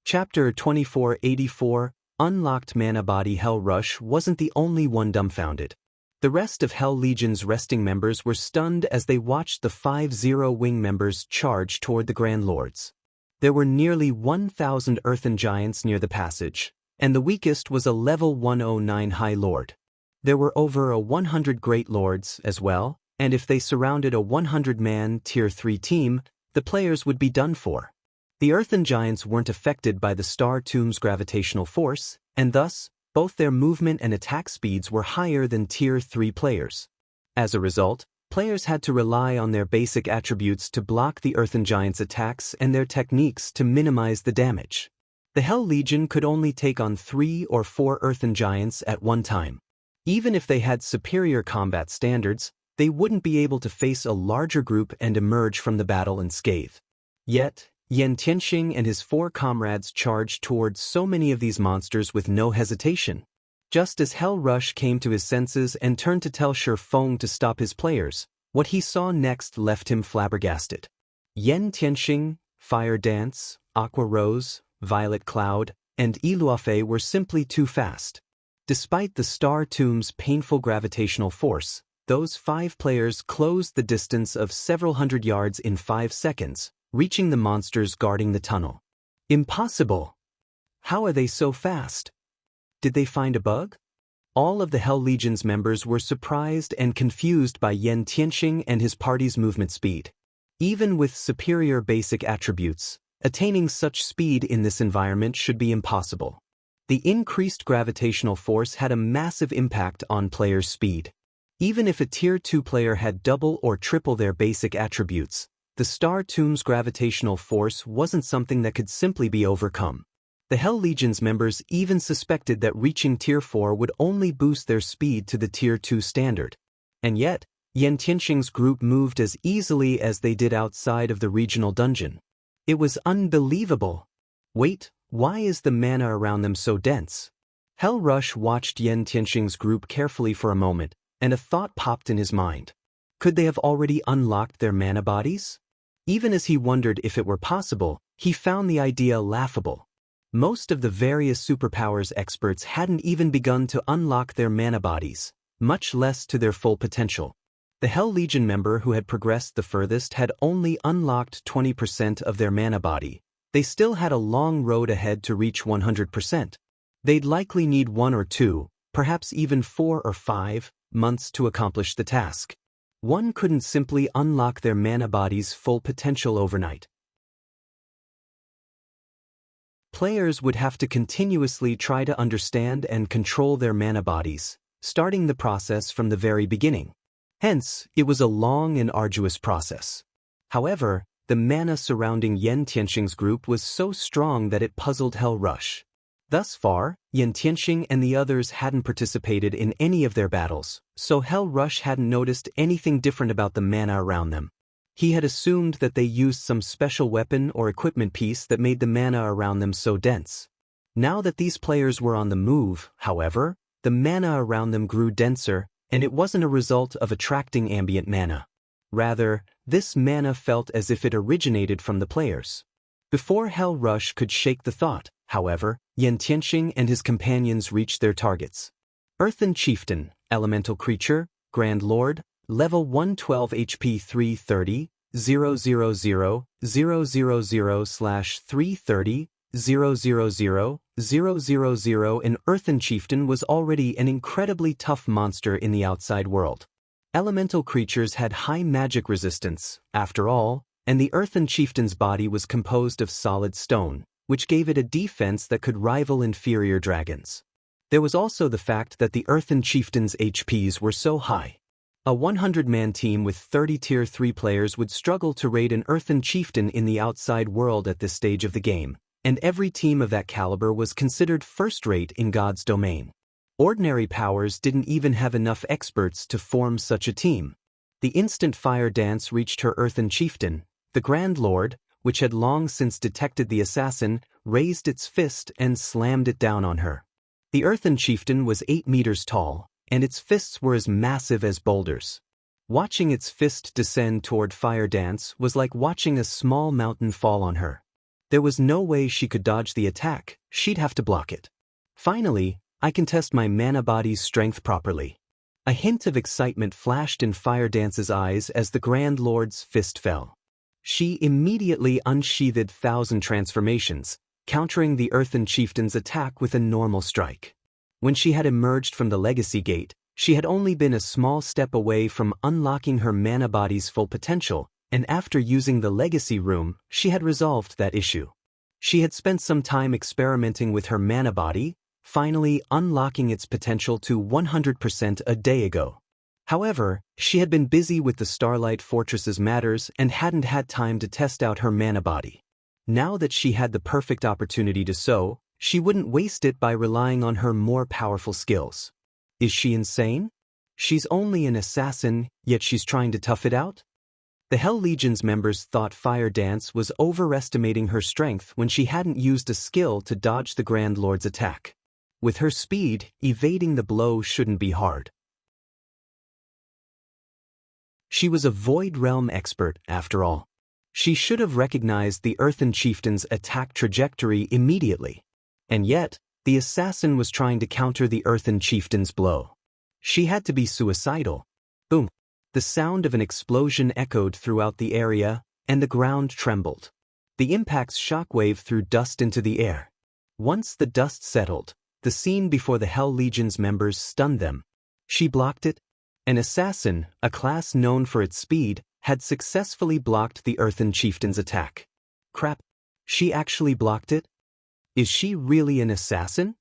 Chapter 2484, Unlocked Mana Body. Hell Rush wasn't the only one dumbfounded. The rest of Hell Legion's resting members were stunned as they watched the 5 Zero Wing members charge toward the Grand Lords. There were nearly 1,000 Earthen giants near the passage, and the weakest was a level 109 High Lord. There were over 100 Great Lords as well, and if they surrounded a 100-man Tier 3 team, the players would be done for. The Earthen giants weren't affected by the Star Tomb's gravitational force, and thus, both their movement and attack speeds were higher than Tier 3 players. As a result, Players had to rely on their basic attributes to block the Earthen Giant's attacks and their techniques to minimize the damage. The Hell Legion could only take on 3 or 4 Earthen Giants at one time. Even if they had superior combat standards, they wouldn't be able to face a larger group and emerge from the battle unscathed. Yet, Yan Tianxing and his 4 comrades charged towards so many of these monsters with no hesitation. Just as Hell Rush came to his senses and turned to tell Shi Feng to stop his players, what he saw next left him flabbergasted. Yan Tianxing, Fire Dance, Aqua Rose, Violet Cloud, and Iluofei were simply too fast. Despite the Star Tomb's painful gravitational force, those 5 players closed the distance of several hundred yards in 5 seconds, reaching the monsters guarding the tunnel. Impossible! How are they so fast? Did they find a bug? All of the Hell Legion's members were surprised and confused by Yan Tianxing and his party's movement speed. Even with superior basic attributes, attaining such speed in this environment should be impossible. The increased gravitational force had a massive impact on players' speed. Even if a Tier 2 player had double or triple their basic attributes, the Star Tomb's gravitational force wasn't something that could simply be overcome. The Hell Legion's members even suspected that reaching Tier 4 would only boost their speed to the Tier 2 standard. And yet, Yan Tianxing's group moved as easily as they did outside of the regional dungeon. It was unbelievable. Wait, why is the mana around them so dense? Hell Rush watched Yan Tianxing's group carefully for a moment, and a thought popped in his mind. Could they have already unlocked their mana bodies? Even as he wondered if it were possible, he found the idea laughable. Most of the various superpowers experts hadn't even begun to unlock their mana bodies, much less to their full potential. The Hell Legion member who had progressed the furthest had only unlocked 20% of their mana body. They still had a long road ahead to reach 100%. They'd likely need 1 or 2, perhaps even 4 or 5, months to accomplish the task. One couldn't simply unlock their mana body's full potential overnight. Players would have to continuously try to understand and control their mana bodies, starting the process from the very beginning. Hence, it was a long and arduous process. However, the mana surrounding Yan Tianxing's group was so strong that it puzzled Hell Rush. Thus far, Yan Tianxing and the others hadn't participated in any of their battles, so Hell Rush hadn't noticed anything different about the mana around them. He had assumed that they used some special weapon or equipment piece that made the mana around them so dense. Now that these players were on the move, however, the mana around them grew denser, and it wasn't a result of attracting ambient mana. Rather, this mana felt as if it originated from the players. Before Hell Rush could shake the thought, however, Yan Tianxing and his companions reached their targets. Earthen Chieftain, Elemental Creature, Grand Lord, Level 112 HP 330, 000, 000/330, 000, an Earthen Chieftain was already an incredibly tough monster in the outside world. Elemental creatures had high magic resistance, after all, and the Earthen Chieftain's body was composed of solid stone, which gave it a defense that could rival inferior dragons. There was also the fact that the Earthen Chieftain's HPs were so high. A 100-man team with 30 Tier 3 players would struggle to raid an Earthen Chieftain in the outside world at this stage of the game, and every team of that caliber was considered first-rate in God's domain. Ordinary powers didn't even have enough experts to form such a team. The instant Fire Dance reached her Earthen Chieftain, the Grand Lord, which had long since detected the assassin, raised its fist and slammed it down on her. The Earthen Chieftain was 8 meters tall, and its fists were as massive as boulders. Watching its fist descend toward Fire Dance was like watching a small mountain fall on her. There was no way she could dodge the attack, she'd have to block it. Finally, I can test my mana body's strength properly. A hint of excitement flashed in Fire Dance's eyes as the Grand Lord's fist fell. She immediately unsheathed 1,000 transformations, countering the Earthen Chieftain's attack with a normal strike. When she had emerged from the Legacy Gate, she had only been a small step away from unlocking her mana body's full potential, and after using the Legacy Room, she had resolved that issue. She had spent some time experimenting with her mana body, finally unlocking its potential to 100% a day ago. However, she had been busy with the Starlight Fortress's matters and hadn't had time to test out her mana body. Now that she had the perfect opportunity to sow, she wouldn't waste it by relying on her more powerful skills. Is she insane? She's only an assassin, yet she's trying to tough it out? The Hell Legion's members thought Fire Dance was overestimating her strength when she hadn't used a skill to dodge the Grand Lord's attack. With her speed, evading the blow shouldn't be hard. She was a Void Realm expert, after all. She should have recognized the Earthen Chieftain's attack trajectory immediately. And yet, the assassin was trying to counter the Earthen Chieftain's blow. She had to be suicidal. Boom! The sound of an explosion echoed throughout the area, and the ground trembled. The impact's shockwave threw dust into the air. Once the dust settled, the scene before the Hell Legion's members stunned them. She blocked it. An assassin, a class known for its speed, had successfully blocked the Earthen Chieftain's attack. Crap! She actually blocked it? Is she really an assassin?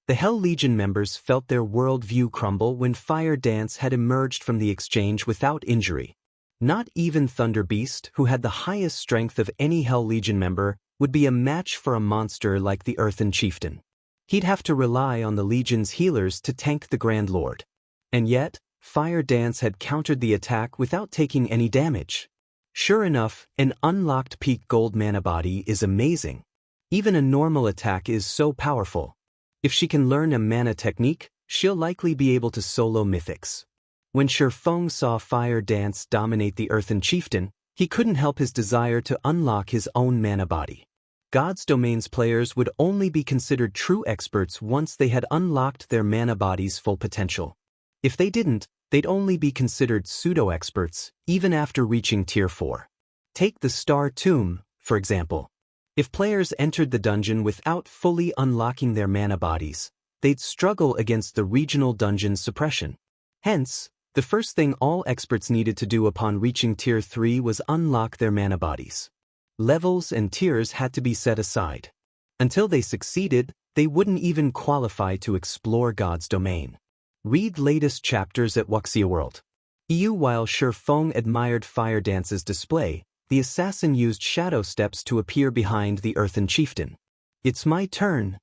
The Hell Legion members felt their worldview crumble when Fire Dance had emerged from the exchange without injury. Not even Thunder Beast, who had the highest strength of any Hell Legion member, would be a match for a monster like the Earthen Chieftain. He'd have to rely on the Legion's healers to tank the Grand Lord. And yet, Fire Dance had countered the attack without taking any damage. Sure enough, an unlocked peak gold mana body is amazing. Even a normal attack is so powerful. If she can learn a mana technique, she'll likely be able to solo mythics. When Shifeng saw Fire Dance dominate the Earthen Chieftain, he couldn't help his desire to unlock his own mana body. God's Domain's players would only be considered true experts once they had unlocked their mana body's full potential. If they didn't, they'd only be considered pseudo-experts, even after reaching Tier 4. Take the Star Tomb, for example. If players entered the dungeon without fully unlocking their mana bodies, they'd struggle against the regional dungeon suppression. Hence, the first thing all experts needed to do upon reaching Tier 3 was unlock their mana bodies. Levels and tiers had to be set aside. Until they succeeded, they wouldn't even qualify to explore God's Domain. Read latest chapters at Wuxia World. While Shifeng admired Fire Dance's display, the assassin used shadow steps to appear behind the Earthen Chieftain. It's my turn.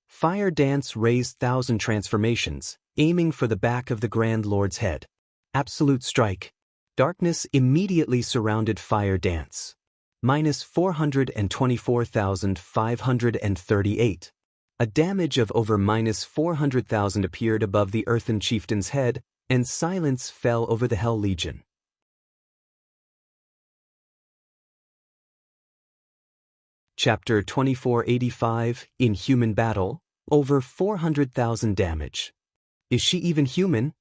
Fire Dance raised 1,000 transformations, aiming for the back of the Grand Lord's head. Absolute strike. Darkness immediately surrounded Fire Dance. Minus 424,538. A damage of over minus 400,000 appeared above the Earthen Chieftain's head, and silence fell over the Hell Legion. Chapter 2485, Inhuman Battle, over 400,000 damage. Is she even human?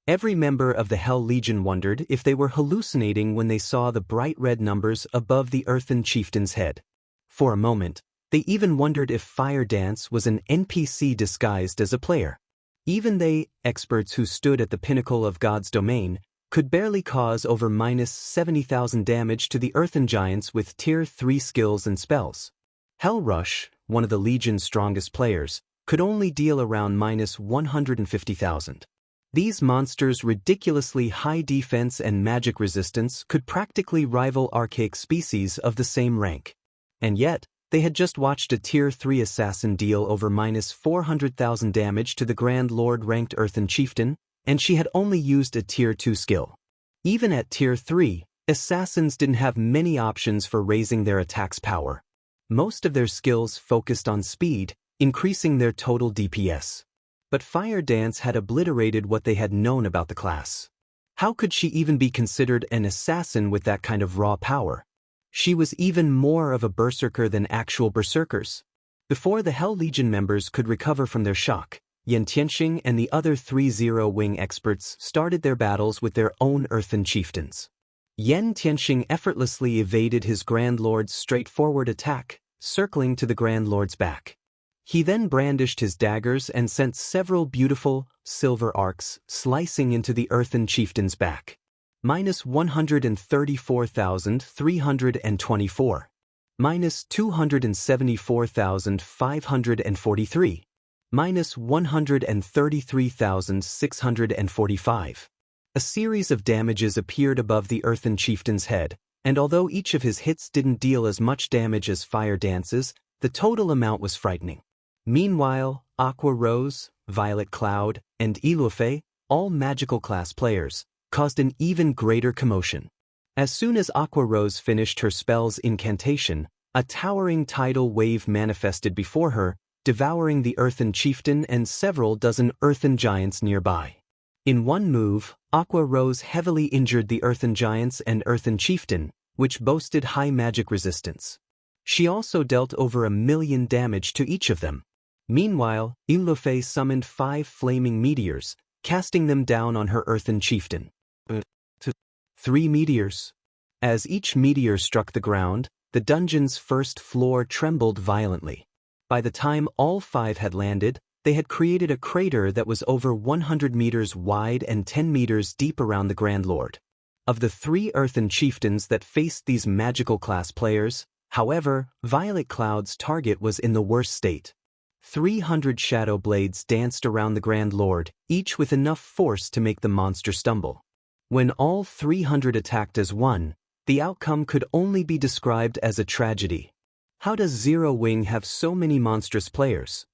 Every member of the Hell Legion wondered if they were hallucinating when they saw the bright red numbers above the Earthen Chieftain's head. For a moment, they even wondered if Fire Dance was an NPC disguised as a player. Even they, experts who stood at the pinnacle of God's Domain, could barely cause over minus 70,000 damage to the Earthen Giants with Tier 3 skills and spells. Hell Rush, one of the Legion's strongest players, could only deal around minus 150,000. These monsters' ridiculously high defense and magic resistance could practically rival archaic species of the same rank. And yet, they had just watched a Tier 3 assassin deal over minus 400,000 damage to the Grand Lord-ranked Earthen Chieftain, and she had only used a Tier 2 skill. Even at Tier 3, assassins didn't have many options for raising their attack's power. Most of their skills focused on speed, increasing their total DPS. But Fire Dance had obliterated what they had known about the class. How could she even be considered an assassin with that kind of raw power? She was even more of a berserker than actual berserkers. Before the Hell Legion members could recover from their shock, Yan Tianxing and the other 3-0 wing experts started their battles with their own Earthen Chieftains. Yan Tianxing effortlessly evaded his Grand Lord's straightforward attack, circling to the Grand Lord's back. He then brandished his daggers and sent several beautiful, silver arcs slicing into the Earthen Chieftain's back. Minus 134,324. Minus 274,543. Minus 133,645. A series of damages appeared above the Earthen chieftain's head, and although each of his hits didn't deal as much damage as Fire Dance's, the total amount was frightening. Meanwhile, Aqua Rose, Violet Cloud, and Ilufe, all magical class players, caused an even greater commotion. As soon as Aqua Rose finished her spell's incantation, a towering tidal wave manifested before her, devouring the Earthen chieftain and several dozen Earthen giants nearby. In one move, Aqua Rose heavily injured the Earthen giants and Earthen chieftain, which boasted high magic resistance. She also dealt over 1,000,000 damage to each of them. Meanwhile, Ilufe summoned 5 flaming meteors, casting them down on her Earthen chieftain. 3 meteors. As each meteor struck the ground, the dungeon's first floor trembled violently. By the time all 5 had landed, they had created a crater that was over 100 meters wide and 10 meters deep around the Grand Lord. Of the 3 Earthen chieftains that faced these magical class players, however, Violet Cloud's target was in the worst state. 300 shadow blades danced around the Grand Lord, each with enough force to make the monster stumble. When all 300 attacked as one, the outcome could only be described as a tragedy. How does Zero Wing have so many monstrous players?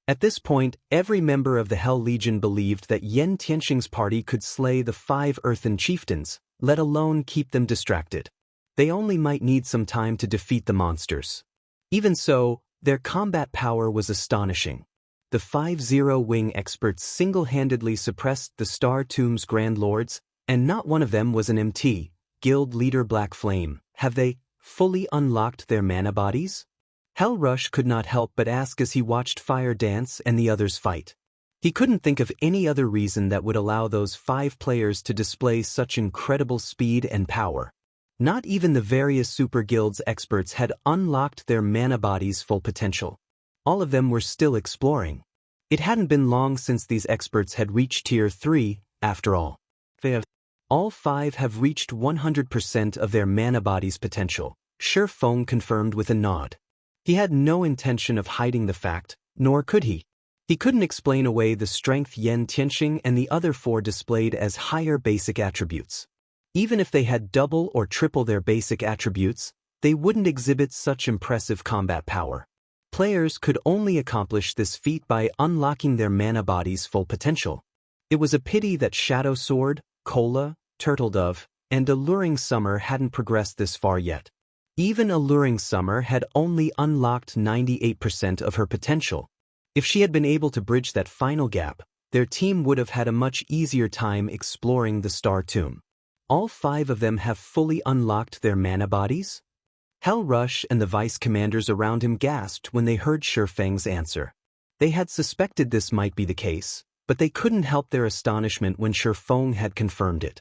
At this point, every member of the Hell Legion believed that Yen Tianxing's party could slay the 5 Earthen chieftains, let alone keep them distracted. They only might need some time to defeat the monsters. Even so, their combat power was astonishing. The 5 Zero Wing experts single-handedly suppressed the Star Tomb's Grand Lords, and not one of them was an MT, Guild Leader Black Flame. Have they fully unlocked their mana bodies? Hell Rush could not help but ask as he watched Fire Dance and the others fight. He couldn't think of any other reason that would allow those 5 players to display such incredible speed and power. Not even the various Super Guilds experts had unlocked their mana bodies' full potential. All of them were still exploring. It hadn't been long since these experts had reached Tier 3, after all. All 5 have reached 100% of their mana body's potential, Shi Feng confirmed with a nod. He had no intention of hiding the fact, nor could he. He couldn't explain away the strength Yen Tianxing and the other 4 displayed as higher basic attributes. Even if they had double or triple their basic attributes, they wouldn't exhibit such impressive combat power. Players could only accomplish this feat by unlocking their mana body's full potential. It was a pity that Shadow Sword, Cola, Turtle Dove, and Alluring Summer hadn't progressed this far yet. Even Alluring Summer had only unlocked 98% of her potential. If she had been able to bridge that final gap, their team would have had a much easier time exploring the Star Tomb. All 5 of them have fully unlocked their mana bodies? Hell Rush and the vice commanders around him gasped when they heard Shi Feng's answer. They had suspected this might be the case, but they couldn't help their astonishment when Shi Feng had confirmed it.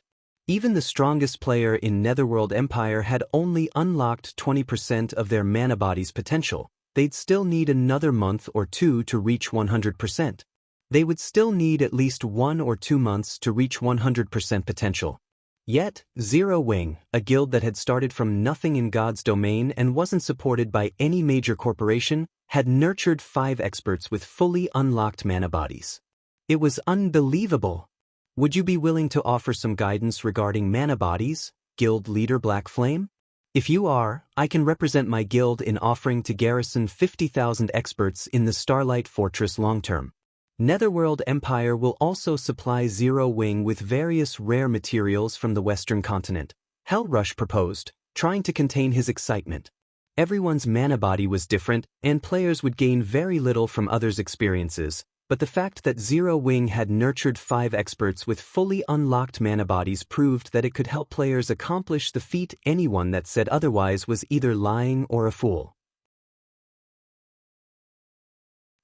Even the strongest player in Netherworld Empire had only unlocked 20% of their mana body's potential. They'd still need another month or 2 to reach 100%. They would still need at least 1 or 2 months to reach 100% potential. Yet, Zero Wing, a guild that had started from nothing in God's domain and wasn't supported by any major corporation, had nurtured 5 experts with fully unlocked mana bodies. It was unbelievable. Would you be willing to offer some guidance regarding mana bodies, Guild Leader Black Flame? If you are, I can represent my guild in offering to garrison 50,000 experts in the Starlight Fortress long-term. Netherworld Empire will also supply Zero Wing with various rare materials from the Western continent, Hell Rush proposed, trying to contain his excitement. Everyone's mana body was different, and players would gain very little from others' experiences, but the fact that Zero Wing had nurtured 5 experts with fully unlocked mana bodies proved that it could help players accomplish the feat. Anyone that said otherwise was either lying or a fool.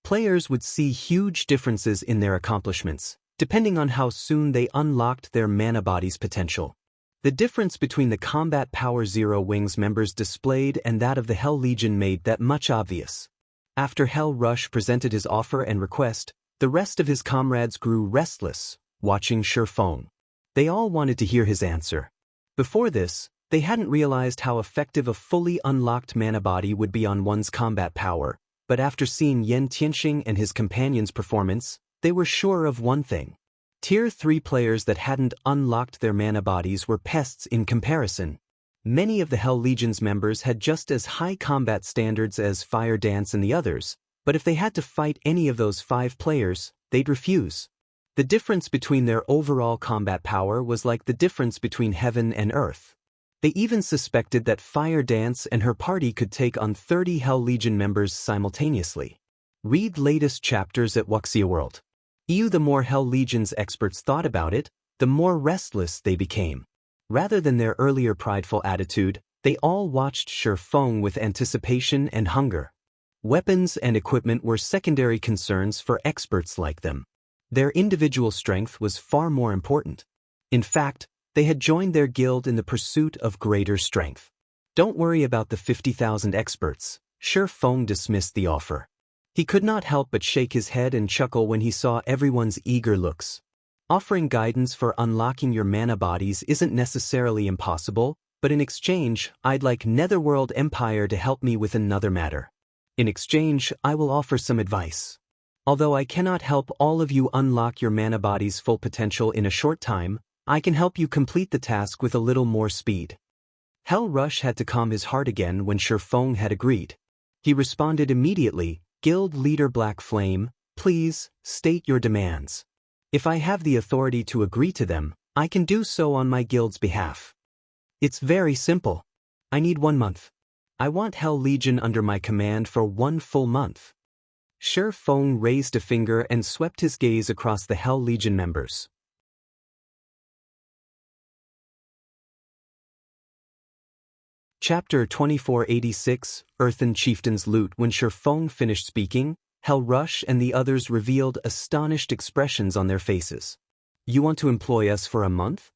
Players would see huge differences in their accomplishments, depending on how soon they unlocked their mana body's potential. The difference between the combat power Zero Wing's members displayed and that of the Hell Legion made that much obvious. After Hell Rush presented his offer and request, the rest of his comrades grew restless, watching Shi Feng. They all wanted to hear his answer. Before this, they hadn't realized how effective a fully unlocked mana body would be on one's combat power, but after seeing Yen Tianxing and his companions' performance, they were sure of one thing. Tier 3 players that hadn't unlocked their mana bodies were pests in comparison. Many of the Hell Legion's members had just as high combat standards as Fire Dance and the others, but if they had to fight any of those 5 players, they'd refuse. The difference between their overall combat power was like the difference between heaven and earth. They even suspected that Fire Dance and her party could take on 30 Hell Legion members simultaneously. Read latest chapters at Wuxia World. The more Hell Legion's experts thought about it, the more restless they became. Rather than their earlier prideful attitude, they all watched Shifeng with anticipation and hunger. Weapons and equipment were secondary concerns for experts like them. Their individual strength was far more important. In fact, they had joined their guild in the pursuit of greater strength. Don't worry about the 50,000 experts, Shifeng dismissed the offer. He could not help but shake his head and chuckle when he saw everyone's eager looks. Offering guidance for unlocking your mana bodies isn't necessarily impossible, but in exchange, I'd like Netherworld Empire to help me with another matter. In exchange, I will offer some advice. Although I cannot help all of you unlock your mana body's full potential in a short time, I can help you complete the task with a little more speed. Hell Rush had to calm his heart again when Shifeng had agreed. He responded immediately, Guild Leader Black Flame, please, state your demands. If I have the authority to agree to them, I can do so on my guild's behalf. It's very simple. I need 1 month. I want Hell Legion under my command for 1 full month. Shifeng raised a finger and swept his gaze across the Hell Legion members. Chapter 2486, Earthen Chieftains Loot. When Shifeng finished speaking, Hell Rush and the others revealed astonished expressions on their faces. You want to employ us for a month?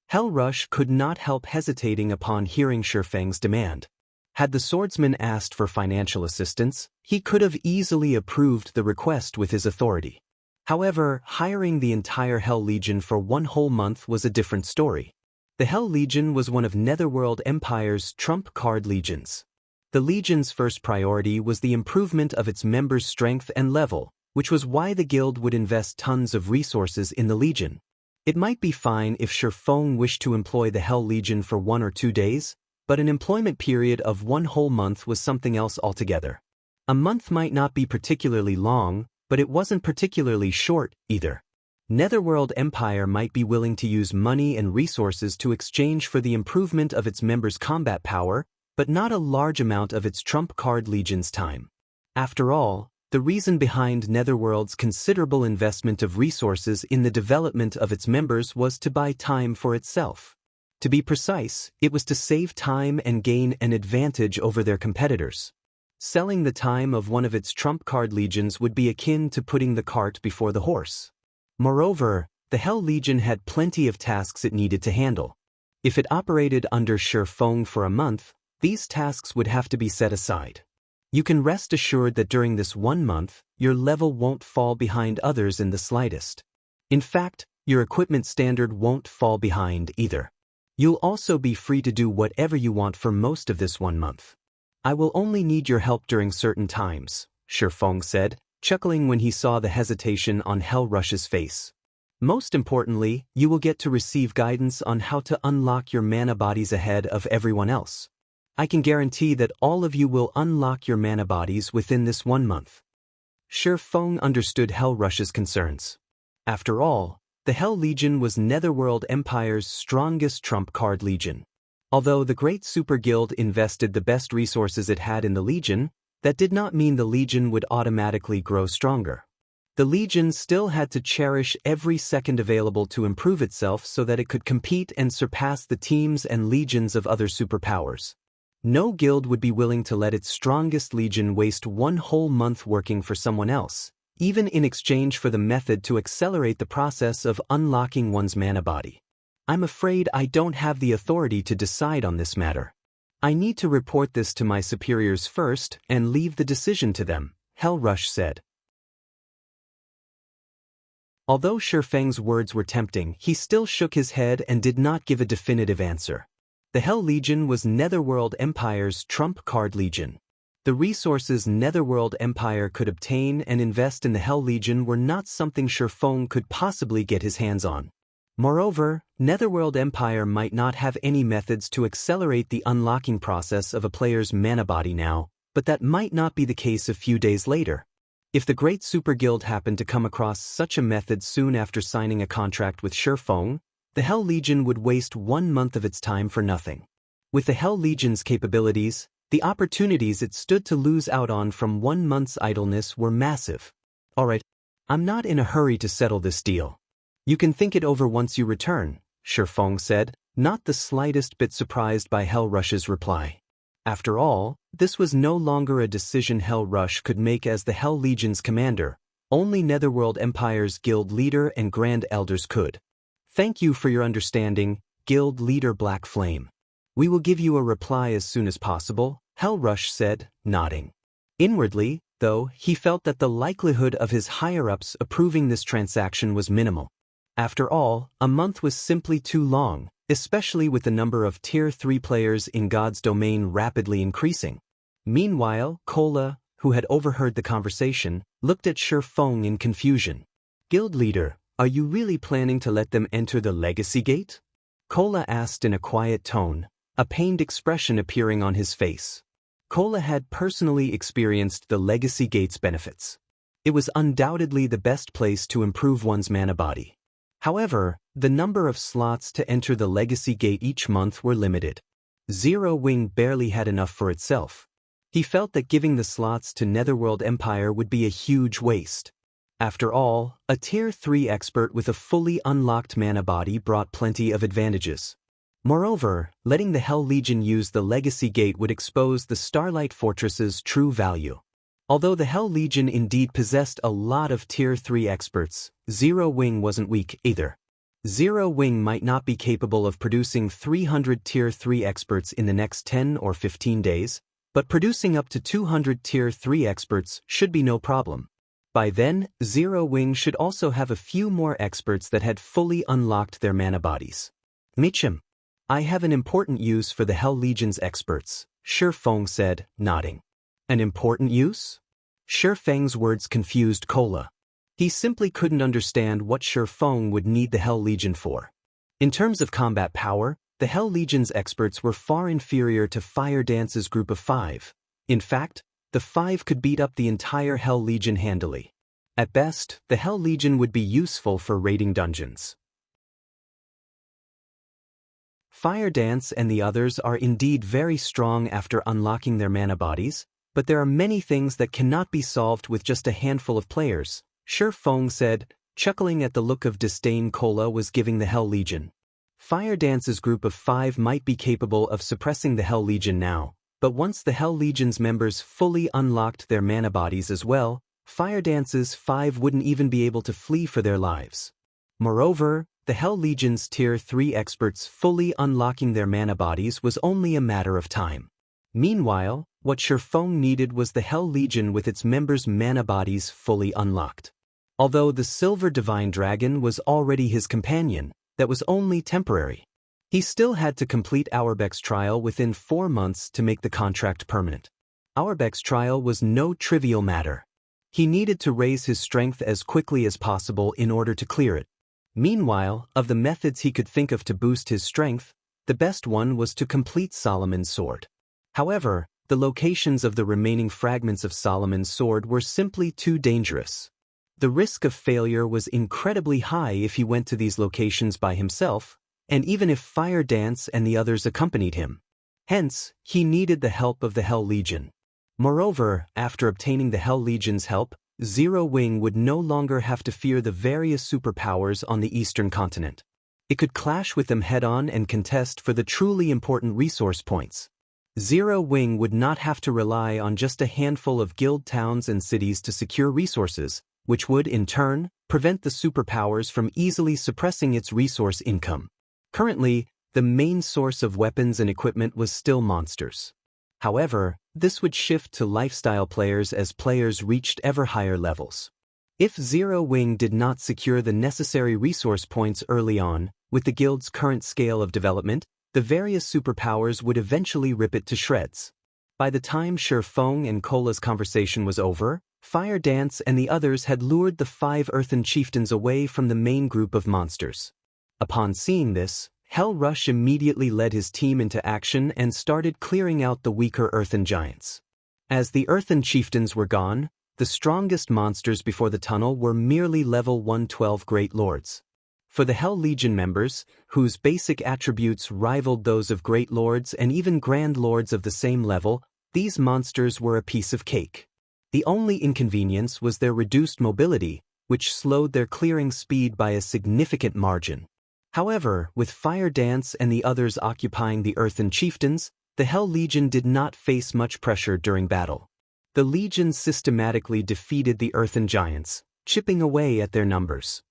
Hell Rush could not help hesitating upon hearing Shifeng's demand. Had the swordsman asked for financial assistance, he could have easily approved the request with his authority. However, hiring the entire Hell Legion for 1 whole month was a different story. The Hell Legion was one of Netherworld Empire's trump card legions. The Legion's first priority was the improvement of its members' strength and level, which was why the guild would invest tons of resources in the Legion. It might be fine if Shifeng wished to employ the Hell Legion for 1 or 2 days, but an employment period of 1 whole month was something else altogether. A month might not be particularly long, but it wasn't particularly short either. Netherworld Empire might be willing to use money and resources to exchange for the improvement of its members' combat power, but not a large amount of its trump card legion's time. After all, the reason behind Netherworld's considerable investment of resources in the development of its members was to buy time for itself. To be precise, it was to save time and gain an advantage over their competitors. Selling the time of one of its trump card legions would be akin to putting the cart before the horse. Moreover, the Hell Legion had plenty of tasks it needed to handle. If it operated under Shifeng for a month, these tasks would have to be set aside. You can rest assured that during this 1 month, your level won't fall behind others in the slightest. In fact, your equipment standard won't fall behind either. You'll also be free to do whatever you want for most of this 1 month. I will only need your help during certain times, Shifeng said, chuckling when he saw the hesitation on Hell Rush's face. Most importantly, you will get to receive guidance on how to unlock your mana bodies ahead of everyone else. I can guarantee that all of you will unlock your mana bodies within this 1 month. Shifeng understood Hell Rush's concerns. After all, the Hell Legion was Netherworld Empire's strongest trump card legion. Although the Great Super Guild invested the best resources it had in the Legion, that did not mean the Legion would automatically grow stronger. The Legion still had to cherish every second available to improve itself so that it could compete and surpass the teams and legions of other superpowers. No guild would be willing to let its strongest legion waste 1 whole month working for someone else, even in exchange for the method to accelerate the process of unlocking one's mana body. I'm afraid I don't have the authority to decide on this matter. I need to report this to my superiors first and leave the decision to them, Hell Rush said. Although Shifeng's words were tempting, he still shook his head and did not give a definitive answer. The Hell Legion was Netherworld Empire's trump card legion. The resources Netherworld Empire could obtain and invest in the Hell Legion were not something Shifeng could possibly get his hands on. Moreover, Netherworld Empire might not have any methods to accelerate the unlocking process of a player's mana body now, but that might not be the case a few days later. If the Great Super Guild happened to come across such a method soon after signing a contract with Shifeng, the Hell Legion would waste 1 month of its time for nothing. With the Hell Legion's capabilities, the opportunities it stood to lose out on from 1 month's idleness were massive. Alright, I'm not in a hurry to settle this deal. You can think it over once you return, Shifeng said, not the slightest bit surprised by Hell Rush's reply. After all, this was no longer a decision Hell Rush could make as the Hell Legion's commander, only Netherworld Empire's guild leader and Grand Elders could. Thank you for your understanding, Guild Leader Black Flame. We will give you a reply as soon as possible, Hell Rush said, nodding. Inwardly, though, he felt that the likelihood of his higher-ups approving this transaction was minimal. After all, a month was simply too long, especially with the number of Tier 3 players in God's domain rapidly increasing. Meanwhile, Kola, who had overheard the conversation, looked at Shifeng in confusion. Guild leader, are you really planning to let them enter the Legacy Gate? Kola asked in a quiet tone, a pained expression appearing on his face. Kola had personally experienced the Legacy Gate's benefits. It was undoubtedly the best place to improve one's mana body. However, the number of slots to enter the Legacy Gate each month were limited. Zero Wing barely had enough for itself. He felt that giving the slots to Netherworld Empire would be a huge waste. After all, a Tier 3 expert with a fully unlocked mana body brought plenty of advantages. Moreover, letting the Hell Legion use the Legacy Gate would expose the Starlight Fortress's true value. Although the Hell Legion indeed possessed a lot of Tier 3 experts, Zero Wing wasn't weak either. Zero Wing might not be capable of producing 300 Tier 3 experts in the next 10 or 15 days, but producing up to 200 Tier 3 experts should be no problem. By then, Zero Wing should also have a few more experts that had fully unlocked their mana bodies. Michim, I have an important use for the Hell Legion's experts, Shifeng said, nodding. An important use? Shifeng's words confused Kola. He simply couldn't understand what Shifeng would need the Hell Legion for. In terms of combat power, the Hell Legion's experts were far inferior to Fire Dance's group of 5. In fact, the 5 could beat up the entire Hell Legion handily. At best, the Hell Legion would be useful for raiding dungeons. Fire Dance and the others are indeed very strong after unlocking their mana bodies, but there are many things that cannot be solved with just a handful of players, Shifeng said, chuckling at the look of disdain Kola was giving the Hell Legion. Fire Dance's group of 5 might be capable of suppressing the Hell Legion now, but once the Hell Legion's members fully unlocked their mana bodies as well, Fire Dance's 5 wouldn't even be able to flee for their lives. Moreover, the Hell Legion's Tier 3 experts fully unlocking their mana bodies was only a matter of time. Meanwhile, what Shifeng needed was the Hell Legion with its members' mana bodies fully unlocked. Although the Silver Divine Dragon was already his companion, that was only temporary. He still had to complete Auerbach's trial within 4 months to make the contract permanent. Auerbach's trial was no trivial matter. He needed to raise his strength as quickly as possible in order to clear it. Meanwhile, of the methods he could think of to boost his strength, the best one was to complete Solomon's Sword. However, the locations of the remaining fragments of Solomon's Sword were simply too dangerous. The risk of failure was incredibly high if he went to these locations by himself, and even if Fire Dance and the others accompanied him. Hence, he needed the help of the Hell Legion. Moreover, after obtaining the Hell Legion's help, Zero Wing would no longer have to fear the various superpowers on the eastern continent. It could clash with them head-on and contest for the truly important resource points. Zero Wing would not have to rely on just a handful of guild towns and cities to secure resources, which would, in turn, prevent the superpowers from easily suppressing its resource income. Currently, the main source of weapons and equipment was still monsters. However, this would shift to lifestyle players as players reached ever higher levels. If Zero Wing did not secure the necessary resource points early on, with the guild's current scale of development, the various superpowers would eventually rip it to shreds. By the time Feng and Kola's conversation was over, Fire Dance and the others had lured the 5 Earthen Chieftains away from the main group of monsters. Upon seeing this, Hell Rush immediately led his team into action and started clearing out the weaker Earthen Giants. As the Earthen Chieftains were gone, the strongest monsters before the tunnel were merely level 112 Great Lords. For the Hell Legion members, whose basic attributes rivaled those of Great Lords and even Grand Lords of the same level, these monsters were a piece of cake. The only inconvenience was their reduced mobility, which slowed their clearing speed by a significant margin. However, with Fire Dance and the others occupying the Earthen Chieftains, the Hell Legion did not face much pressure during battle. The Legion systematically defeated the Earthen Giants, chipping away at their numbers.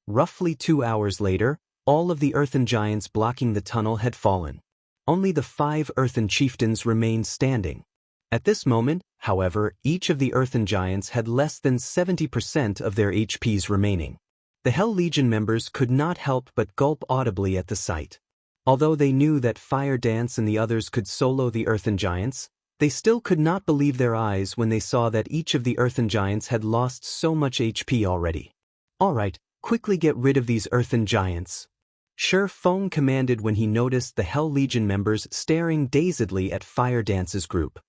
Roughly 2 hours later, all of the Earthen Giants blocking the tunnel had fallen. Only the 5 Earthen Chieftains remained standing. At this moment, however, each of the Earthen Giants had less than 70% of their HPs remaining. The Hell Legion members could not help but gulp audibly at the sight. Although they knew that Fire Dance and the others could solo the Earthen Giants, they still could not believe their eyes when they saw that each of the Earthen Giants had lost so much HP already. Alright, quickly get rid of these Earthen Giants. Feng commanded when he noticed the Hell Legion members staring dazedly at Fire Dance's group.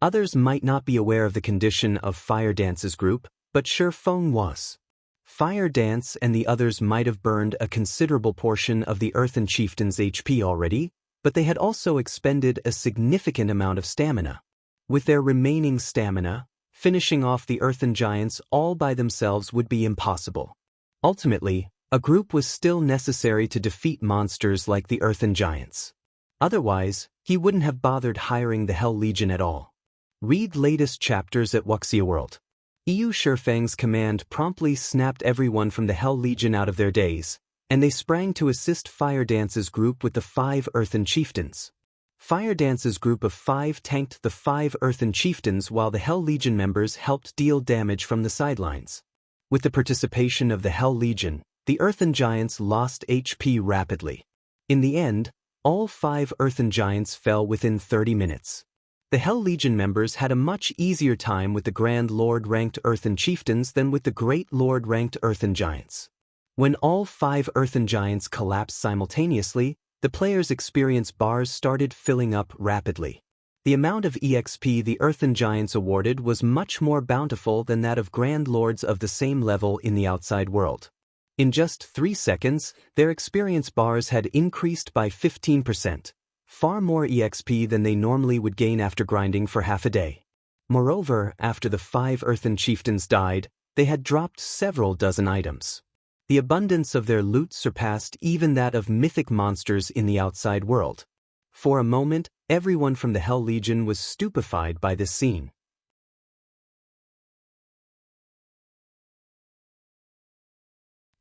Others might not be aware of the condition of Fire Dance's group, but Feng was. Fire Dance and the others might have burned a considerable portion of the Earthen Chieftains' HP already, but they had also expended a significant amount of stamina. With their remaining stamina, finishing off the Earthen Giants all by themselves would be impossible. Ultimately, a group was still necessary to defeat monsters like the Earthen Giants. Otherwise, he wouldn't have bothered hiring the Hell Legion at all. Read latest chapters at Wuxia World. EU Shifeng's command promptly snapped everyone from the Hell Legion out of their daze, and they sprang to assist Fire Dance's group with the 5 Earthen Chieftains. Fire Dance's group of 5 tanked the 5 Earthen Chieftains while the Hell Legion members helped deal damage from the sidelines. With the participation of the Hell Legion, the Earthen Giants lost HP rapidly. In the end, all 5 Earthen Giants fell within 30 minutes. The Hell Legion members had a much easier time with the Grand Lord-ranked Earthen Chieftains than with the Great Lord-ranked Earthen Giants. When all 5 Earthen Giants collapsed simultaneously, the players' experience bars started filling up rapidly. The amount of EXP the Earthen Giants awarded was much more bountiful than that of Grand Lords of the same level in the outside world. In just 3 seconds, their experience bars had increased by 15%, far more EXP than they normally would gain after grinding for half a day. Moreover, after the 5 Earthen Chieftains died, they had dropped several dozen items. The abundance of their loot surpassed even that of mythic monsters in the outside world. For a moment, everyone from the Hell Legion was stupefied by this scene.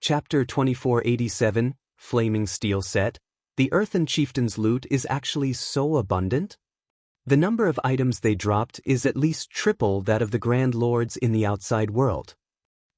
Chapter 2487, Flaming Steel Set. The Earthen Chieftains' loot is actually so abundant? The number of items they dropped is at least triple that of the Grand Lords in the outside world.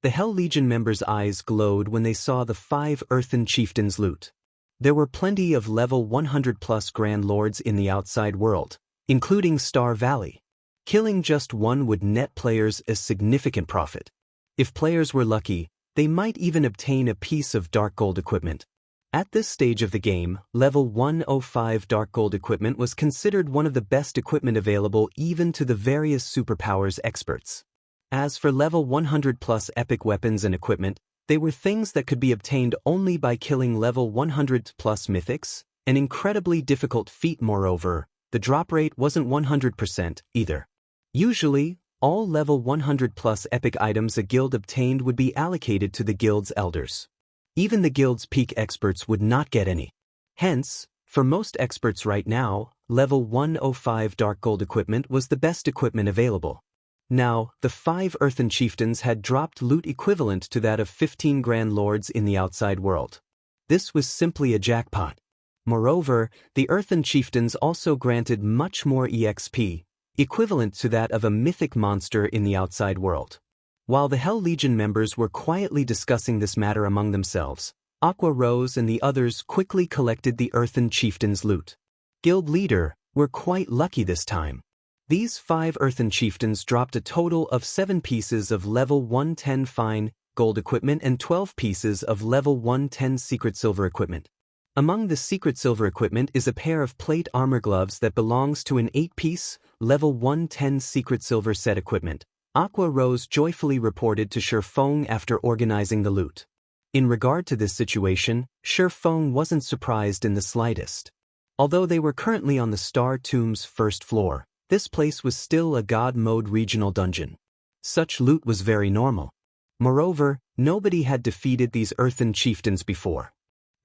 The Hell Legion members' eyes glowed when they saw the 5 Earthen Chieftains' loot. There were plenty of level 100+ Grand Lords in the outside world, including Star Valley. Killing just one would net players a significant profit. If players were lucky, they might even obtain a piece of Dark Gold equipment. At this stage of the game, level 105 Dark Gold equipment was considered one of the best equipment available even to the various superpowers experts. As for level 100+ epic weapons and equipment, they were things that could be obtained only by killing level 100+ mythics, an incredibly difficult feat. Moreover, the drop rate wasn't 100% either. Usually, all level 100+ epic items a guild obtained would be allocated to the guild's elders. Even the guild's peak experts would not get any. Hence, for most experts right now, level 105 Dark Gold equipment was the best equipment available. Now, the 5 Earthen Chieftains had dropped loot equivalent to that of 15 Grand Lords in the outside world. This was simply a jackpot. Moreover, the Earthen Chieftains also granted much more EXP, equivalent to that of a mythic monster in the outside world. While the Hell Legion members were quietly discussing this matter among themselves, Aqua Rose and the others quickly collected the Earthen Chieftains' loot. Guild leader, we're quite lucky this time. These 5 Earthen Chieftains dropped a total of 7 pieces of level 110 fine gold equipment and 12 pieces of level 110 secret silver equipment. Among the secret silver equipment is a pair of plate armor gloves that belongs to an 8-piece, level 110 secret silver set equipment, Aqua Rose joyfully reported to Shi Feng after organizing the loot. In regard to this situation, Shi Feng wasn't surprised in the slightest. Although they were currently on the Star Tomb's first floor, this place was still a God Mode regional dungeon. Such loot was very normal. Moreover, nobody had defeated these Earthen Chieftains before.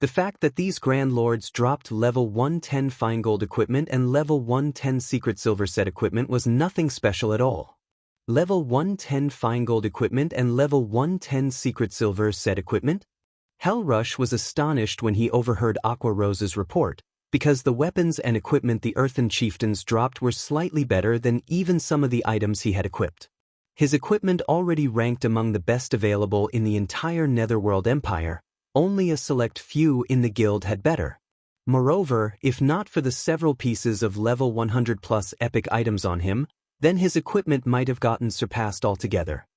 The fact that these Grand Lords dropped level 110 fine gold equipment and level 110 secret silver set equipment was nothing special at all. Level 110 fine gold equipment and level 110 secret silver set equipment? Hell Rush was astonished when he overheard Aqua Rose's report, because the weapons and equipment the Earthen Chieftains dropped were slightly better than even some of the items he had equipped. His equipment already ranked among the best available in the entire Netherworld Empire, only a select few in the guild had better. Moreover, if not for the several pieces of level 100+ epic items on him, then his equipment might have gotten surpassed altogether.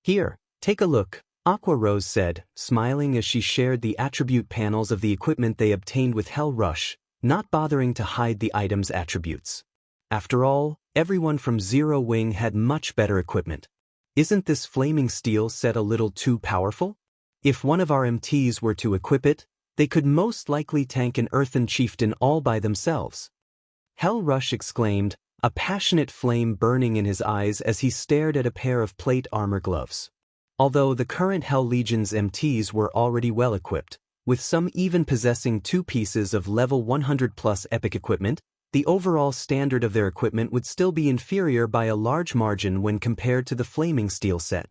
Here, take a look, Aqua Rose said, smiling as she shared the attribute panels of the equipment they obtained with Hell Rush, not bothering to hide the item's attributes. After all, everyone from Zero Wing had much better equipment. Isn't this flaming steel set a little too powerful? If one of our MTs were to equip it, they could most likely tank an Earthen Chieftain all by themselves. Hell Rush exclaimed, a passionate flame burning in his eyes as he stared at a pair of plate armor gloves. Although the current Hell Legion's MTs were already well equipped, with some even possessing 2 pieces of level 100+ epic equipment, the overall standard of their equipment would still be inferior by a large margin when compared to the flaming steel set.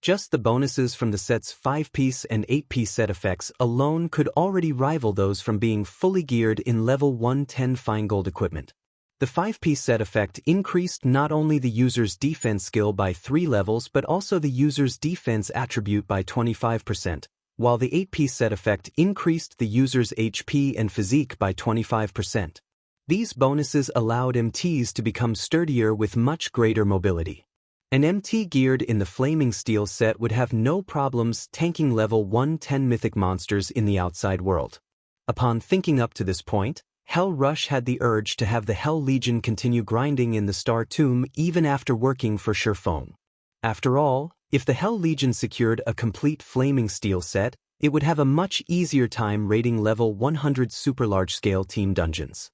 Just the bonuses from the set's 5-piece and 8-piece set effects alone could already rival those from being fully geared in level 110 fine gold equipment. The 5-piece set effect increased not only the user's defense skill by 3 levels but also the user's defense attribute by 25%, while the 8-piece set effect increased the user's HP and physique by 25%. These bonuses allowed MTs to become sturdier with much greater mobility. An MT geared in the flaming steel set would have no problems tanking level 110 mythic monsters in the outside world. Upon thinking up to this point, Hell Rush had the urge to have the Hell Legion continue grinding in the Star Tomb even after working for Shi Feng. After all, if the Hell Legion secured a complete flaming steel set, it would have a much easier time raiding level 100 super large-scale team dungeons.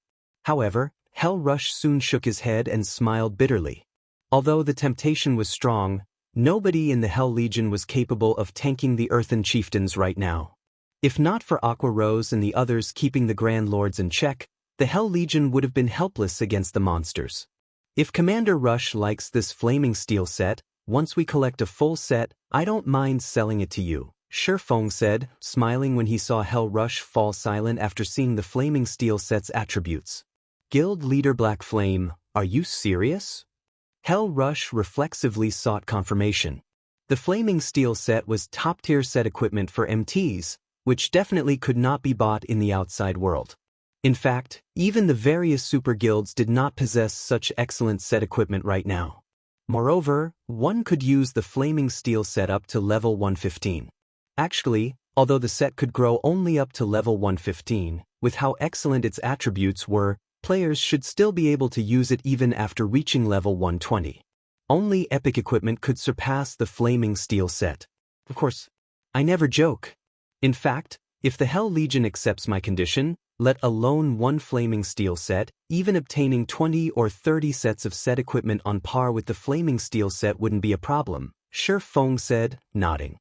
However, Hell Rush soon shook his head and smiled bitterly. Although the temptation was strong, nobody in the Hell Legion was capable of tanking the Earthen Chieftains right now. If not for Aqua Rose and the others keeping the Grand Lords in check, the Hell Legion would have been helpless against the monsters. If Commander Rush likes this flaming steel set, once we collect a full set, I don't mind selling it to you, Shi Feng said, smiling when he saw Hell Rush fall silent after seeing the flaming steel set's attributes. Guild Leader Black Flame, are you serious? Hell Rush reflexively sought confirmation. The flaming steel set was top-tier set equipment for MTs, which definitely could not be bought in the outside world. In fact, even the various super guilds did not possess such excellent set equipment right now. Moreover, one could use the flaming steel set up to level 115. Actually, although the set could grow only up to level 115, with how excellent its attributes were, players should still be able to use it even after reaching level 120. Only epic equipment could surpass the flaming steel set. Of course, I never joke. In fact, if the Hell Legion accepts my condition, let alone one flaming steel set, even obtaining 20 or 30 sets of set equipment on par with the flaming steel set wouldn't be a problem, Shi Feng said, nodding.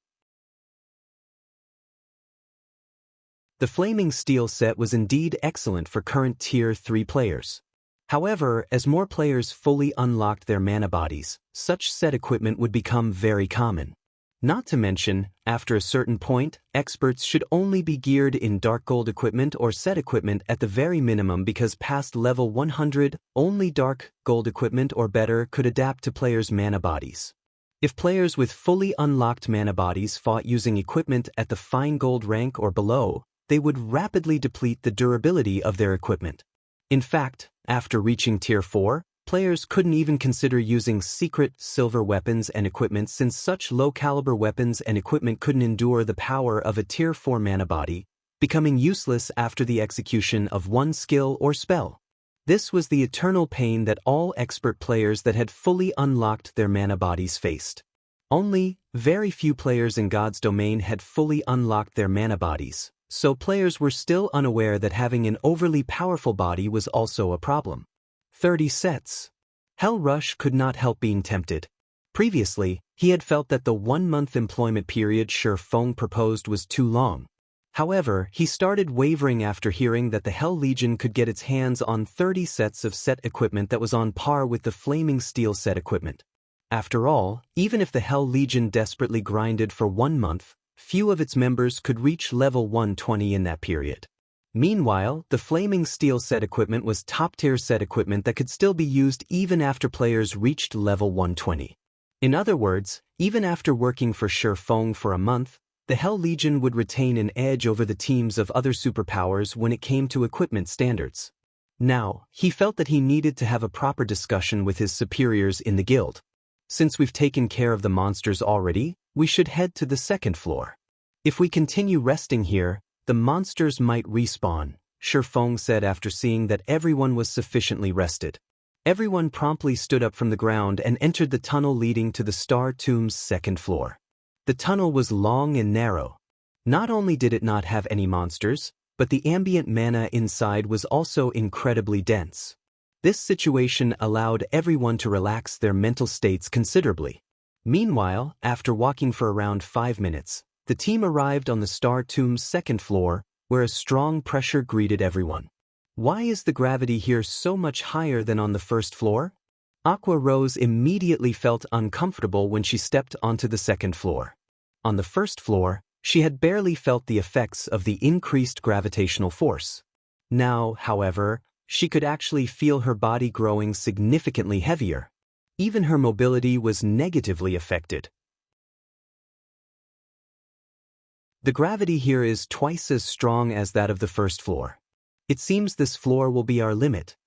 The flaming steel set was indeed excellent for current Tier 3 players. However, as more players fully unlocked their mana bodies, such set equipment would become very common. Not to mention, after a certain point, experts should only be geared in dark gold equipment or set equipment at the very minimum because past level 100, only dark gold equipment or better could adapt to players' mana bodies. If players with fully unlocked mana bodies fought using equipment at the fine gold rank or below, they would rapidly deplete the durability of their equipment. In fact, after reaching Tier 4, players couldn't even consider using secret silver weapons and equipment since such low-caliber weapons and equipment couldn't endure the power of a Tier 4 mana body, becoming useless after the execution of one skill or spell. This was the eternal pain that all expert players that had fully unlocked their mana bodies faced. Only very few players in God's domain had fully unlocked their mana bodies, so players were still unaware that having an overly powerful body was also a problem. 30 sets. Hell Rush could not help being tempted. Previously, he had felt that the 1-month employment period Feng proposed was too long. However, he started wavering after hearing that the Hell Legion could get its hands on 30 sets of set equipment that was on par with the Flaming Steel set equipment. After all, even if the Hell Legion desperately grinded for 1 month, few of its members could reach level 120 in that period. Meanwhile, the Flaming Steel set equipment was top-tier set equipment that could still be used even after players reached level 120. In other words, even after working for Feng for a month, the Hell Legion would retain an edge over the teams of other superpowers when it came to equipment standards. Now, he felt that he needed to have a proper discussion with his superiors in the guild. Since we've taken care of the monsters already, we should head to the 2nd floor. If we continue resting here, the monsters might respawn, Feng said after seeing that everyone was sufficiently rested. Everyone promptly stood up from the ground and entered the tunnel leading to the Star Tomb's 2nd floor. The tunnel was long and narrow. Not only did it not have any monsters, but the ambient mana inside was also incredibly dense. This situation allowed everyone to relax their mental states considerably. Meanwhile, after walking for around 5 minutes, the team arrived on the Star Tomb's 2nd floor, where a strong pressure greeted everyone. Why is the gravity here so much higher than on the 1st floor? Aqua Rose immediately felt uncomfortable when she stepped onto the 2nd floor. On the 1st floor, she had barely felt the effects of the increased gravitational force. Now, however, she could actually feel her body growing significantly heavier. Even her mobility was negatively affected. The gravity here is twice as strong as that of the 1st floor. It seems this floor will be our limit.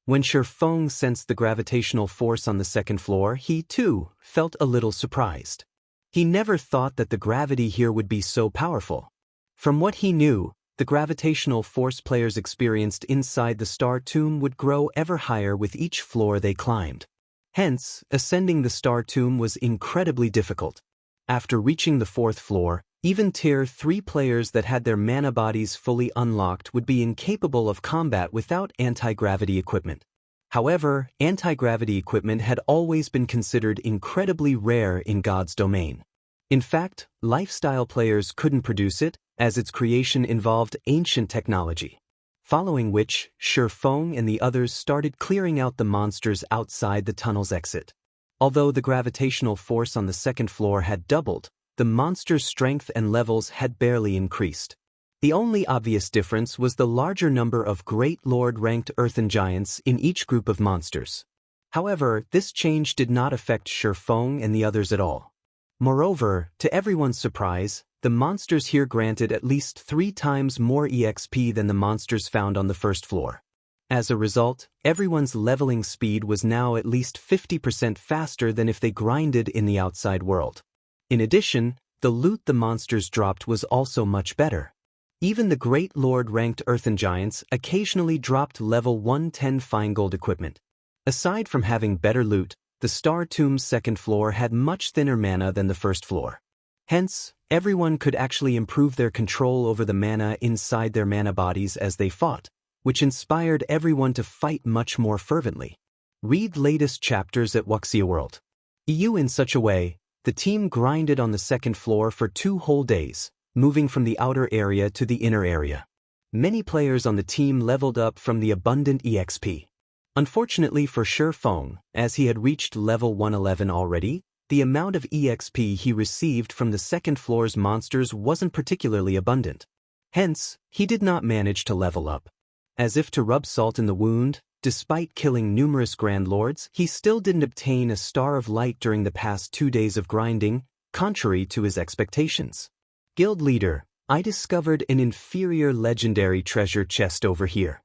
When Feng sensed the gravitational force on the 2nd floor, he, too, felt a little surprised. He never thought that the gravity here would be so powerful. From what he knew, the gravitational force players experienced inside the Star Tomb would grow ever higher with each floor they climbed. Hence, ascending the Star Tomb was incredibly difficult. After reaching the 4th floor, even Tier 3 players that had their mana bodies fully unlocked would be incapable of combat without anti-gravity equipment. However, anti-gravity equipment had always been considered incredibly rare in God's domain. In fact, lifestyle players couldn't produce it, as its creation involved ancient technology. Following which, Feng and the others started clearing out the monsters outside the tunnel's exit. Although the gravitational force on the 2nd floor had doubled, the monsters' strength and levels had barely increased. The only obvious difference was the larger number of Great Lord-ranked Earthen giants in each group of monsters. However, this change did not affect Feng and the others at all. Moreover, to everyone's surprise, the monsters here granted at least 3 times more EXP than the monsters found on the 1st floor. As a result, everyone's leveling speed was now at least 50% faster than if they grinded in the outside world. In addition, the loot the monsters dropped was also much better. Even the Great Lord-ranked Earthen giants occasionally dropped level 110 fine gold equipment. Aside from having better loot, the Star Tomb's 2nd floor had much thinner mana than the 1st floor. Hence, everyone could actually improve their control over the mana inside their mana bodies as they fought, which inspired everyone to fight much more fervently. Read latest chapters at Wuxia World. EU in such a way, the team grinded on the 2nd floor for 2 whole days, moving from the outer area to the inner area. Many players on the team leveled up from the abundant EXP. Unfortunately for Feng, as he had reached level 111 already, the amount of EXP he received from the 2nd floor's monsters wasn't particularly abundant. Hence, he did not manage to level up. As if to rub salt in the wound, despite killing numerous Grand Lords, he still didn't obtain a Star of Light during the past 2 days of grinding, contrary to his expectations. Guild leader, I discovered an inferior legendary treasure chest over here.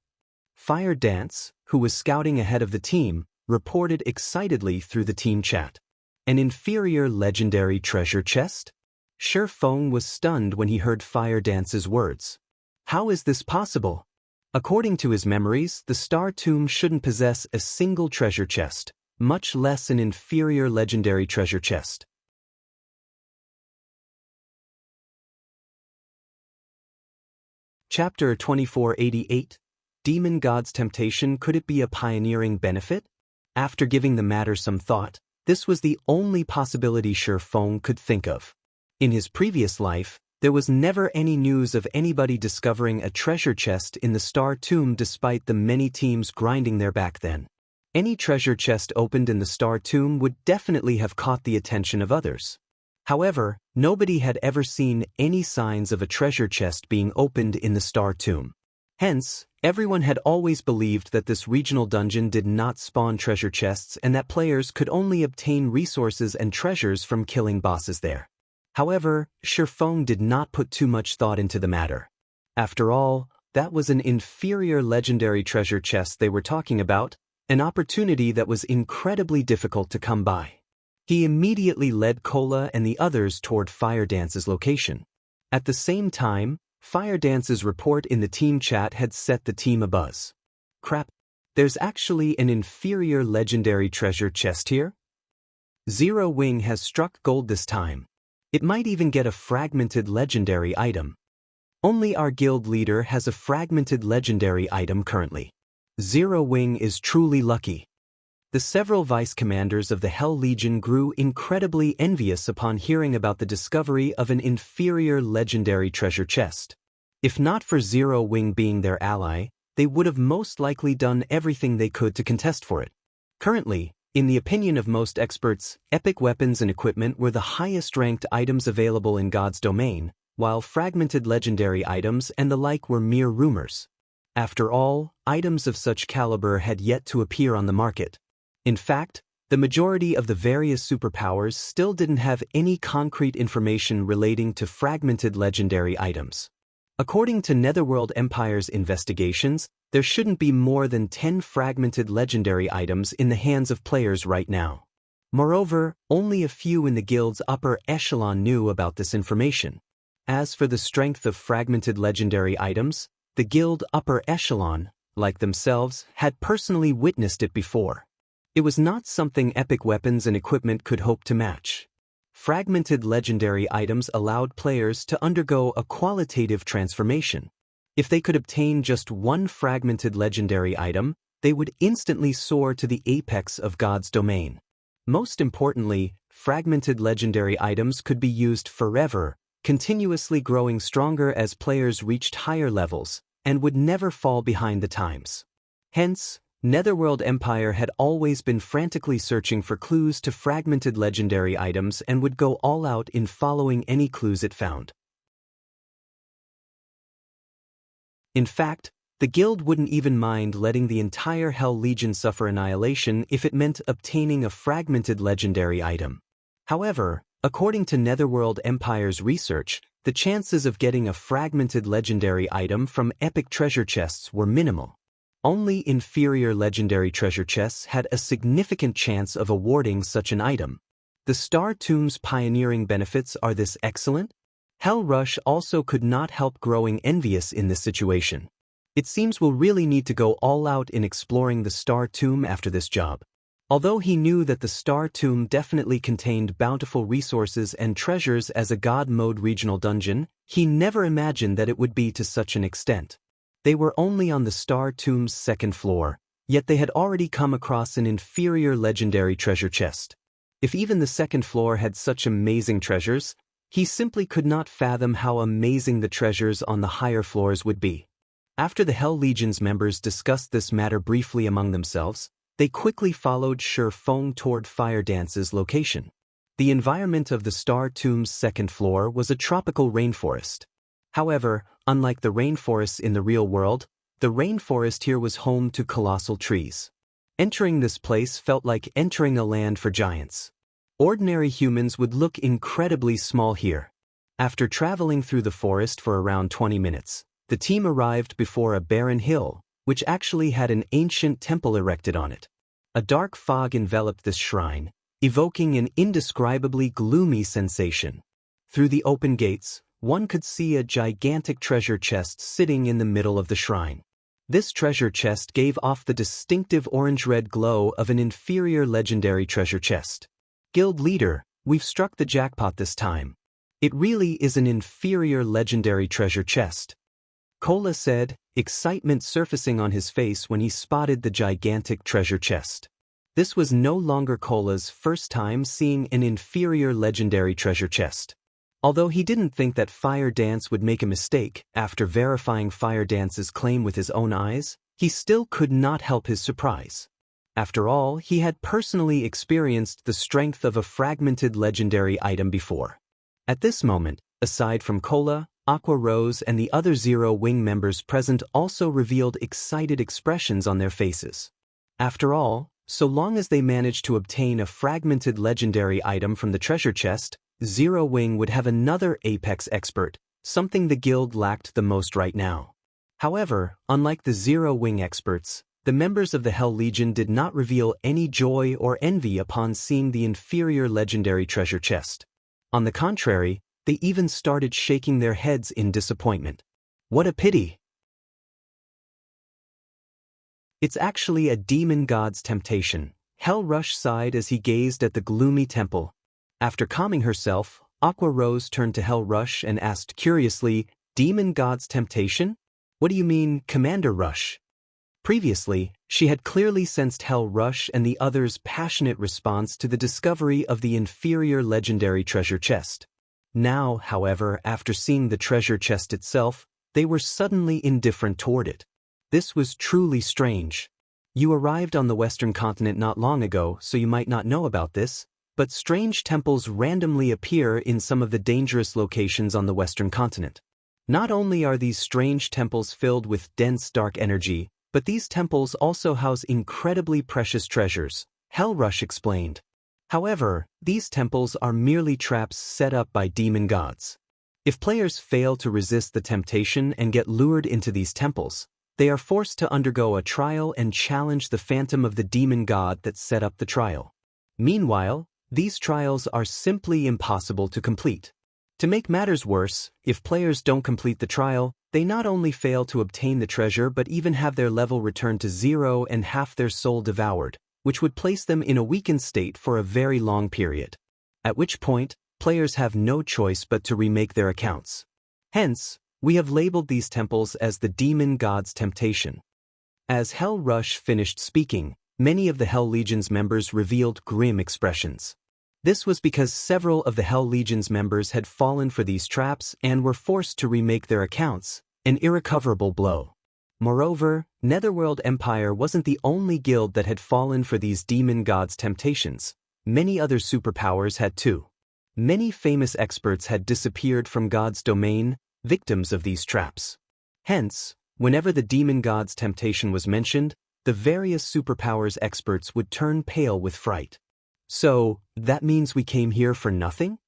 Fire Dance, who was scouting ahead of the team, reported excitedly through the team chat. An inferior legendary treasure chest? Shi Feng was stunned when he heard Fire Dance's words. How is this possible? According to his memories, the Star Tomb shouldn't possess a single treasure chest, much less an inferior legendary treasure chest. Chapter 2488, Demon God's Temptation. Could it be a pioneering benefit? After giving the matter some thought, this was the only possibility Shi Feng could think of. In his previous life, there was never any news of anybody discovering a treasure chest in the Star Tomb despite the many teams grinding there back then. Any treasure chest opened in the Star Tomb would definitely have caught the attention of others. However, nobody had ever seen any signs of a treasure chest being opened in the Star Tomb. Hence, everyone had always believed that this regional dungeon did not spawn treasure chests and that players could only obtain resources and treasures from killing bosses there. However, Shi Feng did not put too much thought into the matter. After all, that was an inferior legendary treasure chest they were talking about, an opportunity that was incredibly difficult to come by. He immediately led Cola and the others toward Fire Dance's location. At the same time, Fire Dance's report in the team chat had set the team abuzz. Crap, there's actually an inferior legendary treasure chest here? Zero Wing has struck gold this time. It might even get a fragmented legendary item. Only our guild leader has a fragmented legendary item currently. Zero Wing is truly lucky. The several vice commanders of the Hell Legion grew incredibly envious upon hearing about the discovery of an inferior legendary treasure chest. If not for Zero Wing being their ally, they would have most likely done everything they could to contest for it. Currently, in the opinion of most experts, epic weapons and equipment were the highest-ranked items available in God's domain, while fragmented legendary items and the like were mere rumors. After all, items of such caliber had yet to appear on the market. In fact, the majority of the various superpowers still didn't have any concrete information relating to fragmented legendary items. According to Netherworld Empire's investigations, there shouldn't be more than 10 fragmented legendary items in the hands of players right now. Moreover, only a few in the guild's upper echelon knew about this information. As for the strength of fragmented legendary items, the guild upper echelon, like themselves, had personally witnessed it before. It was not something epic weapons and equipment could hope to match. Fragmented legendary items allowed players to undergo a qualitative transformation. If they could obtain just one fragmented legendary item, they would instantly soar to the apex of God's domain. Most importantly, fragmented legendary items could be used forever, continuously growing stronger as players reached higher levels, and would never fall behind the times. Hence, Netherworld Empire had always been frantically searching for clues to fragmented legendary items and would go all out in following any clues it found. In fact, the guild wouldn't even mind letting the entire Hell Legion suffer annihilation if it meant obtaining a fragmented legendary item. However, according to Netherworld Empire's research, the chances of getting a fragmented legendary item from epic treasure chests were minimal. Only inferior legendary treasure chests had a significant chance of awarding such an item. The Star Tomb's pioneering benefits are this excellent? Hell Rush also could not help growing envious in this situation. It seems we'll really need to go all out in exploring the Star Tomb after this job. Although he knew that the Star Tomb definitely contained bountiful resources and treasures as a God Mode regional dungeon, he never imagined that it would be to such an extent. They were only on the Star Tomb's second floor, yet they had already come across an inferior legendary treasure chest. If even the second floor had such amazing treasures, he simply could not fathom how amazing the treasures on the higher floors would be. After the Hell Legion's members discussed this matter briefly among themselves, they quickly followed Shi Feng toward Fire Dance's location. The environment of the Star Tomb's second floor was a tropical rainforest. However, unlike the rainforests in the real world, the rainforest here was home to colossal trees. Entering this place felt like entering a land for giants. Ordinary humans would look incredibly small here. After traveling through the forest for around 20 minutes, the team arrived before a barren hill, which actually had an ancient temple erected on it. A dark fog enveloped this shrine, evoking an indescribably gloomy sensation. Through the open gates, one could see a gigantic treasure chest sitting in the middle of the shrine. This treasure chest gave off the distinctive orange-red glow of an inferior legendary treasure chest. Guild leader, we've struck the jackpot this time. It really is an inferior legendary treasure chest. Kola said, excitement surfacing on his face when he spotted the gigantic treasure chest. This was no longer Kola's first time seeing an inferior legendary treasure chest. Although he didn't think that Fire Dance would make a mistake after verifying Fire Dance's claim with his own eyes, he still could not help his surprise. After all, he had personally experienced the strength of a fragmented legendary item before. At this moment, aside from Kola, Aqua Rose and the other Zero Wing members present also revealed excited expressions on their faces. After all, so long as they managed to obtain a fragmented legendary item from the treasure chest, Zero Wing would have another Apex expert, something the guild lacked the most right now. However, unlike the Zero Wing experts, the members of the Hell Legion did not reveal any joy or envy upon seeing the inferior legendary treasure chest. On the contrary, they even started shaking their heads in disappointment. What a pity! It's actually a demon god's temptation, Hell Rush sighed as he gazed at the gloomy temple. After calming herself, Aqua Rose turned to Hell Rush and asked curiously, Demon God's temptation? What do you mean, Commander Rush? Previously, she had clearly sensed Hell Rush and the others' passionate response to the discovery of the inferior legendary treasure chest. Now, however, after seeing the treasure chest itself, they were suddenly indifferent toward it. This was truly strange. You arrived on the Western continent not long ago, so you might not know about this, but strange temples randomly appear in some of the dangerous locations on the Western continent. Not only are these strange temples filled with dense dark energy, but these temples also house incredibly precious treasures, Hell Rush explained. However, these temples are merely traps set up by demon gods. If players fail to resist the temptation and get lured into these temples, they are forced to undergo a trial and challenge the phantom of the demon god that set up the trial. Meanwhile, these trials are simply impossible to complete. To make matters worse, if players don't complete the trial, they not only fail to obtain the treasure but even have their level returned to 0 and half their soul devoured, which would place them in a weakened state for a very long period. At which point, players have no choice but to remake their accounts. Hence, we have labeled these temples as the Demon God's Temptation. As Hell Rush finished speaking, many of the Hell Legion's members revealed grim expressions. This was because several of the Hell Legion's members had fallen for these traps and were forced to remake their accounts, an irrecoverable blow. Moreover, Netherworld Empire wasn't the only guild that had fallen for these demon gods' temptations. Many other superpowers had too. Many famous experts had disappeared from God's domain, victims of these traps. Hence, whenever the demon god's temptation was mentioned, the various superpowers experts would turn pale with fright. So, that means we came here for nothing?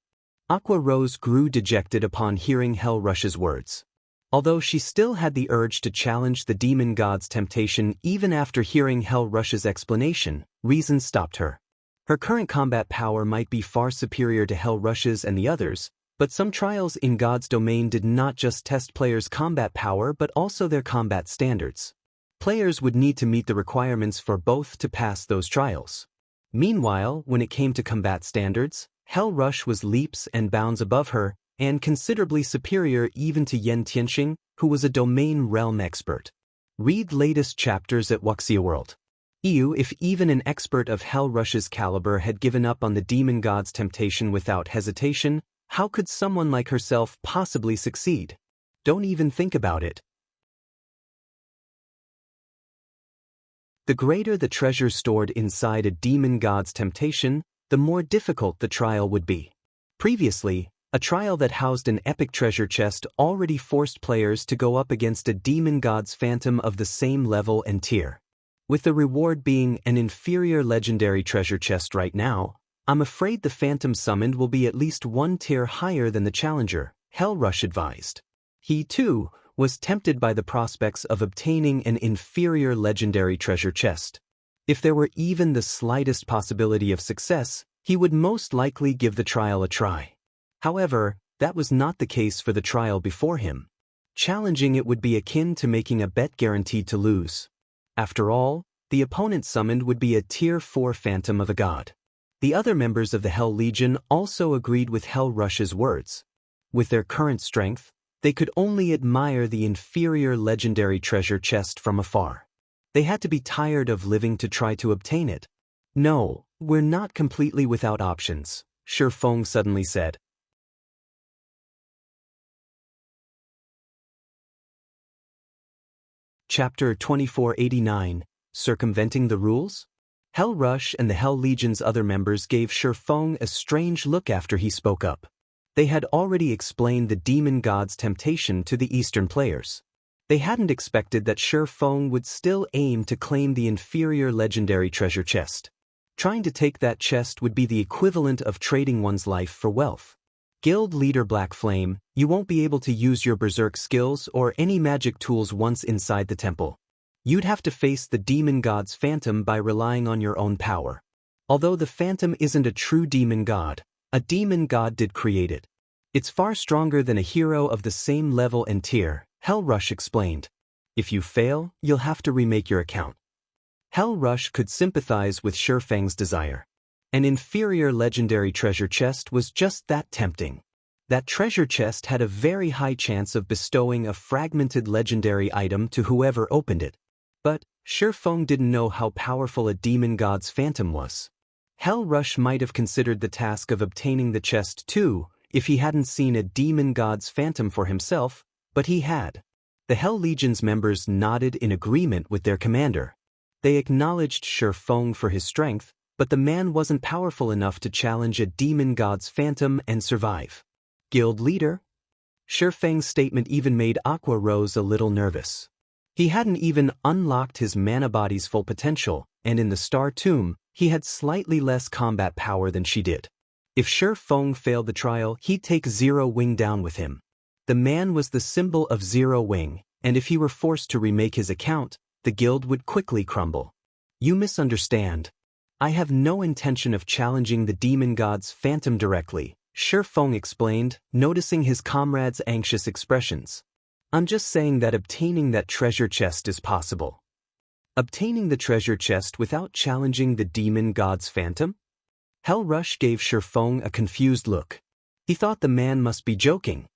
Aqua Rose grew dejected upon hearing Hell Rush's words. Although she still had the urge to challenge the demon god's temptation even after hearing Hell Rush's explanation, reason stopped her. Her current combat power might be far superior to Hell Rush's and the others, but some trials in God's domain did not just test players' combat power but also their combat standards. Players would need to meet the requirements for both to pass those trials. Meanwhile, when it came to combat standards, Hell Rush was leaps and bounds above her, and considerably superior even to Yen Tianxing, who was a domain realm expert. Read latest chapters at Wuxia World. If even an expert of Hell Rush's caliber had given up on the demon god's temptation without hesitation, how could someone like herself possibly succeed? Don't even think about it. The greater the treasure stored inside a demon god's temptation, the more difficult the trial would be. Previously, a trial that housed an epic treasure chest already forced players to go up against a demon god's phantom of the same level and tier. With the reward being an inferior legendary treasure chest right now, I'm afraid the phantom summoned will be at least one tier higher than the challenger, Hellrush advised. He, too, was tempted by the prospects of obtaining an inferior legendary treasure chest. If there were even the slightest possibility of success, he would most likely give the trial a try. However, that was not the case for the trial before him. Challenging it would be akin to making a bet guaranteed to lose. After all, the opponent summoned would be a Tier 4 phantom of a god. The other members of the Hell Legion also agreed with Hellrush's words. With their current strength, they could only admire the inferior legendary treasure chest from afar. They had to be tired of living to try to obtain it. "No, we're not completely without options," Shifeng suddenly said. Chapter 2489, Circumventing the Rules? Hellrush and the Hell Legion's other members gave Shifeng a strange look after he spoke up. They had already explained the demon god's temptation to the Eastern players. They hadn't expected that Shifeng would still aim to claim the inferior legendary treasure chest. Trying to take that chest would be the equivalent of trading one's life for wealth. Guild leader Black Flame, you won't be able to use your berserk skills or any magic tools once inside the temple. You'd have to face the demon god's phantom by relying on your own power. Although the phantom isn't a true demon god, a demon god did create it. It's far stronger than a hero of the same level and tier, Hellrush explained. If you fail, you'll have to remake your account. Hellrush could sympathize with Shifeng's desire. An inferior legendary treasure chest was just that tempting. That treasure chest had a very high chance of bestowing a fragmented legendary item to whoever opened it. But Shifeng didn't know how powerful a demon god's phantom was. Hellrush might have considered the task of obtaining the chest too, if he hadn't seen a demon god's phantom for himself, but he had. The Hell Legion's members nodded in agreement with their commander. They acknowledged Shifeng for his strength, but the man wasn't powerful enough to challenge a demon god's phantom and survive. Guild leader? Shifeng's statement even made Aqua Rose a little nervous. He hadn't even unlocked his mana body's full potential, and in the Star Tomb, he had slightly less combat power than she did. If Shifeng failed the trial, he'd take Zero Wing down with him. The man was the symbol of Zero Wing, and if he were forced to remake his account, the guild would quickly crumble. You misunderstand. I have no intention of challenging the demon god's phantom directly, Shifeng explained, noticing his comrade's anxious expressions. I'm just saying that obtaining that treasure chest is possible. Obtaining the treasure chest without challenging the demon god's phantom? Hellrush gave Shifeng a confused look. He thought the man must be joking.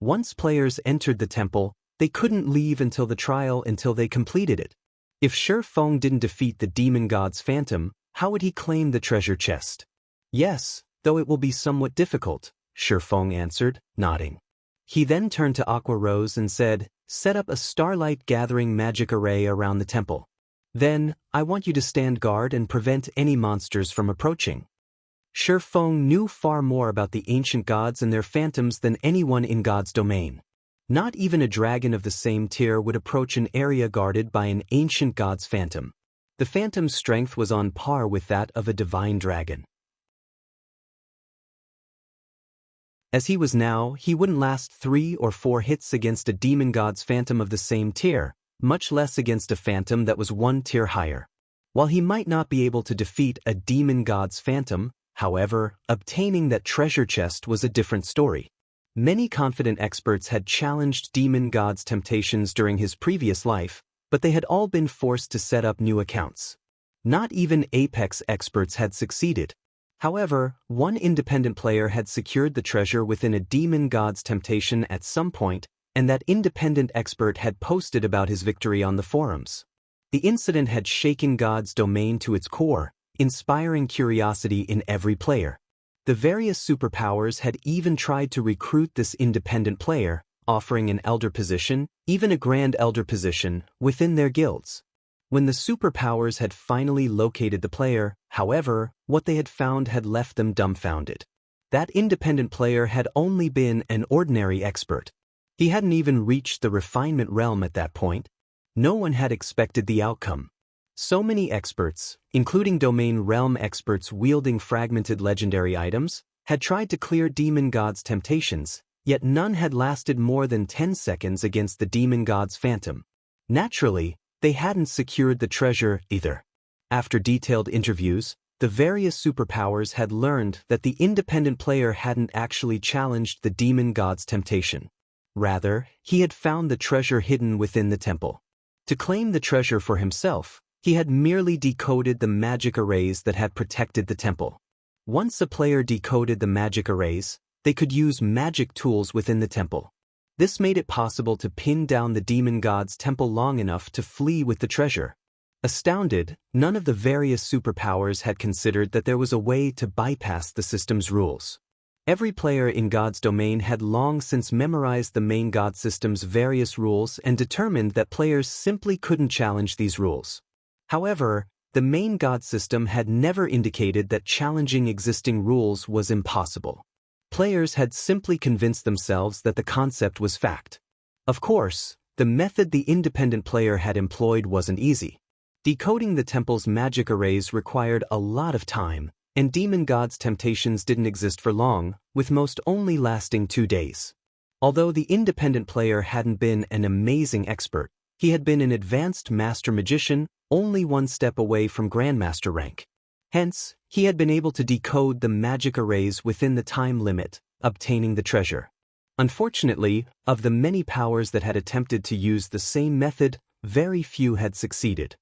Once players entered the temple, they couldn't leave until the trial until they completed it. If Shifeng didn't defeat the demon god's phantom, how would he claim the treasure chest? Yes, though it will be somewhat difficult, Shifeng answered, nodding. He then turned to Aqua Rose and said, set up a starlight gathering magic array around the temple. Then, I want you to stand guard and prevent any monsters from approaching. Shifeng knew far more about the ancient gods and their phantoms than anyone in God's domain. Not even a dragon of the same tier would approach an area guarded by an ancient god's phantom. The phantom's strength was on par with that of a divine dragon. As he was now, he wouldn't last 3 or 4 hits against a demon god's phantom of the same tier, much less against a phantom that was 1 tier higher. While he might not be able to defeat a demon god's phantom, however, obtaining that treasure chest was a different story. Many confident experts had challenged demon god's temptations during his previous life, but they had all been forced to set up new accounts. Not even Apex experts had succeeded. However, one independent player had secured the treasure within a demon god's temptation at some point, and that independent expert had posted about his victory on the forums. The incident had shaken God's domain to its core, inspiring curiosity in every player. The various superpowers had even tried to recruit this independent player, offering an elder position, even a grand elder position, within their guilds. When the superpowers had finally located the player, however, what they had found had left them dumbfounded. That independent player had only been an ordinary expert. He hadn't even reached the refinement realm at that point. No one had expected the outcome. So many experts, including domain realm experts wielding fragmented legendary items, had tried to clear demon god's temptations, yet none had lasted more than 10 seconds against the demon god's phantom. Naturally, they hadn't secured the treasure either. After detailed interviews, the various superpowers had learned that the independent player hadn't actually challenged the demon god's temptation. Rather, he had found the treasure hidden within the temple. To claim the treasure for himself, he had merely decoded the magic arrays that had protected the temple. Once a player decoded the magic arrays, they could use magic tools within the temple. This made it possible to pin down the demon god's temple long enough to flee with the treasure. Astounded, none of the various superpowers had considered that there was a way to bypass the system's rules. Every player in God's domain had long since memorized the main God system's various rules and determined that players simply couldn't challenge these rules. However, the main God system had never indicated that challenging existing rules was impossible. Players had simply convinced themselves that the concept was fact. Of course, the method the independent player had employed wasn't easy. Decoding the temple's magic arrays required a lot of time, and demon god's temptations didn't exist for long, with most only lasting 2 days. Although the independent player hadn't been an amazing expert, he had been an advanced master magician, only one step away from grandmaster rank. Hence, he had been able to decode the magic arrays within the time limit, obtaining the treasure. Unfortunately, of the many powers that had attempted to use the same method, very few had succeeded.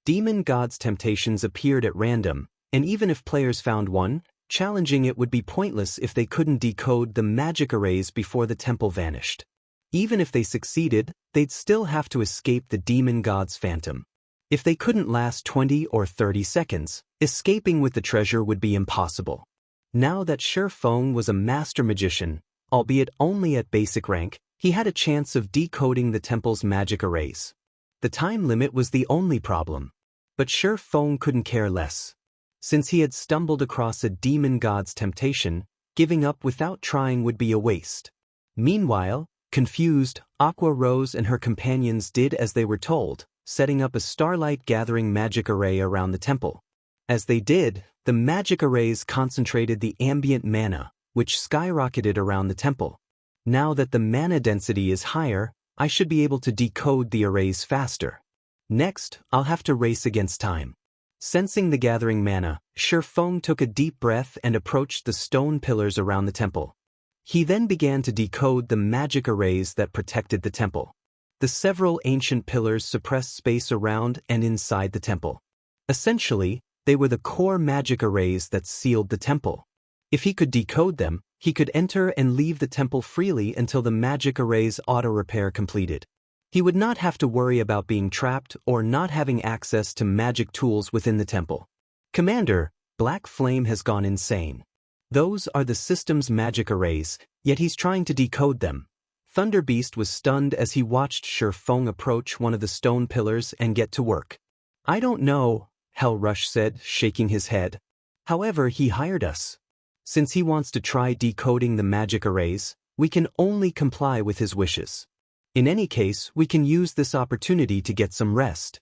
Demon god's temptations appeared at random, and even if players found one, challenging it would be pointless if they couldn't decode the magic arrays before the temple vanished. Even if they succeeded, they'd still have to escape the demon god's phantom. If they couldn't last 20 or 30 seconds, escaping with the treasure would be impossible. Now that Shi Feng was a master magician, albeit only at basic rank, he had a chance of decoding the temple's magic arrays. The time limit was the only problem. But Shi Feng couldn't care less. Since he had stumbled across a demon god's temptation, giving up without trying would be a waste. Meanwhile, confused, Aqua Rose and her companions did as they were told, setting up a starlight gathering magic array around the temple. As they did, the magic arrays concentrated the ambient mana, which skyrocketed around the temple. Now that the mana density is higher, I should be able to decode the arrays faster. Next, I'll have to race against time. Sensing the gathering mana, Shi Feng took a deep breath and approached the stone pillars around the temple. He then began to decode the magic arrays that protected the temple. The several ancient pillars suppressed space around and inside the temple. Essentially, they were the core magic arrays that sealed the temple. If he could decode them, he could enter and leave the temple freely until the magic array's auto-repair completed. He would not have to worry about being trapped or not having access to magic tools within the temple. Commander, Black Flame has gone insane. Those are the system's magic arrays, yet he's trying to decode them. Thunder Beast was stunned as he watched Shi Feng approach one of the stone pillars and get to work. I don't know, Hell Rush said, shaking his head. However, he hired us. Since he wants to try decoding the magic arrays, we can only comply with his wishes. In any case, we can use this opportunity to get some rest.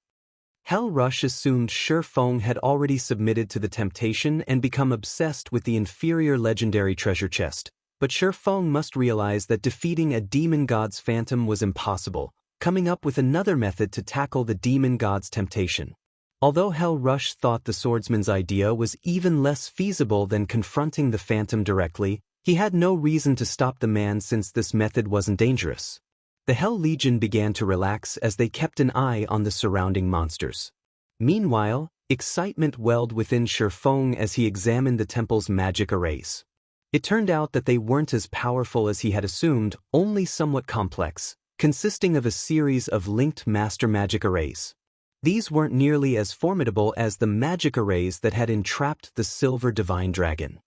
Hell Rush assumed Shi Feng had already submitted to the temptation and become obsessed with the inferior legendary treasure chest, but Shi Feng must realize that defeating a demon god's phantom was impossible, coming up with another method to tackle the demon god's temptation. Although Hell Rush thought the swordsman's idea was even less feasible than confronting the phantom directly, he had no reason to stop the man since this method wasn't dangerous. The Hell Legion began to relax as they kept an eye on the surrounding monsters. Meanwhile, excitement welled within Shi Feng as he examined the temple's magic arrays. It turned out that they weren't as powerful as he had assumed, only somewhat complex, consisting of a series of linked master magic arrays. These weren't nearly as formidable as the magic arrays that had entrapped the silver divine dragon.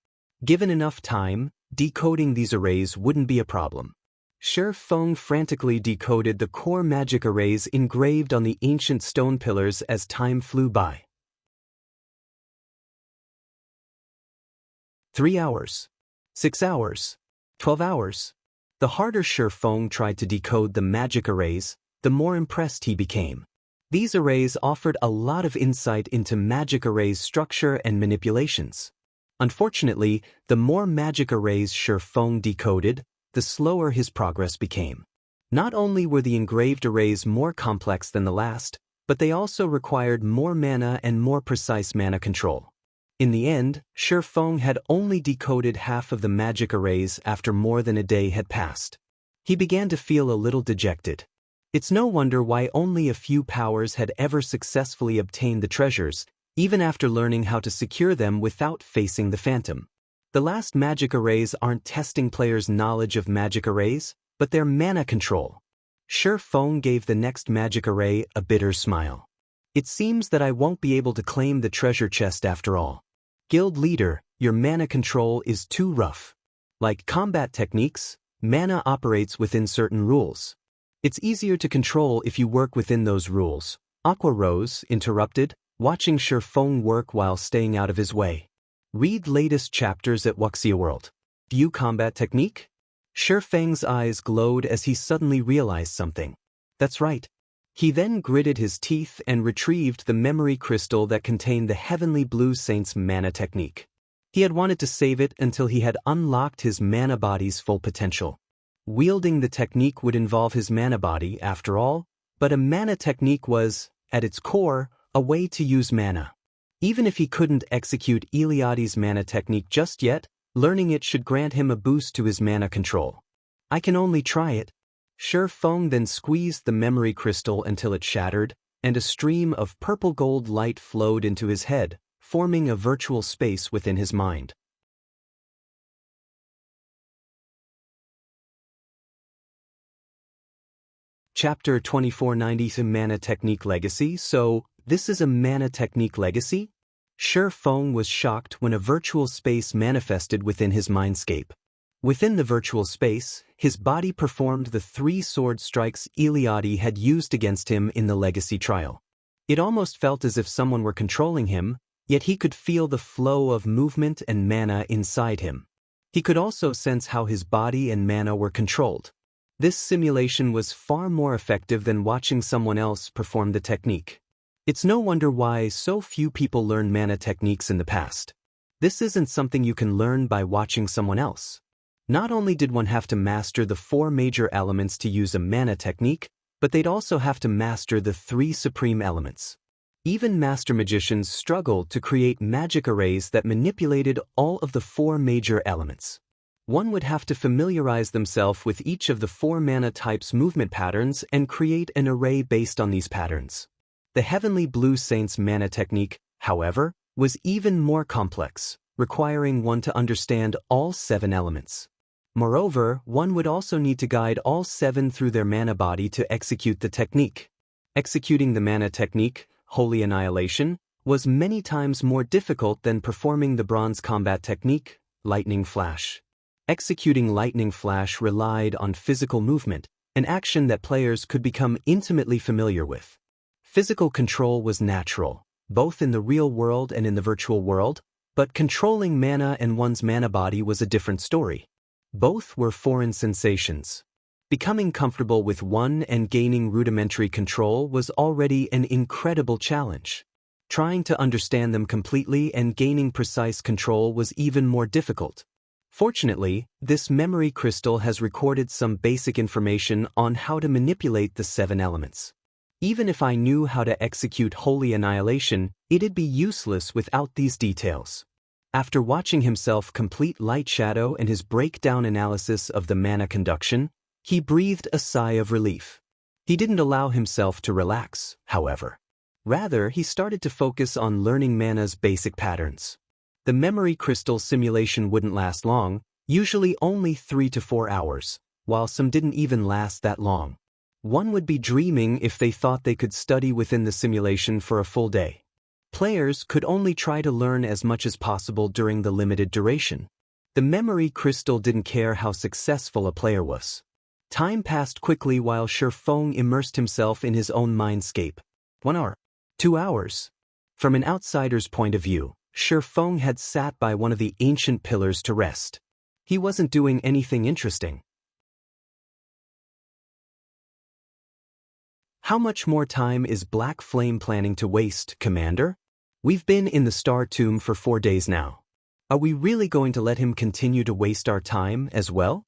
Given enough time, decoding these arrays wouldn't be a problem. Shi Feng frantically decoded the core magic arrays engraved on the ancient stone pillars as time flew by. 3 hours. 6 hours. 12 hours. The harder Shi Feng tried to decode the magic arrays, the more impressed he became. These arrays offered a lot of insight into magic arrays' structure and manipulations. Unfortunately, the more magic arrays Feng decoded, the slower his progress became. Not only were the engraved arrays more complex than the last, but they also required more mana and more precise mana control. In the end, Feng had only decoded half of the magic arrays after more than a day had passed. He began to feel a little dejected. It's no wonder why only a few powers had ever successfully obtained the treasures, even after learning how to secure them without facing the Phantom. The last magic arrays aren't testing players' knowledge of magic arrays, but their mana control. Feng gave the next magic array a bitter smile. It seems that I won't be able to claim the treasure chest after all. Guild leader, your mana control is too rough. Like combat techniques, mana operates within certain rules. It's easier to control if you work within those rules. Aqua Rose interrupted, watching Feng work while staying out of his way. Read latest chapters at Wuxia World. View combat technique? Feng's eyes glowed as he suddenly realized something. That's right. He then gritted his teeth and retrieved the memory crystal that contained the Heavenly Blue Saint's mana technique. He had wanted to save it until he had unlocked his mana body's full potential. Wielding the technique would involve his mana body, after all, but a mana technique was, at its core, a way to use mana. Even if he couldn't execute Eliade's mana technique just yet, learning it should grant him a boost to his mana control. I can only try it. Feng then squeezed the memory crystal until it shattered, and a stream of purple-gold light flowed into his head, forming a virtual space within his mind. Chapter 2490 Mana Technique Legacy. So, this is a mana technique legacy? Feng was shocked when a virtual space manifested within his mindscape. Within the virtual space, his body performed the 3 sword strikes Eliade had used against him in the legacy trial. It almost felt as if someone were controlling him, yet he could feel the flow of movement and mana inside him. He could also sense how his body and mana were controlled. This simulation was far more effective than watching someone else perform the technique. It's no wonder why so few people learn mana techniques in the past. This isn't something you can learn by watching someone else. Not only did one have to master the 4 major elements to use a mana technique, but they'd also have to master the 3 supreme elements. Even master magicians struggled to create magic arrays that manipulated all of the 4 major elements. One would have to familiarize themselves with each of the 4 mana types' movement patterns and create an array based on these patterns. The Heavenly Blue Saint's mana technique, however, was even more complex, requiring one to understand all 7 elements. Moreover, one would also need to guide all 7 through their mana body to execute the technique. Executing the mana technique, Holy Annihilation, was many times more difficult than performing the bronze combat technique, Lightning Flash. Executing Lightning Flash relied on physical movement, an action that players could become intimately familiar with. Physical control was natural, both in the real world and in the virtual world, but controlling mana and one's mana body was a different story. Both were foreign sensations. Becoming comfortable with one and gaining rudimentary control was already an incredible challenge. Trying to understand them completely and gaining precise control was even more difficult. Fortunately, this memory crystal has recorded some basic information on how to manipulate the 7 elements. Even if I knew how to execute Holy Annihilation, it'd be useless without these details. After watching himself complete Light Shadow and his breakdown analysis of the mana conduction, he breathed a sigh of relief. He didn't allow himself to relax, however. Rather, he started to focus on learning mana's basic patterns. The memory crystal simulation wouldn't last long, usually only 3 to 4 hours, while some didn't even last that long. One would be dreaming if they thought they could study within the simulation for a full day. Players could only try to learn as much as possible during the limited duration. The memory crystal didn't care how successful a player was. Time passed quickly while Feng immersed himself in his own mindscape. 1 hour. 2 hours. From an outsider's point of view, Feng had sat by one of the ancient pillars to rest. He wasn't doing anything interesting. How much more time is Black Flame planning to waste, Commander? We've been in the Star Tomb for 4 days now. Are we really going to let him continue to waste our time as well?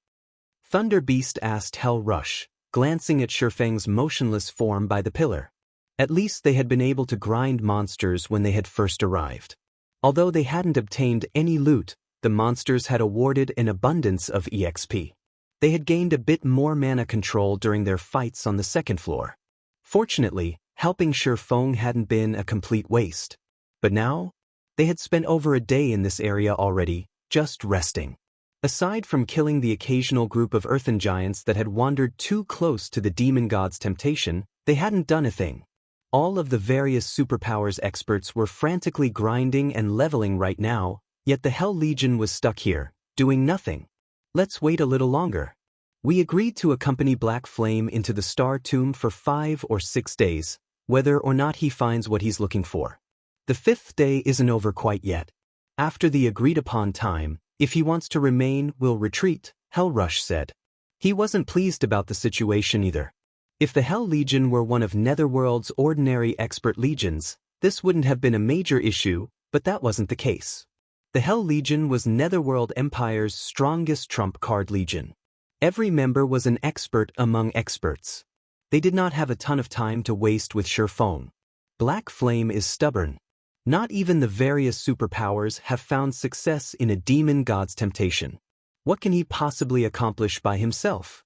Thunder Beast asked Hell Rush, glancing at Shurfeng's motionless form by the pillar. At least they had been able to grind monsters when they had first arrived. Although they hadn't obtained any loot, the monsters had awarded an abundance of EXP. They had gained a bit more mana control during their fights on the second floor. Fortunately, helping Shurfeng hadn't been a complete waste. But now, they had spent over a day in this area already, just resting. Aside from killing the occasional group of earthen giants that had wandered too close to the demon god's temptation, they hadn't done a thing. All of the various superpowers experts were frantically grinding and leveling right now, yet the Hell Legion was stuck here, doing nothing. Let's wait a little longer. We agreed to accompany Black Flame into the Star Tomb for 5 or 6 days, whether or not he finds what he's looking for. The 5th day isn't over quite yet. After the agreed-upon time, if he wants to remain, we'll retreat, Hell Rush said. He wasn't pleased about the situation either. If the Hell Legion were one of Netherworld's ordinary expert legions, this wouldn't have been a major issue, but that wasn't the case. The Hell Legion was Netherworld Empire's strongest trump card legion. Every member was an expert among experts. They did not have a ton of time to waste with Shurfeng. Black Flame is stubborn. Not even the various superpowers have found success in a demon god's temptation. What can he possibly accomplish by himself?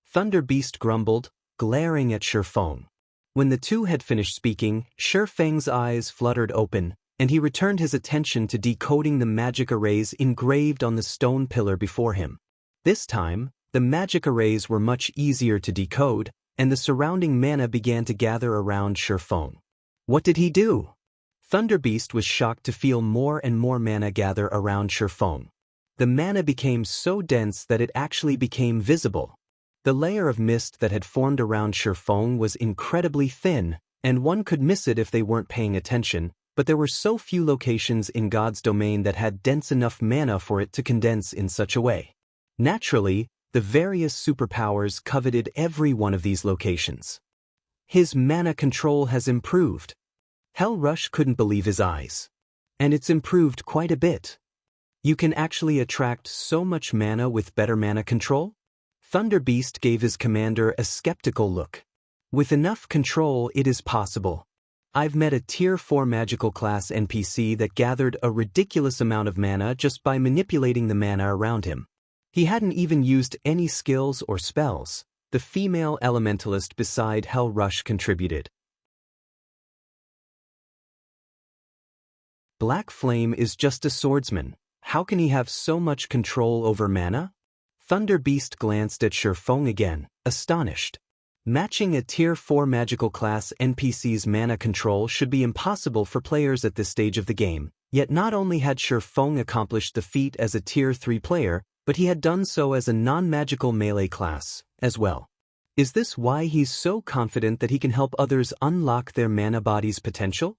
Thunder Beast grumbled, glaring at Shurfeng. When the two had finished speaking, Shurfeng's eyes fluttered open, and he returned his attention to decoding the magic arrays engraved on the stone pillar before him. This time, the magic arrays were much easier to decode, and the surrounding mana began to gather around Shurfeng. What did he do? Thunder Beast was shocked to feel more and more mana gather around Shurfeng. The mana became so dense that it actually became visible. The layer of mist that had formed around Shurfeng was incredibly thin, and one could miss it if they weren't paying attention, but there were so few locations in God's domain that had dense enough mana for it to condense in such a way. Naturally, the various superpowers coveted every one of these locations. His mana control has improved. Hell Rush couldn't believe his eyes. And it's improved quite a bit. You can actually attract so much mana with better mana control? Thunder Beast gave his commander a skeptical look. With enough control, it is possible. I've met a Tier 4 magical class NPC that gathered a ridiculous amount of mana just by manipulating the mana around him. He hadn't even used any skills or spells. The female elementalist beside Hell Rush contributed. Black Flame is just a swordsman. How can he have so much control over mana? Thunder Beast glanced at Shurfeng again, astonished. Matching a Tier 4 magical class NPC's mana control should be impossible for players at this stage of the game, yet not only had Shurfeng accomplished the feat as a Tier 3 player, but he had done so as a non-magical melee class, as well. Is this why he's so confident that he can help others unlock their mana body's potential?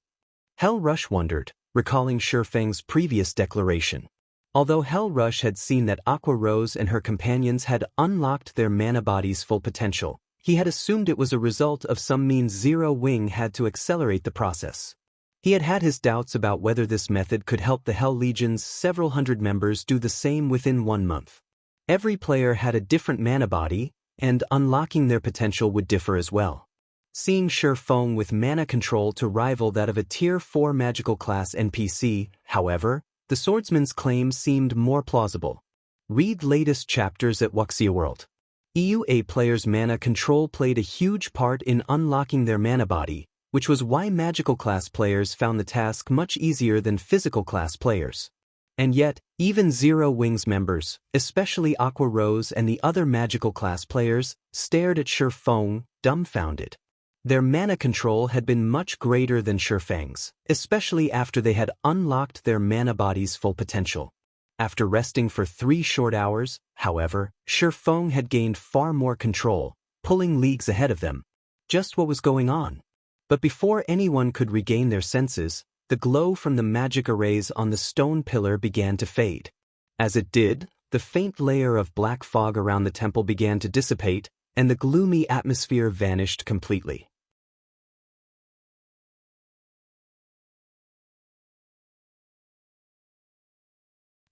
Hell Rush wondered, recalling Shurfeng's previous declaration. Although Hell Rush had seen that Aqua Rose and her companions had unlocked their mana body's full potential, he had assumed it was a result of some means Zero Wing had to accelerate the process. He had had his doubts about whether this method could help the Hell Legion's several hundred members do the same within 1 month. Every player had a different mana body, and unlocking their potential would differ as well. Seeing Shurfeng with mana control to rival that of a Tier 4 magical class NPC, however, the swordsman's claim seemed more plausible. Read latest chapters at Wuxia World. EUA players' mana control played a huge part in unlocking their mana body, which was why magical class players found the task much easier than physical class players. And yet, even Zero Wings members, especially Aqua Rose and the other magical class players, stared at Shurfeng, dumbfounded. Their mana control had been much greater than Shurfeng's, especially after they had unlocked their mana body's full potential. After resting for 3 short hours, however, Shurfeng had gained far more control, pulling leagues ahead of them. Just what was going on? But before anyone could regain their senses, the glow from the magic arrays on the stone pillar began to fade. As it did, the faint layer of black fog around the temple began to dissipate, and the gloomy atmosphere vanished completely.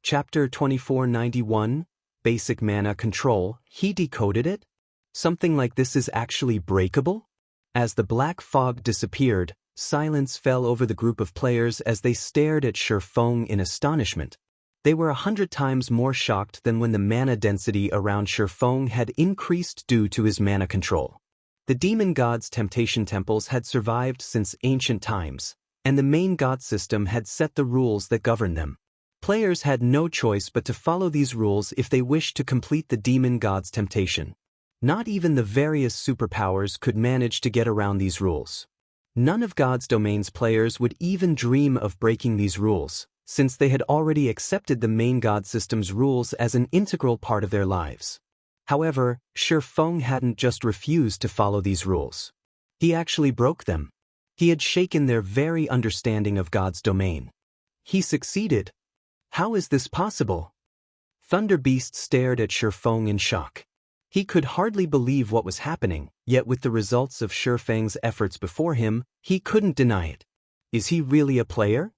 Chapter 2491, Basic Mana Control, he decoded it? Something like this is actually breakable? As the black fog disappeared, silence fell over the group of players as they stared at Shifeng in astonishment. They were 100 times more shocked than when the mana density around Shifeng had increased due to his mana control. The demon god's temptation temples had survived since ancient times, and the main god system had set the rules that govern them. Players had no choice but to follow these rules if they wished to complete the demon god's temptation. Not even the various superpowers could manage to get around these rules. None of God's domain's players would even dream of breaking these rules, since they had already accepted the main god system's rules as an integral part of their lives. However, Shifeng hadn't just refused to follow these rules. He actually broke them. He had shaken their very understanding of God's domain. He succeeded. How is this possible? Thunder Beast stared at Shifeng in shock. He could hardly believe what was happening, yet with the results of Shifeng's efforts before him, he couldn't deny it. Is he really a player?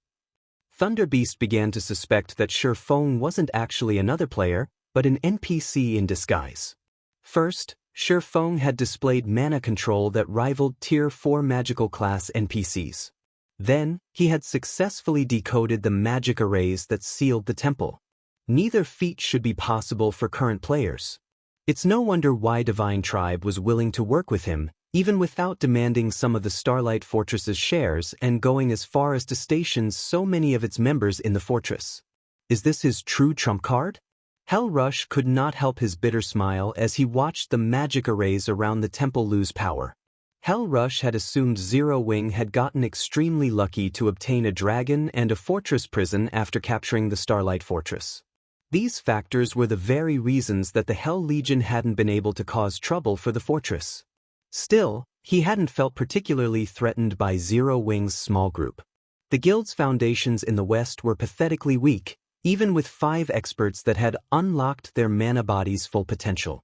Thunder Beast began to suspect that Shifeng wasn't actually another player, but an NPC in disguise. First, Shifeng had displayed mana control that rivaled Tier 4 magical class NPCs. Then, he had successfully decoded the magic arrays that sealed the temple. Neither feat should be possible for current players. It's no wonder why Divine Tribe was willing to work with him, even without demanding some of the Starlight Fortress's shares and going as far as to station so many of its members in the fortress. Is this his true trump card? Hell Rush could not help his bitter smile as he watched the magic arrays around the temple lose power. Hell Rush had assumed Zero Wing had gotten extremely lucky to obtain a dragon and a fortress prison after capturing the Starlight Fortress. These factors were the very reasons that the Hell Legion hadn't been able to cause trouble for the fortress. Still, he hadn't felt particularly threatened by Zero Wing's small group. The guild's foundations in the west were pathetically weak, even with 5 experts that had unlocked their mana body's full potential.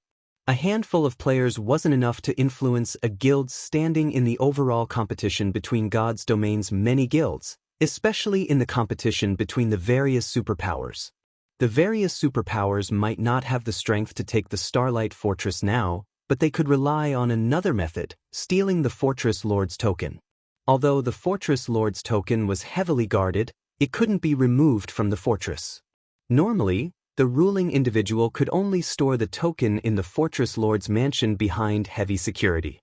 A handful of players wasn't enough to influence a guild's standing in the overall competition between God's domain's many guilds, especially in the competition between the various superpowers. The various superpowers might not have the strength to take the Starlight Fortress now, but they could rely on another method, stealing the Fortress Lord's token. Although the Fortress Lord's token was heavily guarded, it couldn't be removed from the fortress. Normally, the ruling individual could only store the token in the Fortress Lord's mansion behind heavy security.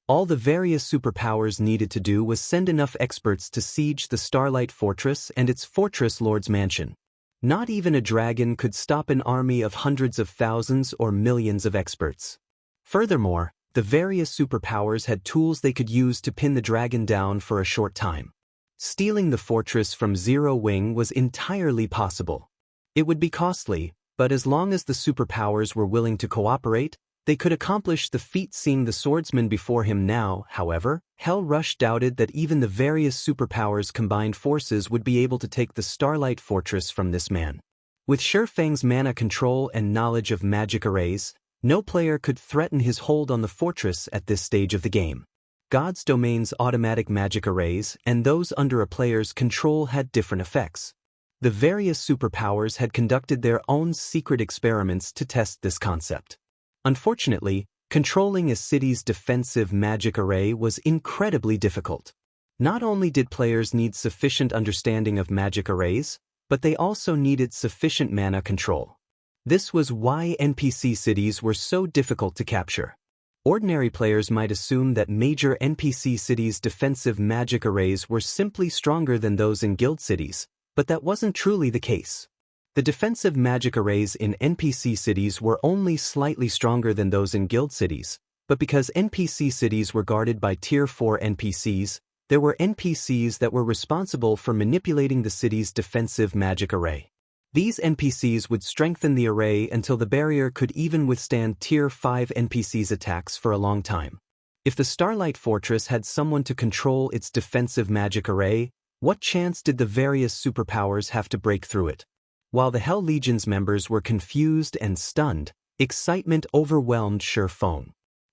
All the various superpowers needed to do was send enough experts to siege the Starlight Fortress and its Fortress Lord's mansion. Not even a dragon could stop an army of hundreds of thousands or millions of experts. Furthermore, the various superpowers had tools they could use to pin the dragon down for a short time. Stealing the fortress from Zero Wing was entirely possible. It would be costly, but as long as the superpowers were willing to cooperate, they could accomplish the feat. Seeing the swordsman before him now, however, Hell Rush doubted that even the various superpowers' combined forces would be able to take the Starlight Fortress from this man. With Shifeng's mana control and knowledge of magic arrays, no player could threaten his hold on the fortress at this stage of the game. God's domain's automatic magic arrays and those under a player's control had different effects. The various superpowers had conducted their own secret experiments to test this concept. Unfortunately, controlling a city's defensive magic array was incredibly difficult. Not only did players need sufficient understanding of magic arrays, but they also needed sufficient mana control. This was why NPC cities were so difficult to capture. Ordinary players might assume that major NPC cities' defensive magic arrays were simply stronger than those in guild cities, but that wasn't truly the case. The defensive magic arrays in NPC cities were only slightly stronger than those in guild cities, but because NPC cities were guarded by Tier 4 NPCs, there were NPCs that were responsible for manipulating the city's defensive magic array. These NPCs would strengthen the array until the barrier could even withstand Tier 5 NPCs' attacks for a long time. If the Starlight Fortress had someone to control its defensive magic array, what chance did the various superpowers have to break through it? While the Hell Legion's members were confused and stunned, excitement overwhelmed Shifeng.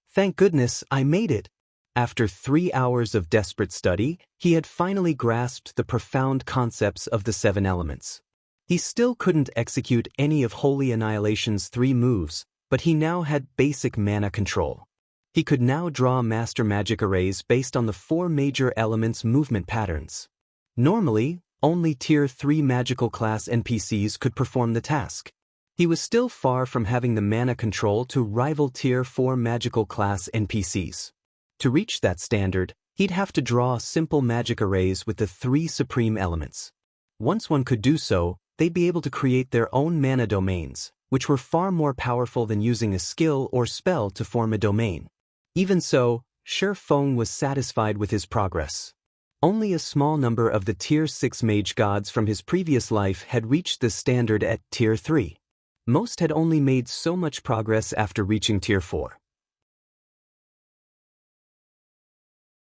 "Thank goodness I made it!" After 3 hours of desperate study, he had finally grasped the profound concepts of the 7 elements. He still couldn't execute any of Holy Annihilation's 3 moves, but he now had basic mana control. He could now draw master magic arrays based on the 4 major elements' movement patterns. Normally, only Tier 3 magical class NPCs could perform the task. He was still far from having the mana control to rival Tier 4 magical class NPCs. To reach that standard, he'd have to draw simple magic arrays with the 3 supreme elements. Once one could do so, they'd be able to create their own mana domains, which were far more powerful than using a skill or spell to form a domain. Even so, Shi Feng was satisfied with his progress. Only a small number of the Tier 6 mage gods from his previous life had reached the standard at Tier 3. Most had only made so much progress after reaching Tier 4.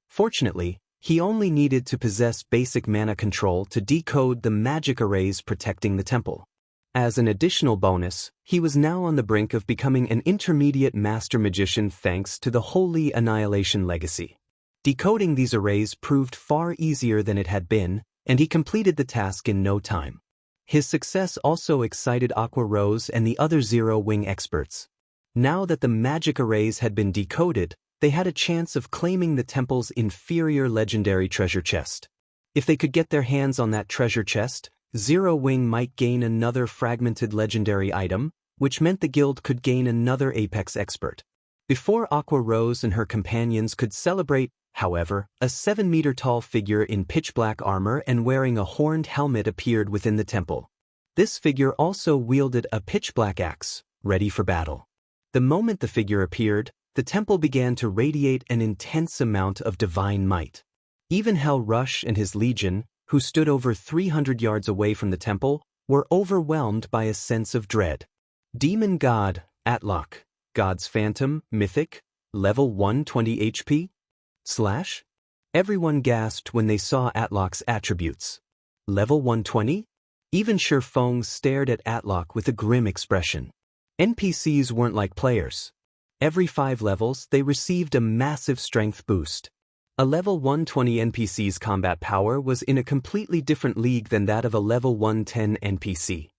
Fortunately, he only needed to possess basic mana control to decode the magic arrays protecting the temple. As an additional bonus, he was now on the brink of becoming an intermediate master magician thanks to the Holy Annihilation legacy. Decoding these arrays proved far easier than it had been, and he completed the task in no time. His success also excited Aqua Rose and the other Zero-Wing experts. Now that the magic arrays had been decoded, they had a chance of claiming the temple's inferior legendary treasure chest. If they could get their hands on that treasure chest, Zero-Wing might gain another fragmented legendary item, which meant the guild could gain another Apex expert. Before Aqua Rose and her companions could celebrate, however, a 7-meter-tall figure in pitch-black armor and wearing a horned helmet appeared within the temple. This figure also wielded a pitch-black axe, ready for battle. The moment the figure appeared, the temple began to radiate an intense amount of divine might. Even Hell Rush and his legion, who stood over 300 yards away from the temple, were overwhelmed by a sense of dread. Demon God, Atlok, God's Phantom, Mythic, level 120 HP? Everyone gasped when they saw Atlok's attributes. Level 120? Even Shi Feng stared at Atlok with a grim expression. NPCs weren't like players. Every 5 levels, they received a massive strength boost. A level 120 NPC's combat power was in a completely different league than that of a level 110 NPC.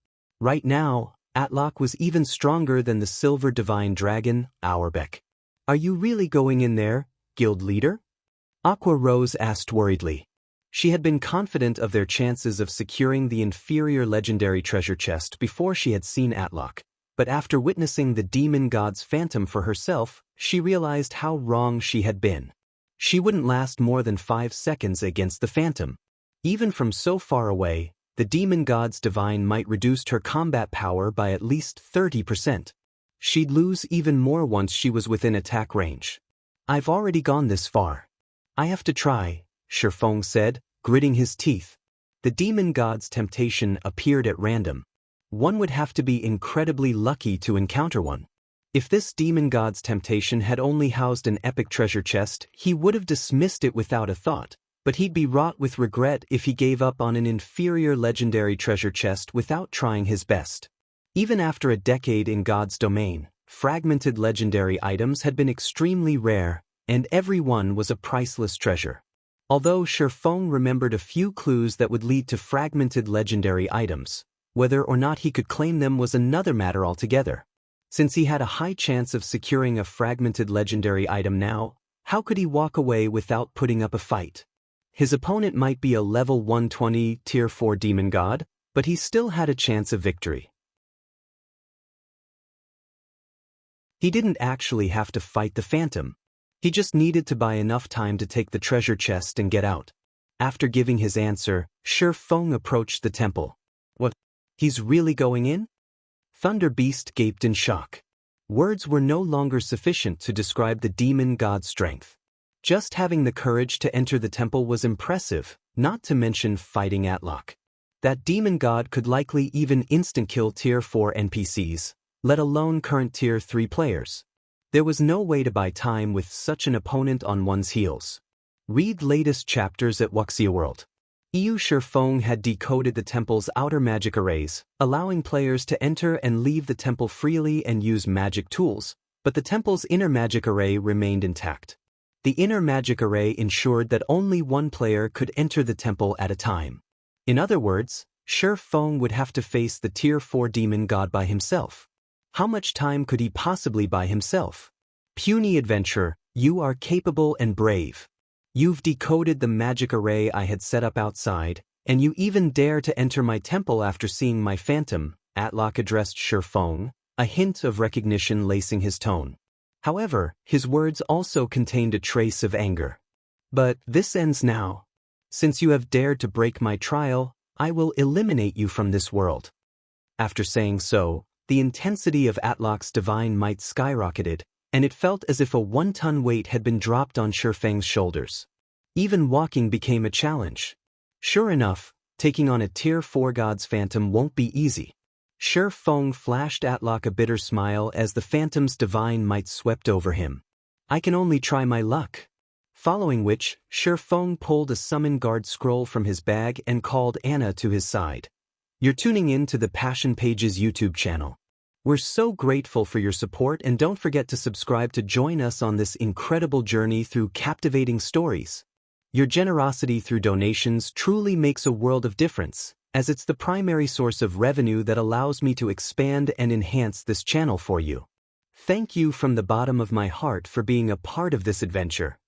Right now, Atlok was even stronger than the silver divine dragon, Audiobook. Are you really going in there, guild leader? Aqua Rose asked worriedly. She had been confident of their chances of securing the inferior legendary treasure chest before she had seen Atlok, but after witnessing the demon god's phantom for herself, she realized how wrong she had been. She wouldn't last more than 5 seconds against the phantom. Even from so far away, the demon god's divine might reduced her combat power by at least 30%. She'd lose even more once she was within attack range. I've already gone this far. I have to try, Shi Feng said, gritting his teeth. The demon god's temptation appeared at random. One would have to be incredibly lucky to encounter one. If this demon god's temptation had only housed an epic treasure chest, he would have dismissed it without a thought, but he'd be wrought with regret if he gave up on an inferior legendary treasure chest without trying his best. Even after a decade in God's domain, fragmented legendary items had been extremely rare, and every one was a priceless treasure. Although Shi Feng remembered a few clues that would lead to fragmented legendary items, whether or not he could claim them was another matter altogether. Since he had a high chance of securing a fragmented legendary item now, how could he walk away without putting up a fight? His opponent might be a level 120 Tier 4 demon god, but he still had a chance of victory. He didn't actually have to fight the phantom. He just needed to buy enough time to take the treasure chest and get out. After giving his answer, Shi Feng approached the temple. What? He's really going in? Thunder Beast gaped in shock. Words were no longer sufficient to describe the demon god's strength. Just having the courage to enter the temple was impressive, not to mention fighting Atlok. That demon god could likely even instant-kill Tier 4 NPCs, let alone current Tier 3 players. There was no way to buy time with such an opponent on one's heels. Read latest chapters at Wuxia World. Shi Feng had decoded the temple's outer magic arrays, allowing players to enter and leave the temple freely and use magic tools, but the temple's inner magic array remained intact. The inner magic array ensured that only one player could enter the temple at a time. In other words, Shi Feng would have to face the Tier 4 demon god by himself. How much time could he possibly buy himself? Puny adventurer, you are capable and brave. You've decoded the magic array I had set up outside, and you even dare to enter my temple after seeing my phantom, Atlock addressed Shi Feng, a hint of recognition lacing his tone. However, his words also contained a trace of anger. But this ends now. Since you have dared to break my trial, I will eliminate you from this world. After saying so, the intensity of Atlock's divine might skyrocketed, and it felt as if a 1-ton weight had been dropped on Shi Feng's shoulders. Even walking became a challenge. Sure enough, taking on a Tier 4 god's phantom won't be easy. Shi Feng flashed Atlock a bitter smile as the phantom's divine might swept over him. I can only try my luck. Following which, Shi Feng pulled a summon guard scroll from his bag and called Anna to his side. You're tuning in to the Passion Pages YouTube channel. We're so grateful for your support, and don't forget to subscribe to join us on this incredible journey through captivating stories. Your generosity through donations truly makes a world of difference, as it's the primary source of revenue that allows me to expand and enhance this channel for you. Thank you from the bottom of my heart for being a part of this adventure.